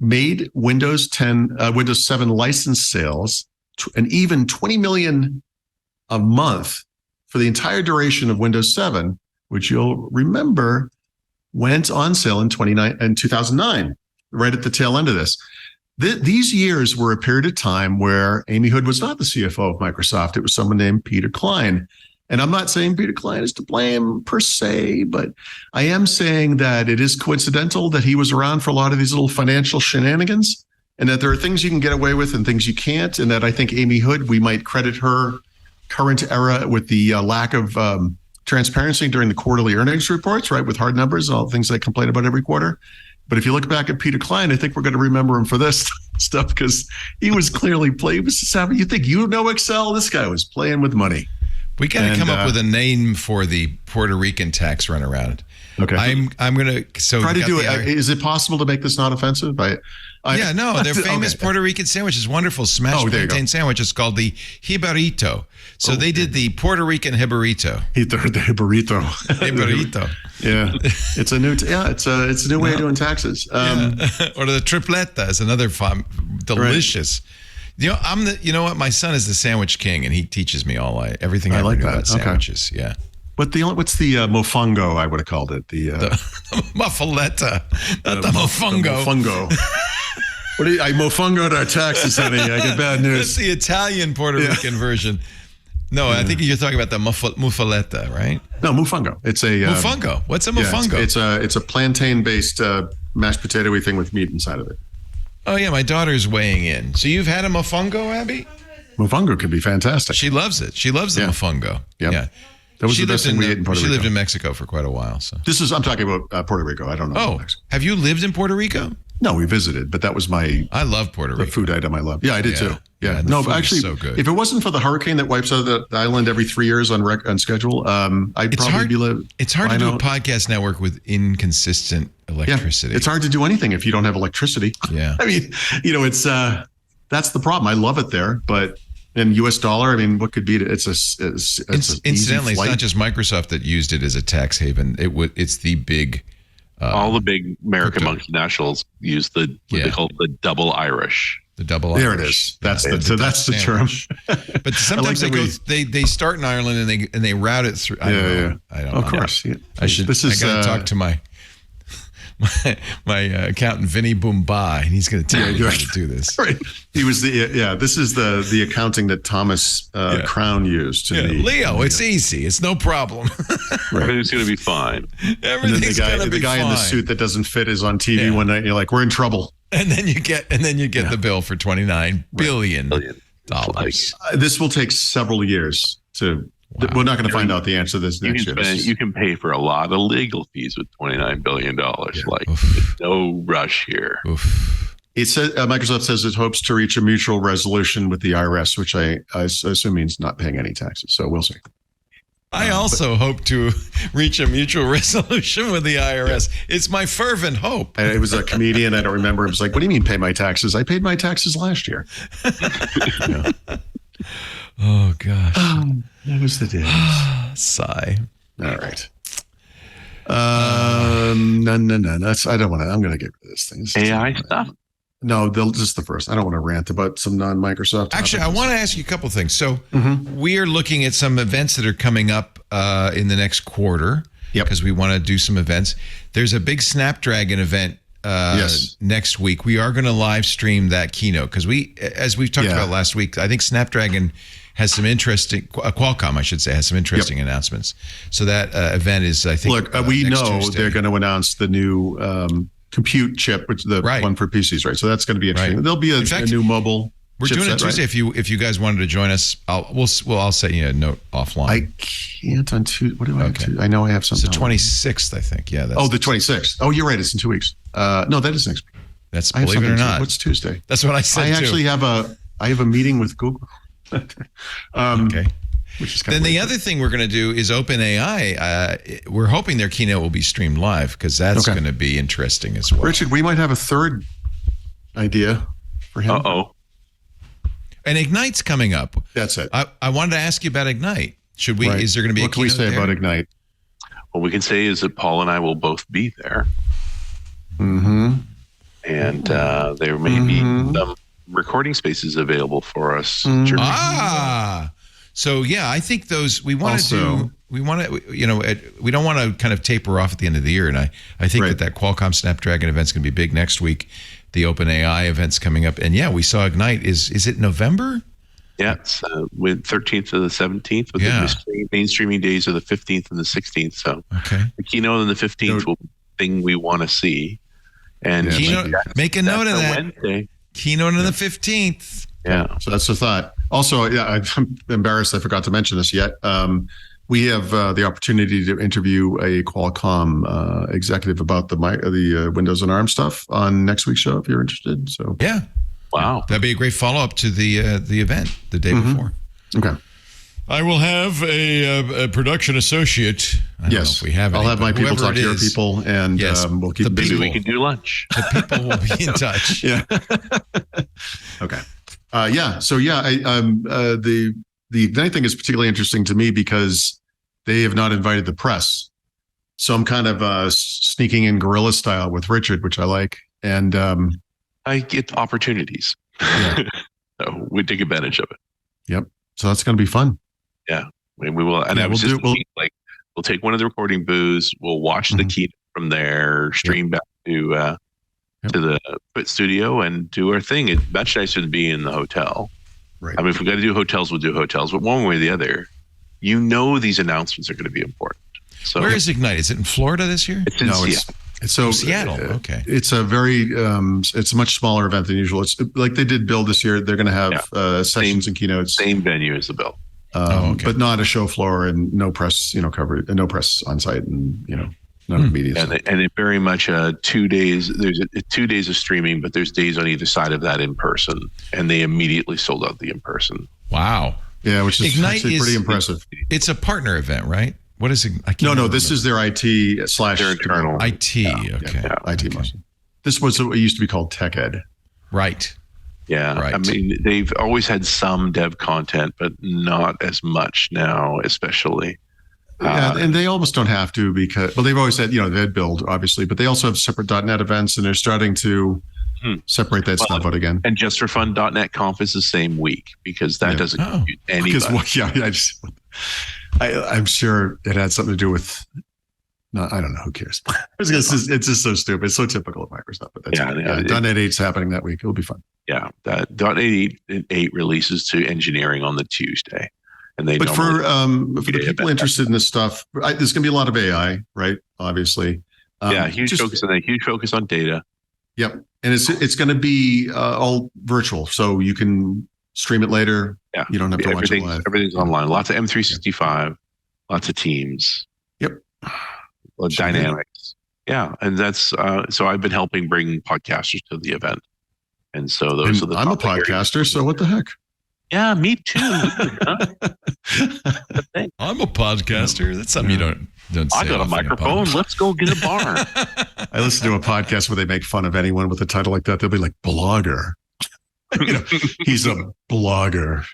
made Windows 7 license sales an even 20 million a month for the entire duration of Windows 7, which you'll remember went on sale in 2009, right at the tail end of this. These years were a period of time where Amy Hood was not the CFO of Microsoft. It was someone named Peter Klein. And I'm not saying Peter Klein is to blame per se, but I am saying that it is coincidental that he was around for a lot of these little financial shenanigans, and that there are things you can get away with and things you can't. And that I think Amy Hood, we might credit her current era with the lack of transparency during the quarterly earnings reports, right, with hard numbers and all the things they complain about every quarter. But if you look back at Peter Klein, I think we're going to remember him for this stuff, because he was clearly playing. You think Excel? This guy was playing with money. We got to come up with a name for the Puerto Rican tax runaround. Okay, I'm going to try to do it. Is it possible to make this not offensive? Their famous Puerto Rican sandwich is wonderful. Smashed plantain sandwich. It's called the Jibarito. So they did the Puerto Rican Jibarito. The Jibarito. Jibarito. Yeah, it's a new. It's a new way of doing taxes. Or the tripleta is another delicious. Right. You know what? My son is the sandwich king, and he teaches me everything I like about sandwiches. Okay. Yeah. What's the mofongo? I would have called it the muffaletta, not the mofongo. Mofongo. I mofongoed our taxes, honey. I get bad news. That's the Italian Puerto Rican version. No, I think you're talking about the muffaletta, right? No, mofongo. It's a mofongo. What's a mofongo? It's a plantain-based mashed potato-y thing with meat inside of it. Oh yeah, my daughter's weighing in. So you've had a mofongo, Abby? Mofongo can be fantastic. She loves it. She loves the mofongo. Yep. Yeah. That was the best thing we ate in Puerto Rico. She lived in Mexico for quite a while. So I'm talking about Puerto Rico. I don't know. Oh, have you lived in Puerto Rico? No, we visited, but that was I love Puerto Rico. The food item I love. Yeah, I did too. Yeah. No, actually, so good. If it wasn't for the hurricane that wipes out the island every 3 years on schedule, I'd probably be living. It's hard to do a podcast network with inconsistent electricity. Yeah, it's hard to do anything if you don't have electricity. Yeah. I mean, it's that's the problem. I love it there, but in US dollar, I mean, what could beat it? Incidentally, it's not just Microsoft that used it as a tax haven. It's the big. All the big American multinationals use what they call the double Irish. The double Irish. There it is. That's the term. But sometimes they start in Ireland and they route it through. I don't know. Of course. Yeah. I got to talk to my accountant Vinny Boomba, and he's going to tell me how to do this. Right. He was this is the accounting that Thomas Crown used. Leo, it's easy. It's no problem. Right. Everything's going to be fine. Everything's going to be fine. The guy in the suit that doesn't fit is on TV one night, and you're like, we're in trouble. And then you get the bill for $29 billion. This will take several years to. Wow. We're not going to find out the answer to this next year. You can pay for a lot of legal fees with $29 billion. No rush here. Oof. It says Microsoft says it hopes to reach a mutual resolution with the IRS, which I assume means not paying any taxes. So we'll see. I also hope to reach a mutual resolution with the IRS. Yeah. It's my fervent hope. And it was a comedian. I don't remember. It was like, what do you mean pay my taxes? I paid my taxes last year. Oh, gosh. That was the day. Sigh. All right. No. That's. I don't want to. I'm going to get rid of this thing. AI stuff? No, just the first. I don't want to rant about some non-Microsoft. Actually, I want to ask you a couple of things. So we are looking at some events that are coming up in the next quarter. Yep. Because we want to do some events. There's a big Snapdragon event Yes. next week, we are going to live stream that keynote because as we've talked about last week, I think Snapdragon has some interesting, Qualcomm, I should say, has some interesting announcements. So that event is, I think, look, we next know Tuesday. they're going to announce the new compute chip, which is the one for PCs, right? So that's going to be interesting. Right. There'll be a new mobile. We're doing it Tuesday. Right? If you guys wanted to join us, I'll send you a note offline. I can't on Tuesday. What do I have to? I know I have something. It's the 26th, I think. Yeah. That's the 26th. Oh, you're right. It's in 2 weeks. No, that is next week. That's, believe it or not. What's Tuesday? That's what I said. I actually have a meeting with Google. Okay. Which is then the other thing we're going to do is OpenAI. We're hoping their keynote will be streamed live because that's going to be interesting as well. Richard, we might have a third idea for him. And Ignite's coming up. That's it. I wanted to ask you about Ignite. Should we? Is there going to be? What can we say about Ignite? What we can say is that Paul and I will both be there. Mm-hmm. And there may be some recording spaces available for us. So yeah, I think those we want to do. We want to, we don't want to kind of taper off at the end of the year, and I think that Qualcomm Snapdragon event's going to be big next week. The OpenAI event's coming up, and we saw Ignite. Is it November? Yeah, it's with 13th to the 17th. With the main streaming days are the 15th and the 16th. So the keynote on the 15th will be the thing we want to see. And keynote, make a note of that. Wednesday. Keynote on the 15th. Yeah. So that's the thought. Also, I'm embarrassed I forgot to mention this yet. We have the opportunity to interview a Qualcomm executive about the Windows and ARM stuff on next week's show if you're interested. So wow, that'd be a great follow up to the event the day before. Okay. I will have a production associate. I don't know if we have. I'll have my people talk to your people, and we'll keep busy. We can do lunch. The people will be in touch. Okay. So the Ignite thing is particularly interesting to me because they have not invited the press. So I'm kind of sneaking in guerrilla style with Richard, which I like. And I get opportunities. So we take advantage of it. Yep. So that's going to be fun. Yeah. We will. And I was just thinking, we'll take one of the recording booths. We'll watch the keynote from there, stream back to the Quit Studio and do our thing. It's much nicer to be in the hotel. Right. I mean, if we got to do hotels, we'll do hotels. But one way or the other, these announcements are going to be important. So where is Ignite? Is it in Florida this year? It's in Seattle. It's Seattle. Okay. It's a very it's a much smaller event than usual. It's like they did Build this year. They're going to have sessions and keynotes. Same venue as the Build. But not a show floor and no press, coverage, and no press on site, and none of the media. And it very much 2 days. There's 2 days of streaming, but there's days on either side of that in person, and they immediately sold out the in person. Wow. Yeah, which is Ignite actually pretty impressive. It's a partner event, right? What is it? No. This is their IT / their internal IT. IT mostly. This was what used to be called Tech Ed. Right. Yeah. Right. I mean, they've always had some dev content, but not as much now, especially. And they almost don't have to because, they've always said, they had Build, obviously, but they also have separate .NET events, and they're starting to separate that stuff out again. And Just for Fun, .NET Conf is the same week because that doesn't compute anybody. I'm sure it had something to do with. No, I don't know. Who cares? It's just so stupid. It's so typical of Microsoft. But that's .NET 8's happening that week. It'll be fun. Yeah, that .NET 8 releases to engineering on the Tuesday, and they. But for the people interested in this stuff, there's going to be a lot of AI, right? Obviously. Huge focus on that. Huge focus on data. Yep, and it's going to be all virtual, so you can stream it later. Yeah, you don't have to watch it live. Everything's online. Lots of M365, lots of Teams. Yep. Dynamics. Yeah. And that's so I've been helping bring podcasters to the event. And so those are the I'm a podcaster, so what the heck? Yeah, me too. I'm a podcaster. That's something you don't say. I got a microphone. Let's go get a bar. I listen to a podcast where they make fun of anyone with a title like that. They'll be like, blogger. He's a blogger.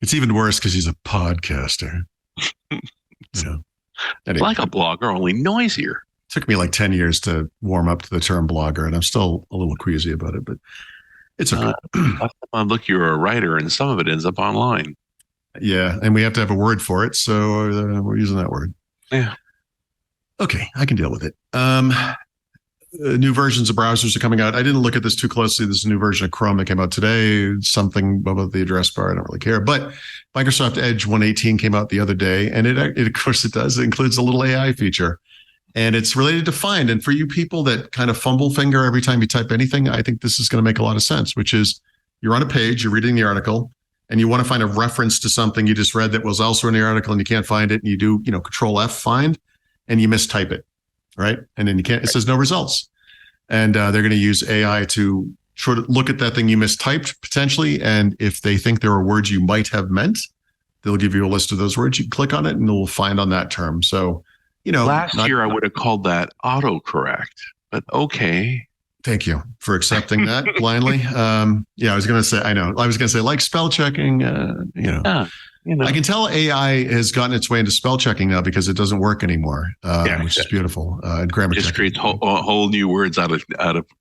It's even worse because he's a podcaster. Anyway. Like a blogger, only noisier. It took me like 10 years to warm up to the term blogger, and I'm still a little queasy about it, but it's okay. Look, you're a writer, and some of it ends up online. Yeah, and we have to have a word for it, so we're using that word. Yeah. Okay, I can deal with it. new versions of browsers are coming out. I didn't look at this too closely. There's a new version of Chrome that came out today. Something about the address bar. I don't really care. But Microsoft Edge 118 came out the other day, and it of course it does. It includes a little AI feature, and it's related to Find. And for you people that kind of fumble finger every time you type anything, I think this is going to make a lot of sense. Which is, you're on a page, you're reading the article, and you want to find a reference to something you just read that was also in the article, and you can't find it, and you do, Control F find, and you mistype it, right? And then it says no results. And they're going to use AI to sort of look at that thing you mistyped potentially. And if they think there are words you might have meant, they'll give you a list of those words. You click on it and it'll find on that term. So, last year I would have called that autocorrect, but okay. Thank you for accepting that blindly. I was going to say, I know. I was going to say, like spell checking, I can tell AI has gotten its way into spell checking now because it doesn't work anymore, which is beautiful. And grammar just checking. creates whole new words out of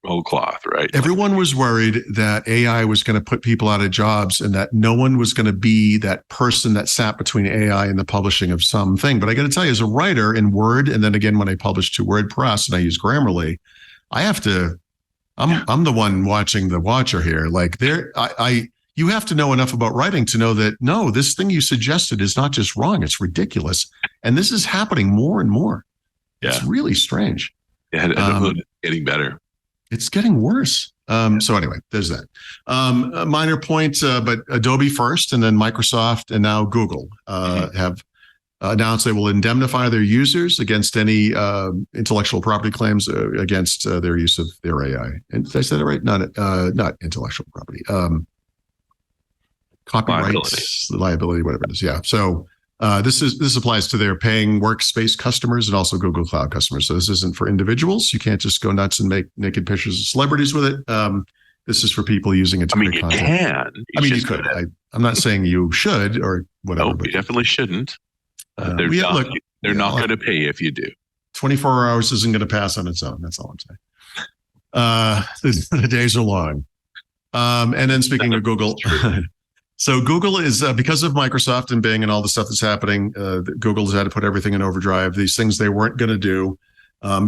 whole cloth, right? Everyone was worried that AI was going to put people out of jobs and that no one was going to be that person that sat between AI and the publishing of something. But I got to tell you, as a writer in Word, and then again when I publish to WordPress and I use Grammarly, I have to. I'm the one watching the watcher here. Like you have to know enough about writing to know that, no, this thing you suggested is not just wrong, it's ridiculous. And this is happening more and more. Yeah. It's really strange. Yeah, it's getting better. It's getting worse. So anyway, there's that. A minor point, but Adobe first, and then Microsoft, and now Google have announced they will indemnify their users against any intellectual property claims against their use of their AI. And did I say that right? Not intellectual property. Copyrights, liability, whatever it is. Yeah. So this applies to their paying workspace customers and also Google Cloud customers. So this isn't for individuals. You can't just go nuts and make naked pictures of celebrities with it. This is for people using it to create content. You could. I'm not saying you should or whatever. No, you definitely shouldn't. They're not going to pay you if you do. 24 hours isn't going to pass on its own. That's all I'm saying. The days are long. And then speaking of Google, so Google is, because of Microsoft and Bing and all the stuff that's happening, Google has had to put everything in overdrive, these things they weren't going to do.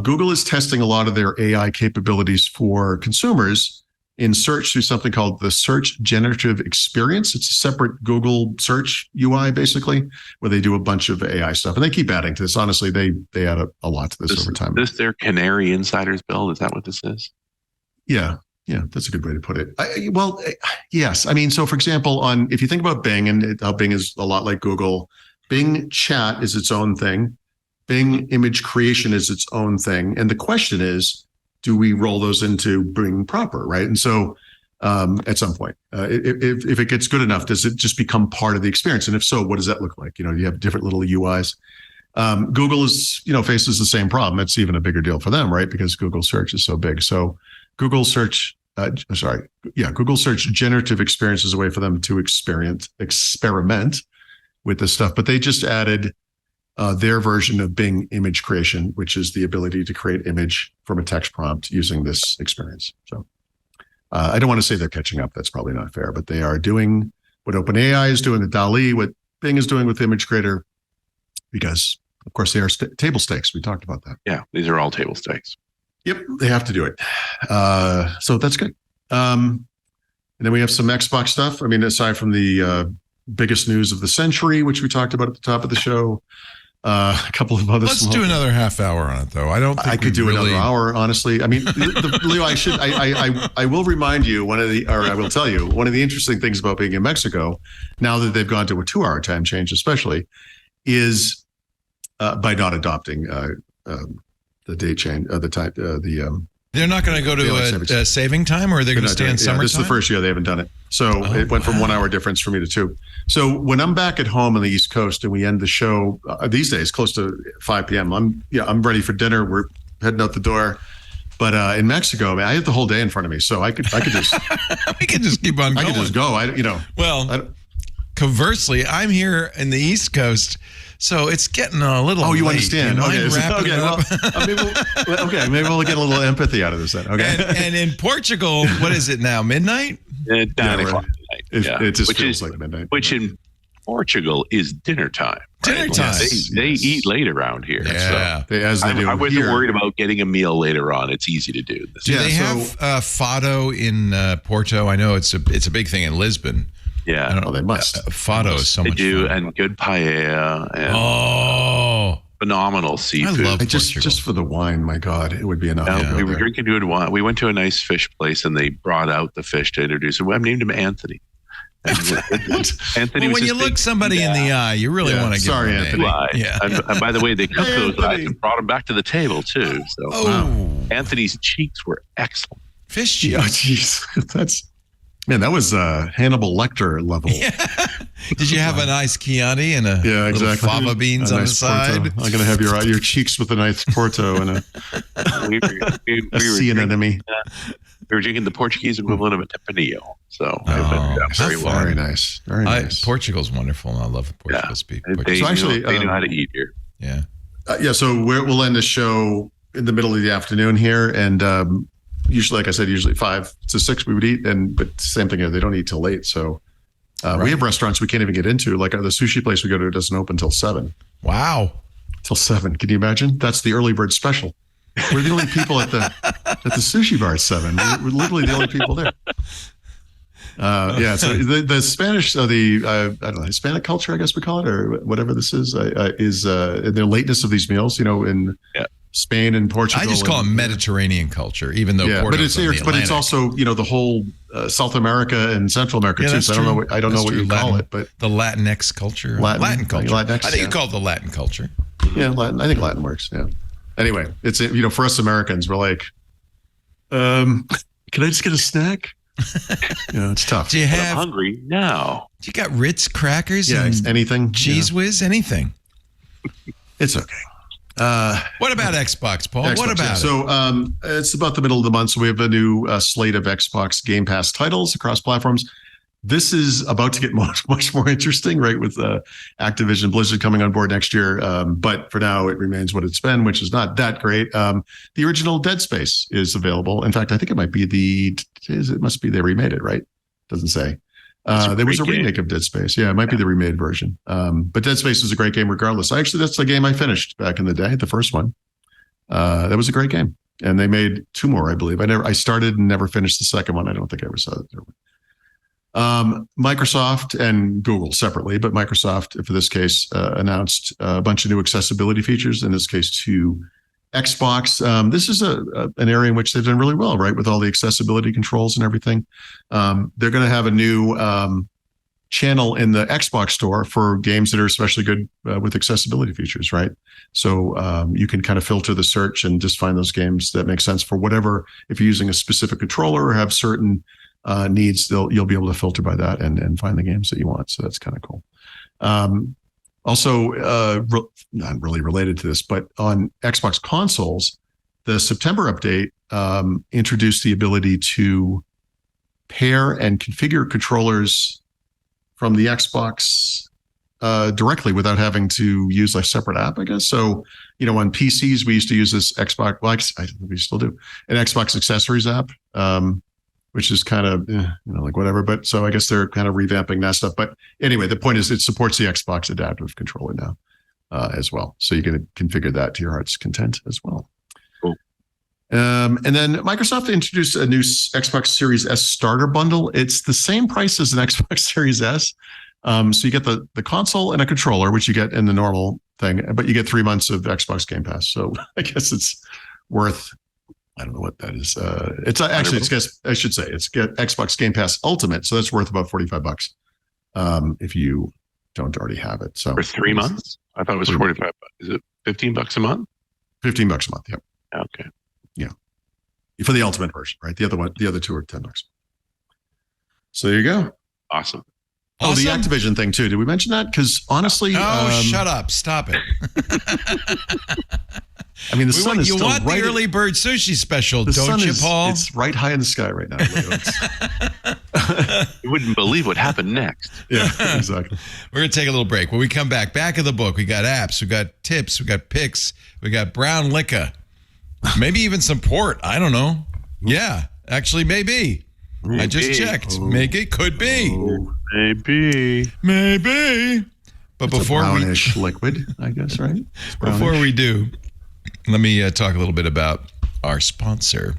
Google is testing a lot of their AI capabilities for consumers in search through something called the Search Generative Experience. It's a separate Google search UI, basically, where they do a bunch of AI stuff. And they keep adding to this. Honestly, they add a lot to this over time. Is this their Canary Insiders build? Is that what this is? Yeah. Yeah, that's a good way to put it. Yes. I mean, so for example, if you think about Bing and how Bing is a lot like Google, Bing Chat is its own thing. Bing Image Creation is its own thing. And the question is, do we roll those into Bing proper, right? And so at some point, if it gets good enough, does it just become part of the experience? And if so, what does that look like? You have different little UIs. Google faces the same problem. It's even a bigger deal for them, right? Because Google Search is so big. So Google Search Generative Experience is a way for them to experiment with this stuff. But they just added their version of Bing Image Creation, which is the ability to create image from a text prompt using this experience. So I don't want to say they're catching up. That's probably not fair, but they are doing what OpenAI is doing with DALL-E, what Bing is doing with Image Creator, because, of course, they are table stakes. We talked about that. Yeah, these are all table stakes. Yep, they have to do it. So that's good. And then we have some Xbox stuff. I mean, aside from the biggest news of the century, which we talked about at the top of the show, a couple of other. Let's do another half hour on it, though. I don't think I could do another hour, honestly. I mean, Leo, I will remind you I will tell you one of the interesting things about being in Mexico, now that they've gone to a 2-hour time change, especially, is by not adopting the date change, the time, They're not going to go to a saving time, or are they going to stay in summertime? This is the first year they haven't done it. So it went from 1 hour difference for me to 2. So when I'm back at home on the East Coast and we end the show these days close to 5 p.m., I'm ready for dinner. We're heading out the door. But in Mexico, man, I have the whole day in front of me, so I could just we could just keep on going. I could just go. Conversely, I'm here in the East Coast. So it's getting a little. Oh, you late. understand? Okay, maybe we'll get a little empathy out of this then. Okay. And in Portugal, what is it now? Midnight? 9 o'clock. It just feels like midnight. Which in Portugal is dinner time. Right? Dinner time. They eat late around here. Yeah. So I wasn't worried about getting a meal later on. It's easy to do. Do they have fado in Porto? I know it's a big thing in Lisbon. Yeah. They must. Fado is so much fun. And good paella. And phenomenal seafood. I love just for the wine, my God, it would be enough. We were drinking good wine. We went to a nice fish place and they brought out the fish to introduce him. I named him Anthony. Anthony. Well, when you look somebody in the eye, you really want to give him a Anthony. name. Yeah. And by the way, they cooked those eyes and brought them back to the table too. So Anthony's cheeks were excellent. Fish cheeks. Oh, jeez. That was Hannibal Lecter level. Yeah. Did you have a nice Chianti and little fava beans on the side? Porto. I'm going to have your cheeks with a nice Porto and a sea anemone. We were drinking the Portuguese equivalent of a Tempranillo. So very nice. Very nice. Portugal's wonderful, and I love Portugal's people. They know how to eat here. Yeah. So we'll end the show in the middle of the afternoon here, and usually, like I said, 5 to 6 we would eat, but same thing. They don't eat till late. So we have restaurants we can't even get into. Like the sushi place we go to doesn't open till 7. Wow. Till 7. Can you imagine? That's the early bird special. We're the only people at the sushi bar at 7. We're literally the only people there. So the Spanish, I don't know, Hispanic culture, I guess we call it, or whatever this is the lateness of these meals. In Spain and Portugal. I just call it Mediterranean culture, even though Porto's but it's also the whole South America and Central America too. So I don't know what you call it, but the Latinx culture, Latin culture. Latinx, I think you call it the Latin culture. Yeah, Latin. I think Latin works. Yeah. Anyway, it's for us Americans, we're like, can I just get a snack? It's tough. I'm hungry now. Do you got Ritz crackers? Yeah, anything. Cheese Whiz, anything. It's okay. What about Xbox, Paul? What about it? So it's about the middle of the month, so we have a new slate of Xbox Game Pass titles across platforms. This is about to get much more interesting, right? With Activision Blizzard coming on board next year. But for now, it remains what it's been, which is not that great. The original Dead Space is available. In fact, I think it might be it must be they remade it, right? Doesn't say. There was a remake of Dead Space. Yeah, it might be the remade version. But Dead Space is a great game regardless. That's the game I finished back in the day, the first one. That was a great game. And they made 2 more, I believe. I started and never finished the second one. I don't think I ever saw it. Microsoft and Google separately, but Microsoft, for this case, announced a bunch of new accessibility features, in this case to Xbox. This is an area in which they've done really well, right? With all the accessibility controls and everything. They're going to have a new channel in the Xbox store for games that are especially good with accessibility features, right? So you can kind of filter the search and just find those games that make sense for whatever. If you're using a specific controller or have certain needs, you'll be able to filter by that and find the games that you want. So that's kind of cool. Also, not really related to this, but on Xbox consoles, the September update introduced the ability to pair and configure controllers from the Xbox directly without having to use a separate app, I guess. So, on PCs, we used to use this Xbox, we still do, an Xbox accessories app, which is kind of, like whatever. But so I guess they're kind of revamping that stuff. But anyway, the point is it supports the Xbox adaptive controller now as well. So you can configure that to your heart's content as well. Cool. And then Microsoft introduced a new Xbox Series S starter bundle. It's the same price as an Xbox Series S. So you get the console and a controller, which you get in the normal thing, but you get 3 months of Xbox Game Pass. So I guess it's worth, I don't know what that is. It's actually, I should say, it's Xbox Game Pass Ultimate. So that's worth about $45 if you don't already have it. So for 3 months? I thought it was $45. Is it $15 a month? $15 a month. Yep. Okay. Yeah. For the Ultimate version, right? The other two are $10. So there you go. Awesome. Oh, the Activision thing too. Did we mention that? Because honestly, shut up! Stop it. I mean, the sun is still right. You want the early bird sushi special, don't you, Paul? It's right high in the sky right now. You wouldn't believe what happened next. Yeah, exactly. We're going to take a little break. When we come back of the book, we got apps, we got tips, we got picks, we got brown liquor, maybe even some port. I don't know. Yeah, actually, maybe. I just checked. Maybe it could be. Maybe. But It's before a brownish liquid, I guess, right? before we do, let me talk a little bit about our sponsor,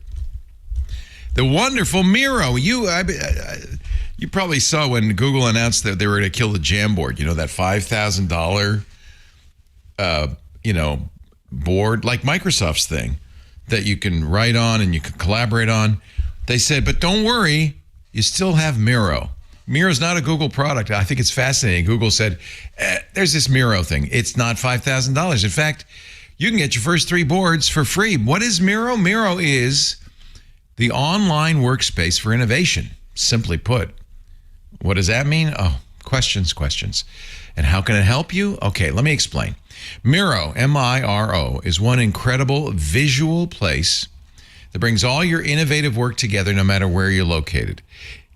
the wonderful Miro. You probably saw when Google announced that they were going to kill the Jamboard. You know, that $5,000, board, like Microsoft's thing that you can write on and you can collaborate on. They said, but don't worry, you still have Miro. Miro's not a Google product. I think it's fascinating. Google said, there's this Miro thing. It's not $5,000. In fact, you can get your first 3 boards for free. What is Miro? Miro is the online workspace for innovation, simply put. What does that mean? Oh, questions. And how can it help you? Okay, let me explain. Miro, M-I-R-O, is one incredible visual place that brings all your innovative work together no matter where you're located.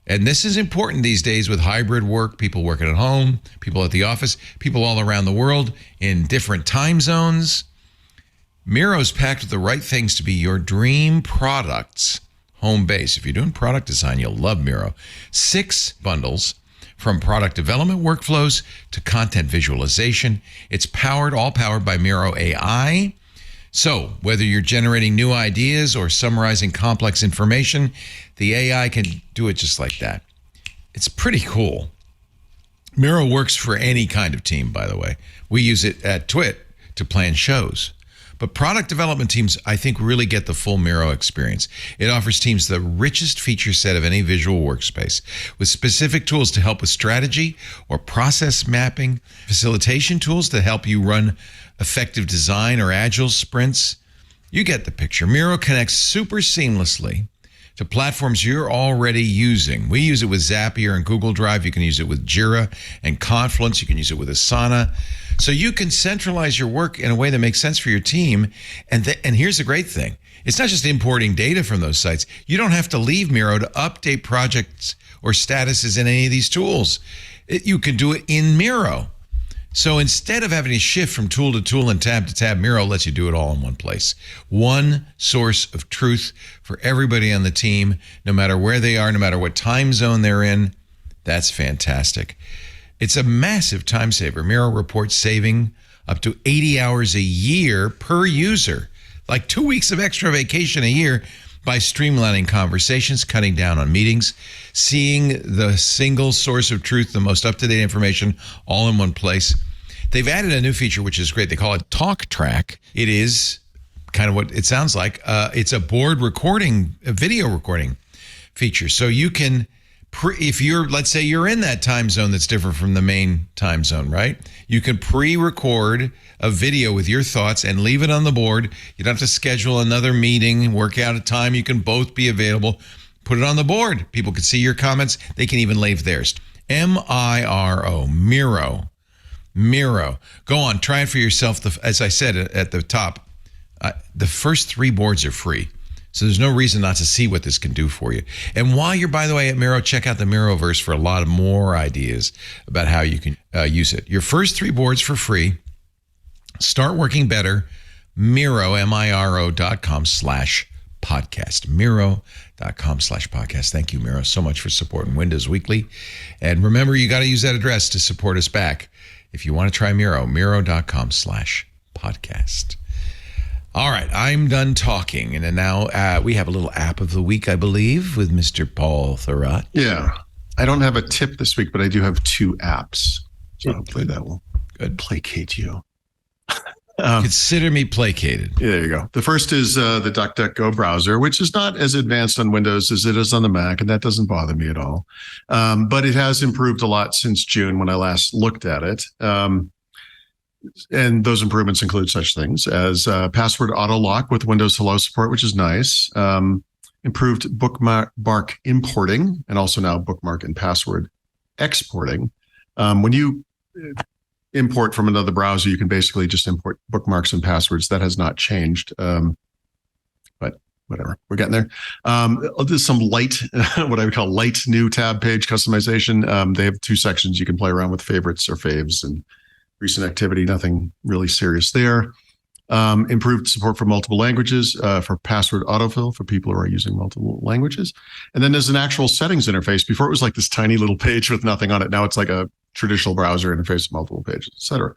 And this is important these days with hybrid work, people working at home, people at the office, people all around the world in different time zones. Miro's packed with the right things to be your dream product's home base. If you're doing product design, you'll love Miro. 6 bundles from product development workflows to content visualization. It's all powered by Miro AI. So whether you're generating new ideas or summarizing complex information, the AI can do it just like that. It's pretty cool. Miro works for any kind of team, by the way. We use it at Twit to plan shows. But product development teams, I think, really get the full Miro experience. It offers teams the richest feature set of any visual workspace, with specific tools to help with strategy or process mapping, facilitation tools to help you run effective design or agile sprints. You get the picture. Miro connects super seamlessly to platforms you're already using. We use it with Zapier and Google Drive. You can use it with Jira and Confluence. You can use it with Asana. So you can centralize your work in a way that makes sense for your team. And here's the great thing. It's not just importing data from those sites. You don't have to leave Miro to update projects or statuses in any of these tools. You can do it in Miro. So instead of having to shift from tool to tool and tab to tab, Miro lets you do it all in one place. One source of truth for everybody on the team, no matter where they are, no matter what time zone they're in. That's fantastic. It's a massive time saver. Miro reports saving up to 80 hours a year per user, like 2 weeks of extra vacation a year, by streamlining conversations, cutting down on meetings, seeing the single source of truth, the most up-to-date information, all in one place. They've added a new feature, which is great. They call it Talk Track. It is kind of what it sounds like. It's a board recording, a video recording feature. So you can, if you're, let's say you're in that time zone that's different from the main time zone, right? You can pre-record a video with your thoughts and leave it on the board. You don't have to schedule another meeting, work out a time. You can both be available. Put it on the board. People can see your comments. They can even leave theirs. M-I-R-O, Miro. Miro. Go on, try it for yourself. As I said at the top, the first 3 boards are free. So there's no reason not to see what this can do for you. And while you're, by the way, at Miro, check out the Miroverse for a lot of more ideas about how you can use it. Your first 3 boards for free. Start working better. Miro, Miro.com/podcast. Miro.com/podcast. Thank you, Miro, so much for supporting Windows Weekly. And remember, you got to use that address to support us back. If you want to try Miro, Miro.com/podcast. All right, I'm done talking. And now we have a little app of the week, I believe, with Mr. Paul Thurrott. Yeah. I don't have a tip this week, but I do have 2 apps. So hopefully that will placate you. Consider me placated. Yeah, there you go. The first is the DuckDuckGo browser, which is not as advanced on Windows as it is on the Mac, and that doesn't bother me at all. But it has improved a lot since June when I last looked at it. And those improvements include such things as password auto lock with Windows Hello support, which is nice. Improved bookmark importing, and also now bookmark and password exporting. When you import from another browser, you can basically just import bookmarks and passwords. That has not changed. But whatever, we're getting there. There's some light, what I would call light new tab page customization. They have 2 sections. You can play around with favorites or faves and recent activity. Nothing really serious there. Improved support for multiple languages, for password autofill for people who are using multiple languages. And then there's an actual settings interface. Before it was like this tiny little page with nothing on it. Now it's like a traditional browser interface with multiple pages, et cetera.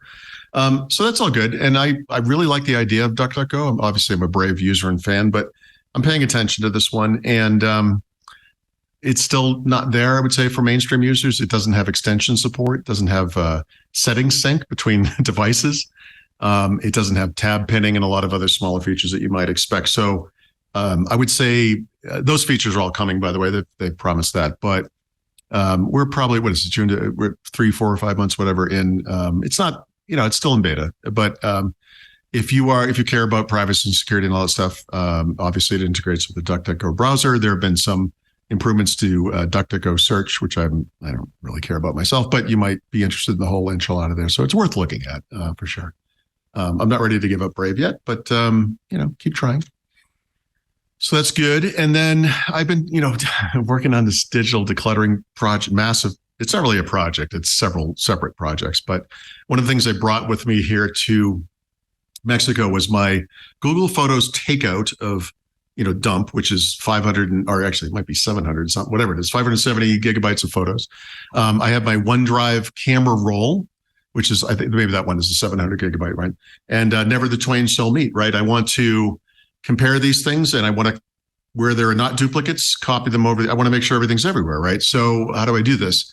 So that's all good. And I really like the idea of DuckDuckGo. I'm a Brave user and fan, but I'm paying attention to this one. And it's still not there, I would say, for mainstream users. It doesn't have extension support. It doesn't have settings sync between devices. It doesn't have tab pinning and a lot of other smaller features that you might expect. So I would say those features are all coming, by the way. They promised that. But we're probably, what is it, June? We're 3, 4, or 5 months, whatever, in. It's not, it's still in beta. But if you care about privacy and security and all that stuff, obviously it integrates with the DuckDuckGo browser. There have been some improvements to DuckDuckGo search, which I don't really care about myself, but you might be interested in the whole enchilada there. So it's worth looking at for sure. I'm not ready to give up Brave yet, but keep trying. So that's good. And then I've been, working on this digital decluttering project, massive. It's not really a project. It's several separate projects. But one of the things I brought with me here to Mexico was my Google Photos takeout of, dump, which is 500, or actually it might be 700, something, whatever it is, 570 gigabytes of photos. I have my OneDrive camera roll, which is, I think maybe that one is a 700 gigabyte, right? And never the twain shall meet, right? I want to compare these things, and I want to, where there are not duplicates, copy them over. I want to make sure everything's everywhere, right? So how do I do this?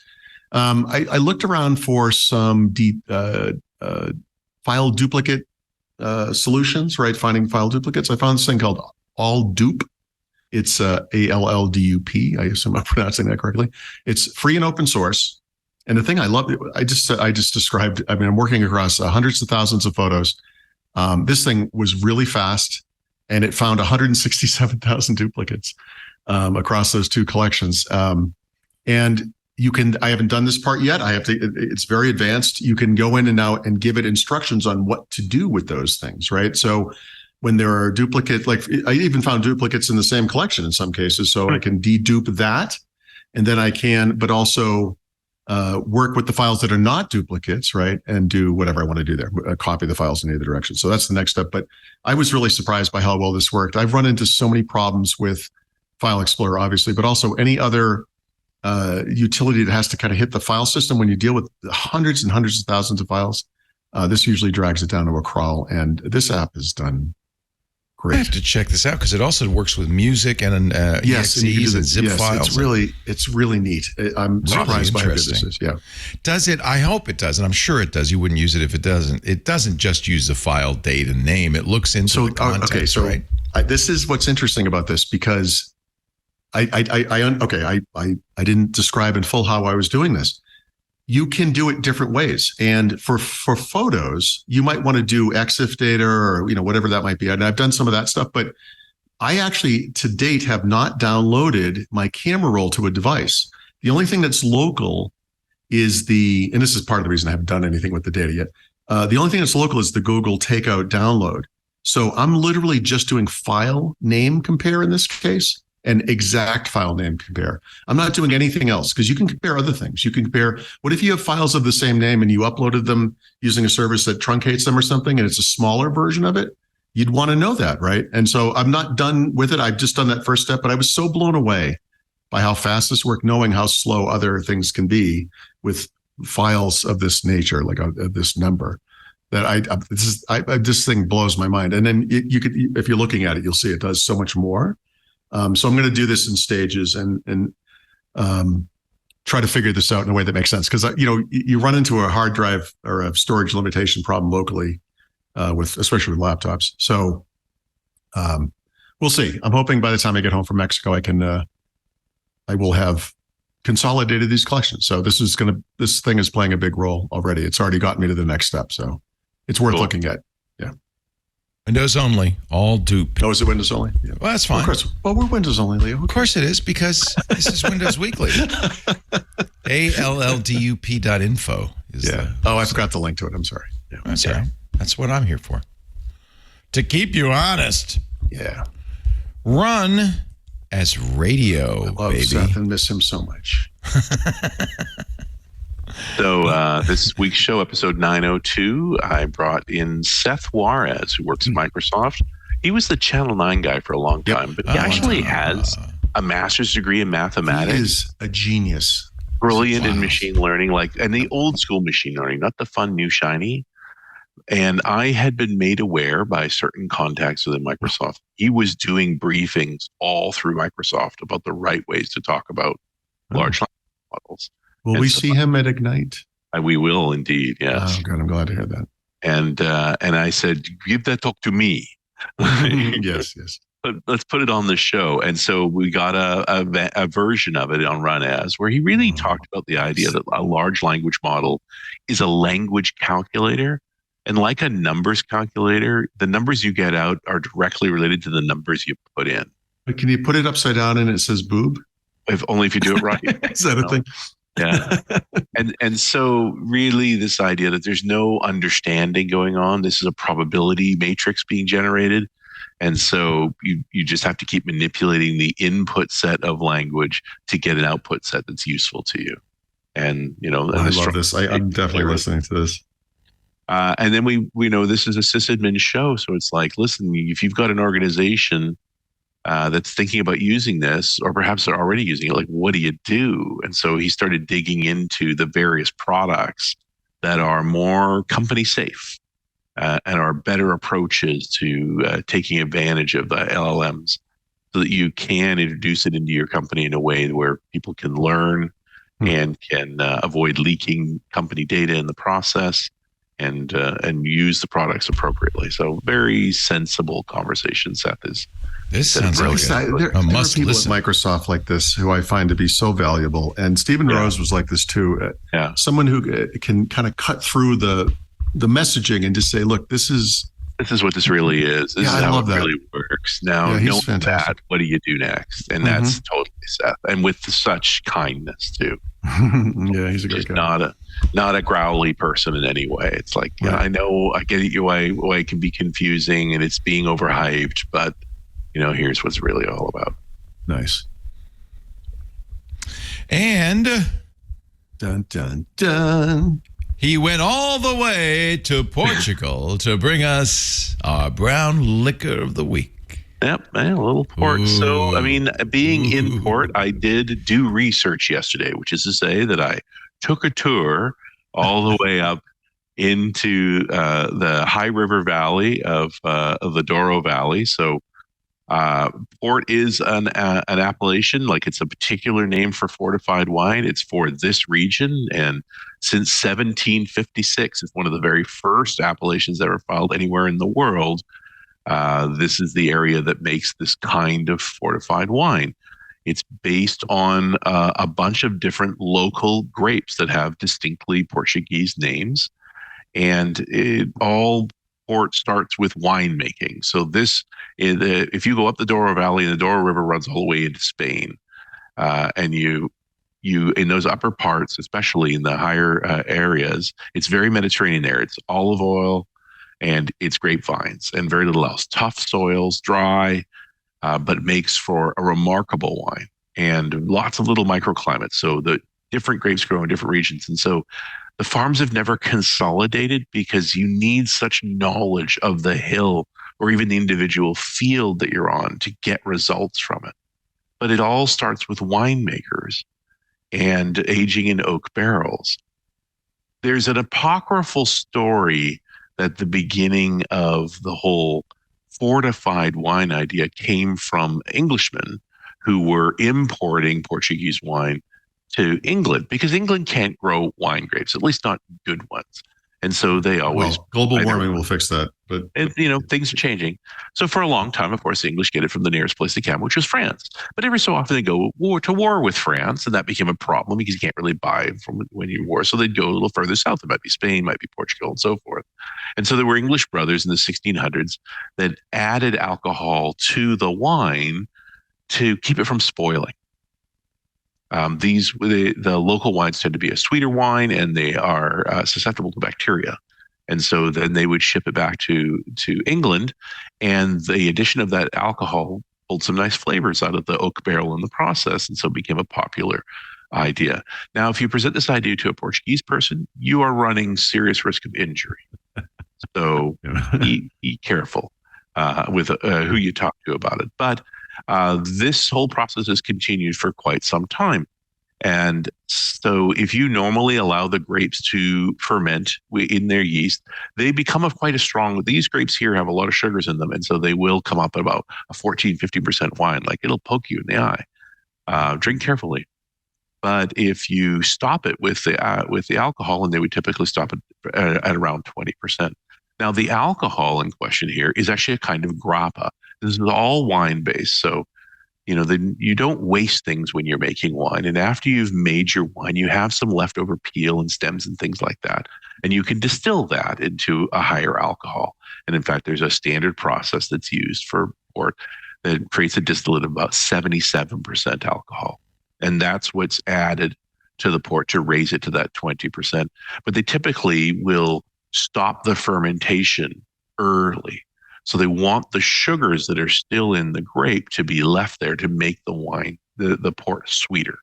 I looked around for some file duplicate solutions, right? Finding file duplicates. I found this thing called AllDup. It's ALLDUP. I assume I'm pronouncing that correctly. It's free and open source. And the thing I love, I just described, I'm working across hundreds of thousands of photos. This thing was really fast, and it found 167,000 duplicates across those two collections. And I haven't done this part yet. It's very advanced. You can go in and give it instructions on what to do with those things, right? So when there are duplicates, like I even found duplicates in the same collection in some cases. So I can dedupe that, and then I can, but also work with the files that are not duplicates, right? And do whatever I want to do there, copy the files in either direction. So that's the next step. But I was really surprised by how well this worked. I've run into so many problems with File Explorer, obviously, but also any other utility that has to kind of hit the file system when you deal with hundreds and hundreds of thousands of files. This usually drags it down to a crawl, and this app is done great. I have to check this out because it also works with music and EXEs and zip files. It's really neat. I'm surprised by how good this is. Yeah. Does it? I hope it does, and I'm sure it does. You wouldn't use it if it doesn't. It doesn't just use the file date and name. It looks into the context, right? This is what's interesting about this, because I didn't describe in full how I was doing this. You can do it different ways. And for photos, you might want to do EXIF data or, whatever that might be. And I've done some of that stuff, but I actually to date have not downloaded my camera roll to a device. The only thing that's local is and this is part of the reason I haven't done anything with the data yet. The only thing that's local is the Google Takeout download. So I'm literally just doing file name compare in this case, and exact file name compare. I'm not doing anything else, because you can compare other things. You can compare, what if you have files of the same name and you uploaded them using a service that truncates them or something, and it's a smaller version of it? You'd want to know that, right? And so I'm not done with it. I've just done that first step, but I was so blown away by how fast this worked, knowing how slow other things can be with files of this nature, like of this number. That this thing blows my mind. And then you could, if you're looking at it, you'll see it does so much more. So I'm going to do this in stages and try to figure this out in a way that makes sense. Because you run into a hard drive or a storage limitation problem locally, especially with laptops. So we'll see. I'm hoping by the time I get home from Mexico, I will have consolidated these collections. So this thing is playing a big role already. It's already gotten me to the next step. So it's worth looking at. Yeah. Windows only, AllDup. Oh, is it Windows only? Yeah. Well, that's fine. Of course. Well, we're Windows only, Leo. Of course it is, because this is Windows Weekly. ALLDUP.info is I forgot the link to it. I'm sorry. Yeah. That's all right. That's what I'm here for. To keep you honest. Yeah. Run as radio, I love baby. Seth and miss him so much. So this week's show, episode 902, I brought in Seth Juarez, who works at Microsoft. He was the Channel 9 guy for a long time, but he actually has a master's degree in mathematics. He is a genius. Brilliant in machine learning, and the old school machine learning, not the fun, new, shiny. And I had been made aware by certain contacts within Microsoft. He was doing briefings all through Microsoft about the right ways to talk about large language models. Will we see him at Ignite? We will indeed, yes. Oh, good. I'm glad to hear that. And I said, give that talk to me. Yes. But let's put it on the show. And so we got a version of it on Run As, where he really talked about the idea that a large language model is a language calculator. And like a numbers calculator, the numbers you get out are directly related to the numbers you put in. But can you put it upside down and it says boob? Only if you do it right. Is that a thing? Yeah. And so really this idea that there's no understanding going on, this is a probability matrix being generated. And so you just have to keep manipulating the input set of language to get an output set that's useful to you. And, I love this. I'm definitely listening to this. And then we know this is a sysadmin show. So it's like, listen, if you've got an organization that's thinking about using this, or perhaps they're already using it, like, what do you do? And so he started digging into the various products that are more company safe and are better approaches to taking advantage of the LLMs, so that you can introduce it into your company in a way where people can learn and can avoid leaking company data in the process, and use the products appropriately. So very sensible conversation, Seth is. This sounds like there are people listen. At Microsoft like this who I find to be so valuable. And Stephen Rose was like this too. Someone who can kind of cut through the messaging and just say, look, this is what this really is. This is how it really works. Now, knowing that, what do you do next? And that's totally Seth. And with such kindness too. Yeah, he's a good guy. Not a growly person in any way. It's like, I know, I get it, why it can be confusing and it's being overhyped, but here's what's really all about. Nice. And dun dun dun. He went all the way to Portugal to bring us our brown liquor of the week. Yep, a little port. Ooh. So, being in port, I did do research yesterday, which is to say that I took a tour all the way up into the High River Valley of the Douro Valley. So, port is an appellation, like it's a particular name for fortified wine. It's for this region, and since 1756, it's one of the very first appellations ever filed anywhere in the world. This is the area that makes this kind of fortified wine. It's based on a bunch of different local grapes that have distinctly Portuguese names, and all port starts with winemaking. So this, if you go up the Douro Valley, and the Douro River runs all the way into Spain, and you in those upper parts, especially in the higher areas, it's very Mediterranean there. It's olive oil and it's grapevines and very little else. Tough soils, dry, but makes for a remarkable wine and lots of little microclimates. So the different grapes grow in different regions. And so the farms have never consolidated because you need such knowledge of the hill or even the individual field that you're on to get results from it. But it all starts with winemakers and aging in oak barrels. There's an apocryphal story that the beginning of the whole fortified wine idea came from Englishmen who were importing Portuguese wine to England because England can't grow wine grapes, at least not good ones. And so they always... Well, global warming will fix that. But things are changing. So for a long time, of course, the English get it from the nearest place they can, which was France. But every so often they go to war with France, and that became a problem because you can't really buy from when you war. So they'd go a little further south. It might be Spain, might be Portugal, and so forth. And so there were English brothers in the 1600s that added alcohol to the wine to keep it from spoiling. The local wines tend to be a sweeter wine, and they are susceptible to bacteria. And so then they would ship it back to England, and the addition of that alcohol pulled some nice flavors out of the oak barrel in the process, and so it became a popular idea. Now, if you present this idea to a Portuguese person, you are running serious risk of injury. So be careful with who you talk to about it. But this whole process has continued for quite some time. And so if you normally allow the grapes to ferment in their yeast, they become quite a strong, these grapes here have a lot of sugars in them. And so they will come up at about a 14, 15% wine, like it'll poke you in the eye. Drink carefully. But if you stop it with the alcohol, and they would typically stop it at around 20%. Now, the alcohol in question here is actually a kind of grappa. This is all wine based. So, you don't waste things when you're making wine. And after you've made your wine, you have some leftover peel and stems and things like that. And you can distill that into a higher alcohol. And in fact, there's a standard process that's used for port that creates a distillate of about 77% alcohol. And that's what's added to the port to raise it to that 20%. But they typically will stop the fermentation early. So they want the sugars that are still in the grape to be left there to make the wine, the port, sweeter.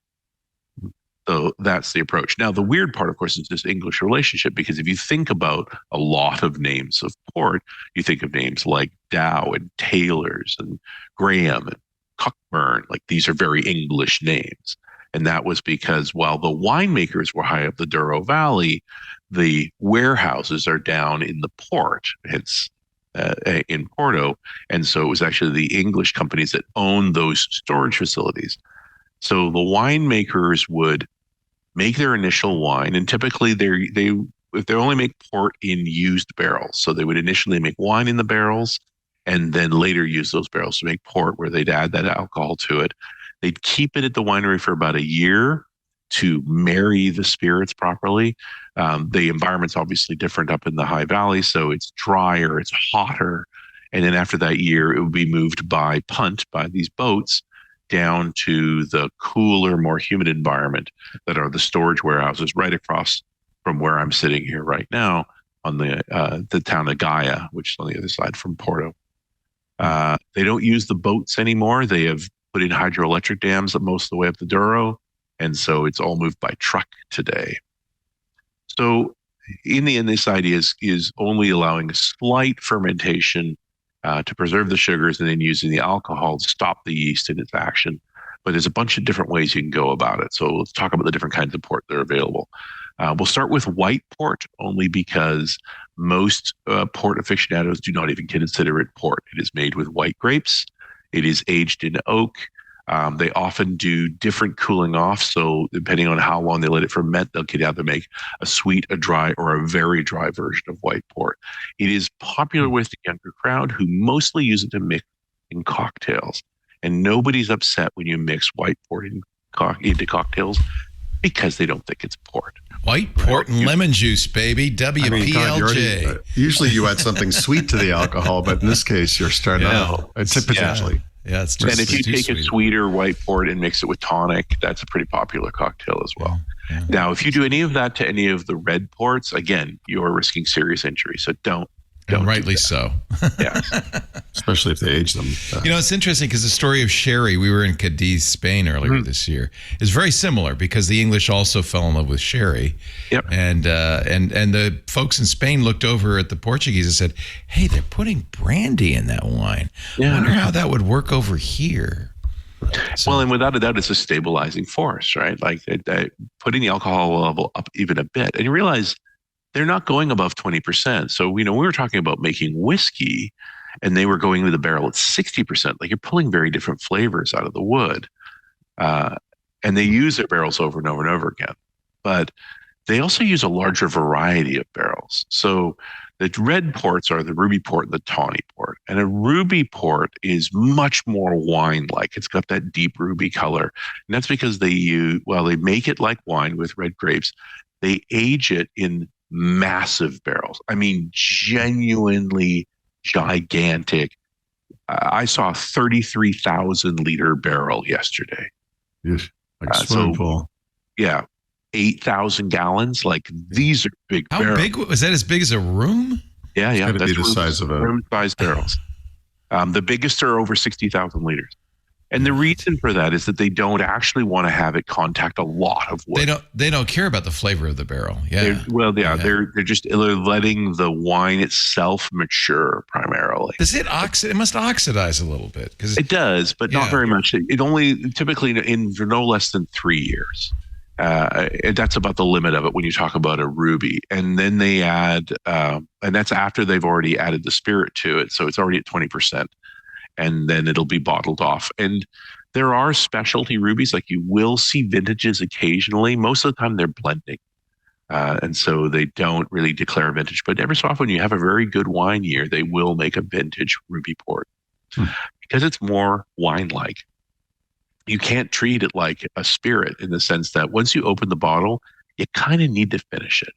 So that's the approach. Now, the weird part, of course, is this English relationship, because if you think about a lot of names of port, you think of names like Dow and Taylor's and Graham and Cockburn. Like, these are very English names. And that was because while the winemakers were high up the Douro Valley, the warehouses are down in the port. It's in Porto. And so it was actually the English companies that owned those storage facilities. So the winemakers would make their initial wine, and typically if they only make port in used barrels. So they would initially make wine in the barrels and then later use those barrels to make port, where they'd add that alcohol to it. They'd keep it at the winery for about a year to marry the spirits properly. The environment's obviously different up in the high valley, so it's drier, it's hotter. And then after that year, it would be moved by punt, by these boats, down to the cooler, more humid environment that are the storage warehouses right across from where I'm sitting here right now on the town of Gaia, which is on the other side from Porto. They don't use the boats anymore. They have put in hydroelectric dams most of the way up the Douro. And so it's all moved by truck today. So in the end, this idea is only allowing a slight fermentation to preserve the sugars, and then using the alcohol to stop the yeast in its action. But there's a bunch of different ways you can go about it. So let's talk about the different kinds of port that are available. We'll start with white port, only because most port aficionados do not even consider it port. It is made with white grapes. It is aged in oak. They often do different cooling off. So depending on how long they let it ferment, they'll either make a sweet, a dry, or a very dry version of white port. It is popular with the younger crowd, who mostly use it to mix in cocktails. And nobody's upset when you mix white port into cocktails, because they don't think it's port. White port and lemon juice, baby. WPLJ. Usually you add something sweet to the alcohol, but in this case, you're starting out potentially. Yeah, it's just, and if you take a sweeter white port and mix it with tonic, that's a pretty popular cocktail as well. Yeah. Now, if you do any of that to any of the red ports, again, you're risking serious injury. So don't. And rightly so. Yeah. Especially if they age them. It's interesting because the story of sherry, we were in Cadiz, Spain earlier this year, is very similar, because the English also fell in love with sherry. Yep. And the folks in Spain looked over at the Portuguese and said, hey, they're putting brandy in that wine. Yeah. I wonder how that would work over here. So, well, and without a doubt, it's a stabilizing force, right? Like putting the alcohol level up even a bit. And you realize they're not going above 20%. So, we were talking about making whiskey, and they were going with the barrel at 60%. Like, you're pulling very different flavors out of the wood. And they use their barrels over and over and over again. But they also use a larger variety of barrels. So the red ports are the ruby port and the tawny port. And a ruby port is much more wine-like. It's got that deep ruby color. And that's because they make it like wine with red grapes. They age it in massive barrels. I mean, genuinely gigantic. I saw a 33,000 liter barrel yesterday. Yes, like a swimming pool. Yeah, 8,000 gallons. Like, these are big barrels. How big was that? As big as a room? Yeah. It's got to be the size of a room-sized barrels. The biggest are over 60,000 liters. And the reason for that is that they don't actually want to have it contact a lot of wood. They don't care about the flavor of the barrel. Yeah. They're letting the wine itself mature primarily. Does it oxidize? It must oxidize a little bit because it does, but not very much. It only typically in no less than 3 years. That's about the limit of it when you talk about a ruby. And then they add, and that's after they've already added the spirit to it, so it's already at 20%. And then it'll be bottled off. And there are specialty rubies, like you will see vintages occasionally. Most of the time they're blending. And so they don't really declare a vintage. But every so often you have a very good wine year, they will make a vintage ruby port. Because it's more wine-like. You can't treat it like a spirit in the sense that once you open the bottle, you kind of need to finish it.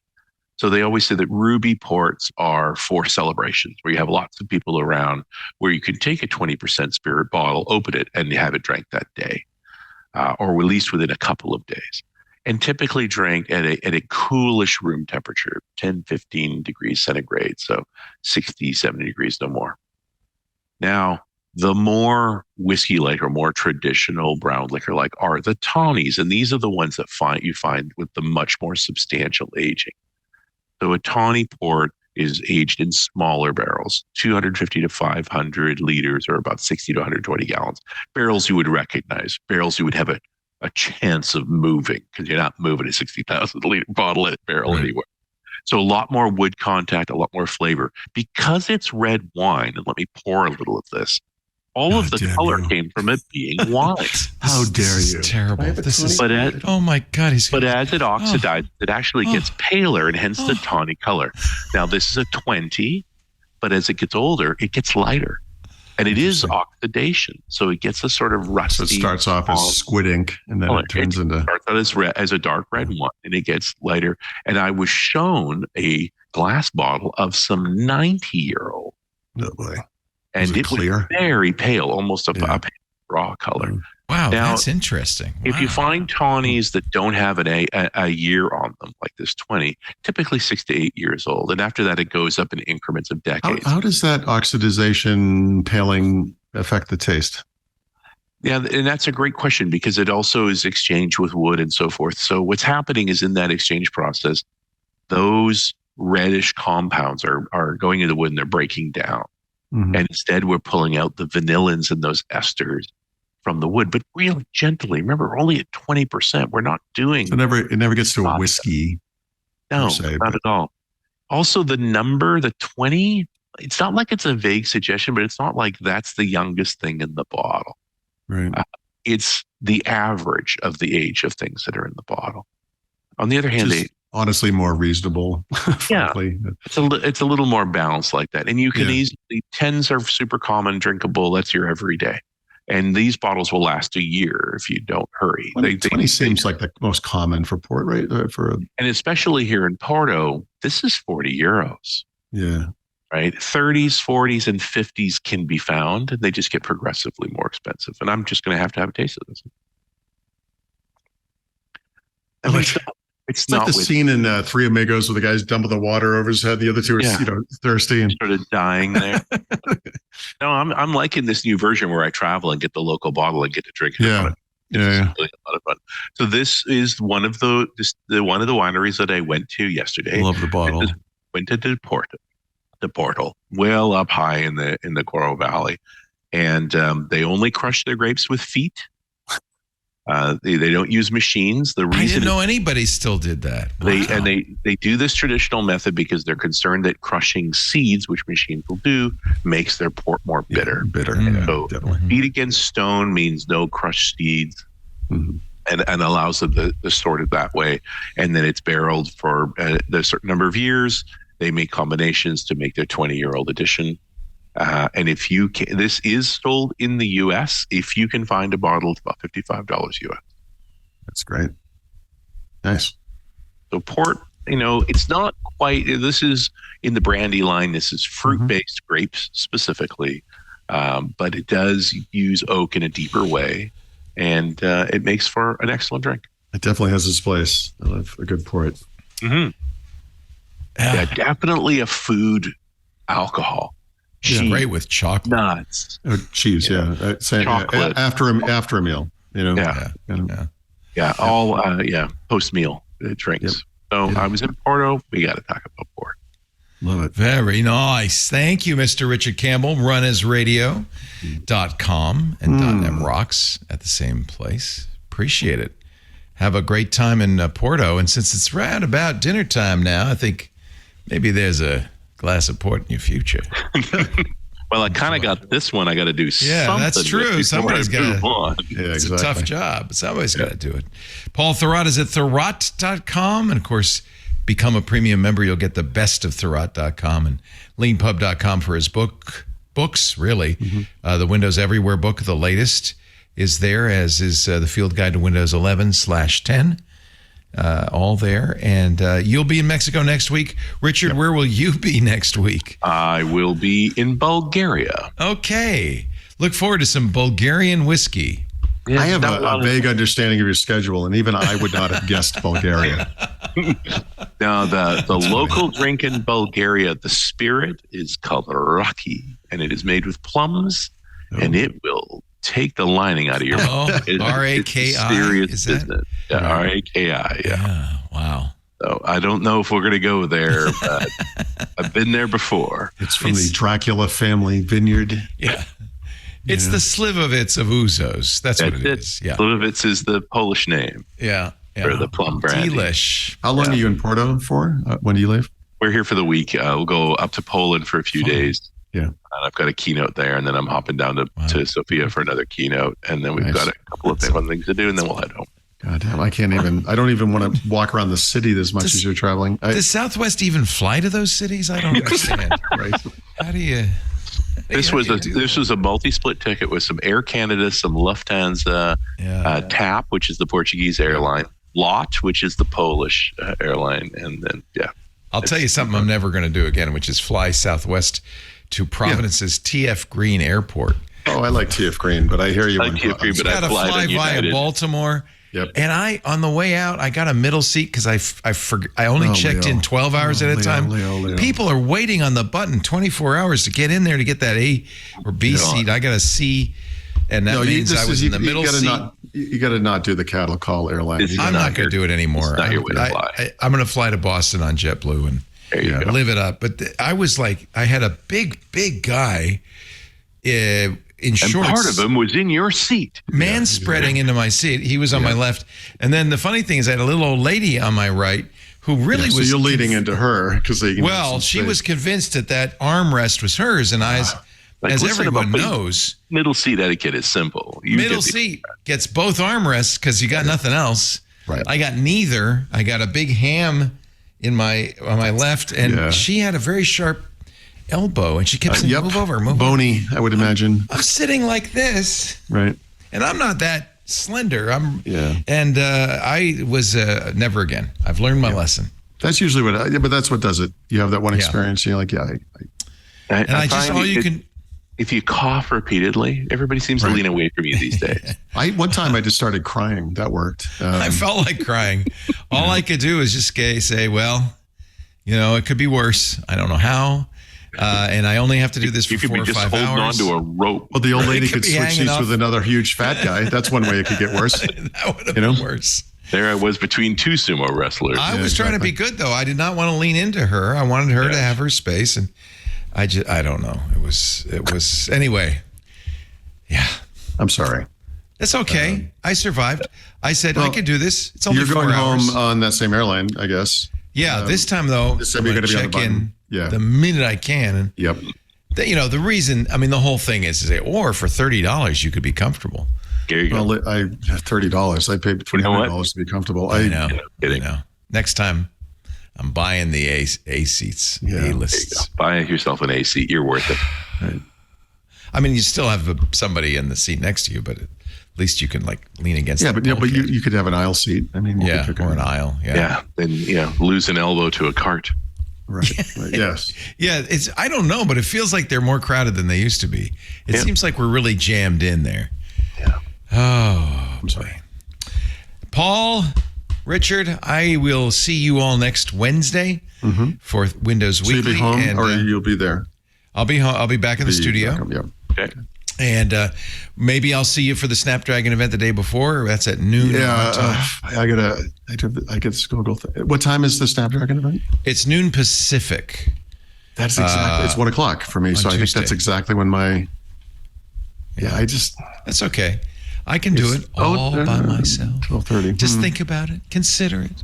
So they always say that ruby ports are for celebrations where you have lots of people around, where you can take a 20% spirit bottle, open it, and have it drank that day, or at least within a couple of days. And typically drank at a coolish room temperature, 10, 15 degrees centigrade, so 60, 70 degrees, no more. Now, the more whiskey-like or more traditional brown liquor-like are the tawnies, and these are the ones that you find with the much more substantial aging. So a tawny port is aged in smaller barrels, 250 to 500 liters, or about 60 to 120 gallons. Barrels you would recognize, barrels you would have a chance of moving, because you're not moving a 60,000 liter bottle barrel anywhere. So a lot more wood contact, a lot more flavor. Because it's red wine, and let me pour a little of this, all of the color came from it being wine. How dare you? Terrible. Oh my God. But as it oxidizes, it actually gets paler, and hence the tawny color. Now, this is a 20, but as it gets older, it gets lighter. And it is oxidation. So it gets a sort of rusty. So it starts off as squid ink, and then it turns into... starts out as a dark red wine, and it gets lighter. And I was shown a glass bottle of some 90-year-old. No way. And it was very pale, almost a pale raw color. Wow, now, that's interesting. If you find tawnies that don't have a year on them, like this 20, typically 6 to 8 years old. And after that, it goes up in increments of decades. How does that oxidization, paling affect the taste? Yeah, and that's a great question, because it also is exchanged with wood and so forth. So what's happening is in that exchange process, those reddish compounds are going into the wood and they're breaking down. And instead, we're pulling out the vanillins and those esters from the wood, but really gently. Remember, we're only at 20%. We're not doing... So it never gets to a whiskey. No, not at all. Also, the number, the 20, it's not like it's a vague suggestion, but it's not like that's the youngest thing in the bottle. Right. It's the average of the age of things that are in the bottle. On the other hand, honestly more reasonable. Frankly. It's a little more balanced like that. And you can easily, 10s are super common, drinkable. That's your everyday. And these bottles will last a year if you don't hurry. 20 seems like the most common for port, right? And especially here in Porto, this is 40 euros. Yeah. Right? 30s, 40s, and 50s can be found, and they just get progressively more expensive. And I'm just going to have a taste of this. It's like the scene in Three Amigos where the guy's dumping the water over his head. The other two are, thirsty and sort of dying there. No, I'm liking this new version where I travel and get the local bottle and get to drink it. Yeah. It's really a lot of fun. So this is one of the wineries that I went to yesterday. Love the bottle. Went to the Portal, well up high in the Coral Valley, and they only crush their grapes with feet. They don't use machines. The reason I didn't know anybody still did that. They do this traditional method because they're concerned that crushing seeds, which machines will do, makes their port more bitter. So feet against stone means no crushed seeds, and allows them to sort it that way. And then it's barreled for a certain number of years. They make combinations to make their 20-year-old edition. And if you can, this is sold in the U.S. If you can find a bottle, it's about $55 US. That's great. Nice. So port, it's not quite. This is in the brandy line. This is fruit-based grapes specifically, but it does use oak in a deeper way, and it makes for an excellent drink. It definitely has its place. I love a good port. Yeah, definitely a food alcohol. It's great with chocolate. nuts, cheese. Chocolate. After a meal. All post meal drinks. So I was in Porto. We got to talk about Porto. Love it. Very nice. Thank you, Mr. Richard Campbell. RunAsRadio.com and .net rocks at the same place. Appreciate it. Have a great time in Porto. And since it's right about dinner time now, I think maybe there's a glass of port in your future. Well, I kind of got this one. I got to do something. Yeah, that's true. Somebody's got to. It's exactly. a tough job, but somebody's got to do it. Paul Thurrott is at Thurrott.com. And, of course, become a premium member. You'll get the best of Thurrott.com and leanpub.com for his books, really. The Windows Everywhere book, the latest, is there, as is the Field Guide to Windows 11/10. All there. And you'll be in Mexico next week. Richard, where will you be next week? I will be in Bulgaria. Okay. Look forward to some Bulgarian whiskey. Yeah, I have a vague understanding of your schedule, and even I would not have guessed Bulgaria. Now, the local drink in Bulgaria, the spirit is called raki, and it is made with plums, and it will take the lining out of your mouth. R-A-K-I? Serious Is that? business. Yeah, R-A-K-I. Yeah. Wow. So I don't know if we're going to go there, but I've been there before. It's from the Dracula family vineyard. Yeah. It's the Slivovitz of Uzos. That's what it is. Yeah. Slivovitz is the Polish name Yeah. for the plum brandy. Delish. How long are you in Porto for? When do you leave? We're here for the week. We'll go up to Poland for a few days. Yeah. And I've got a keynote there, and then I'm hopping down to Sofia for another keynote, and then we've got a couple of fun things to do, and then we'll head home. God damn, I don't even want to walk around the city as much as you're traveling. Does Southwest even fly to those cities? I don't understand. Right. How do you... This was a multi-split ticket with some Air Canada, some Lufthansa, TAP, which is the Portuguese airline, LOT, which is the Polish airline, and then I'll tell you something I'm never going to do again, which is fly Southwest to Providence's TF Green Airport. Oh, I like TF Green, but I hear you. I like TF Green, but I got to fly via Baltimore. Yep. And on the way out, I got a middle seat because I only checked in 12 hours at a time. Leo. People are waiting on the button 24 hours to get in there to get that A or B seat. I got a C, and that means I was in the middle seat. You got to not do the cattle call airline. I'm not going to do it anymore. It's not your way to fly. I'm going to fly to Boston on JetBlue and live it up. But I was like, I had a big guy in shorts. And part of him was in your seat. Spreading into my seat. He was on my left. And then the funny thing is I had a little old lady on my right who really was... So you're leading into her because they... Well, she was convinced that armrest was hers. And as everyone knows... Middle seat etiquette is simple. Middle seat gets both armrests because you got nothing else. Right. I got neither. I got a big ham on my left. And she had a very sharp elbow, and she kept saying, move over. Bony, I would imagine. I'm sitting like this. Right. And I'm not that slender. And I was never again. I've learned my lesson. That's usually but that's what does it. You have that one experience, and you're like, if you cough repeatedly, everybody seems to lean away from you these days. One time I just started crying. That worked. I felt like crying. All I could do is just say, well, it could be worse. I don't know how. And I only have to do this for 4 or 5 hours. You could be just holding on to a rope. Well, the old lady could switch seats with another huge fat guy. That's one way it could get worse. That would have been worse. There I was between two sumo wrestlers. I was trying to be good, though. I did not want to lean into her. I wanted her to have her space, and I don't know. It was anyway. Yeah. I'm sorry. It's okay. I survived. I said I could do this. It's only 4 hours. You're going home on that same airline, I guess. Yeah. This time though, this time you're going to be on the button. The minute I can. And the reason. I mean, the whole thing is or for $30 you could be comfortable. There you go. Well, I $30. I paid $29 to be comfortable. I know. Next time, I'm buying the A seats, A lists. Buy yourself an A seat. You're worth it. Right. I mean, you still have somebody in the seat next to you, but at least you can lean against. Yeah, but you could have an aisle seat. I mean, or an aisle. Yeah. Then lose an elbow to a cart. Right. Yes. Yeah. I don't know, but it feels like they're more crowded than they used to be. It seems like we're really jammed in there. Yeah. Oh, I'm sorry. Paul, Richard, I will see you all next Wednesday for Windows Weekly. So you'll be home or you'll be there? I'll be home. I'll be back in the studio. Yeah. Okay. And maybe I'll see you for the Snapdragon event the day before. That's at noon. Yeah, I get go. What time is the Snapdragon event? It's noon Pacific. That's exactly. It's 1 o'clock for me, so I think that's exactly when my. Yeah, That's okay. I can do it all by myself. 12:30. Just think about it. Consider it.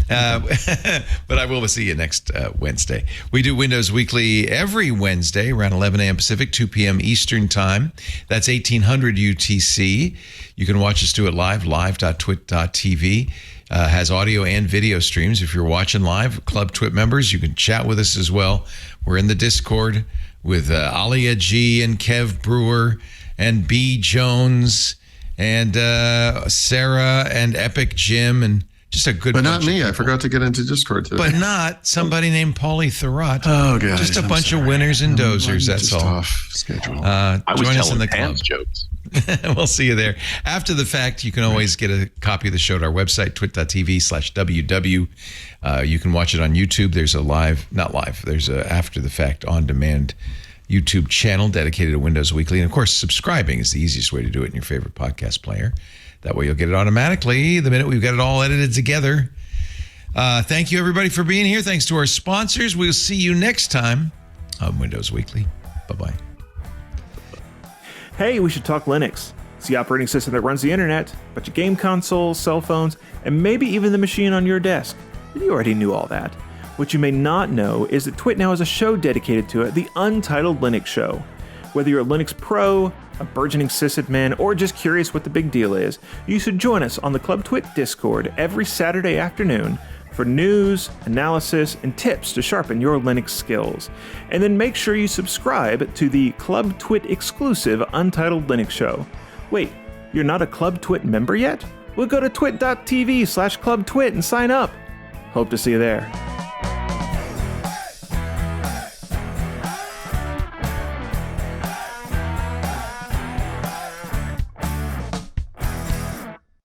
But I will see you next Wednesday. We do Windows Weekly every Wednesday around 11 a.m. Pacific, 2 p.m. Eastern Time. That's 1800 UTC. You can watch us do it live.twit.tv. Has audio and video streams. If you're watching live, Club Twit members, you can chat with us as well. We're in the Discord with Alia G and Kev Brewer and B. Jones and Sarah and Epic Jim and just a good But bunch not me. of I forgot to get into Discord today. But not somebody named Paulie Thurrott. Oh, God. Just a bunch of winners and dozers, that's all. Off schedule. I was join us in telling the club. Pam's jokes. We'll see you there. After the fact, you can always get a copy of the show at our website, twit.tv/WW. You can watch it on YouTube. There's there's a after the fact on demand YouTube channel dedicated to Windows Weekly. And of course, subscribing is the easiest way to do it in your favorite podcast player. That way you'll get it automatically the minute we've got it all edited together. Thank you, everybody, for being here. Thanks to our sponsors. We'll see you next time on Windows Weekly. Bye-bye. Hey, we should talk Linux. It's the operating system that runs the internet, but your game consoles, cell phones, and maybe even the machine on your desk. You already knew all that. What you may not know is that Twit now has a show dedicated to it, the Untitled Linux Show. Whether you're a Linux pro, a burgeoning sysadmin, or just curious what the big deal is, you should join us on the Club Twit Discord every Saturday afternoon for news, analysis, and tips to sharpen your Linux skills. And then make sure you subscribe to the Club Twit exclusive Untitled Linux Show. Wait, you're not a Club Twit member yet? Well, go to twit.tv/clubtwit and sign up. Hope to see you there.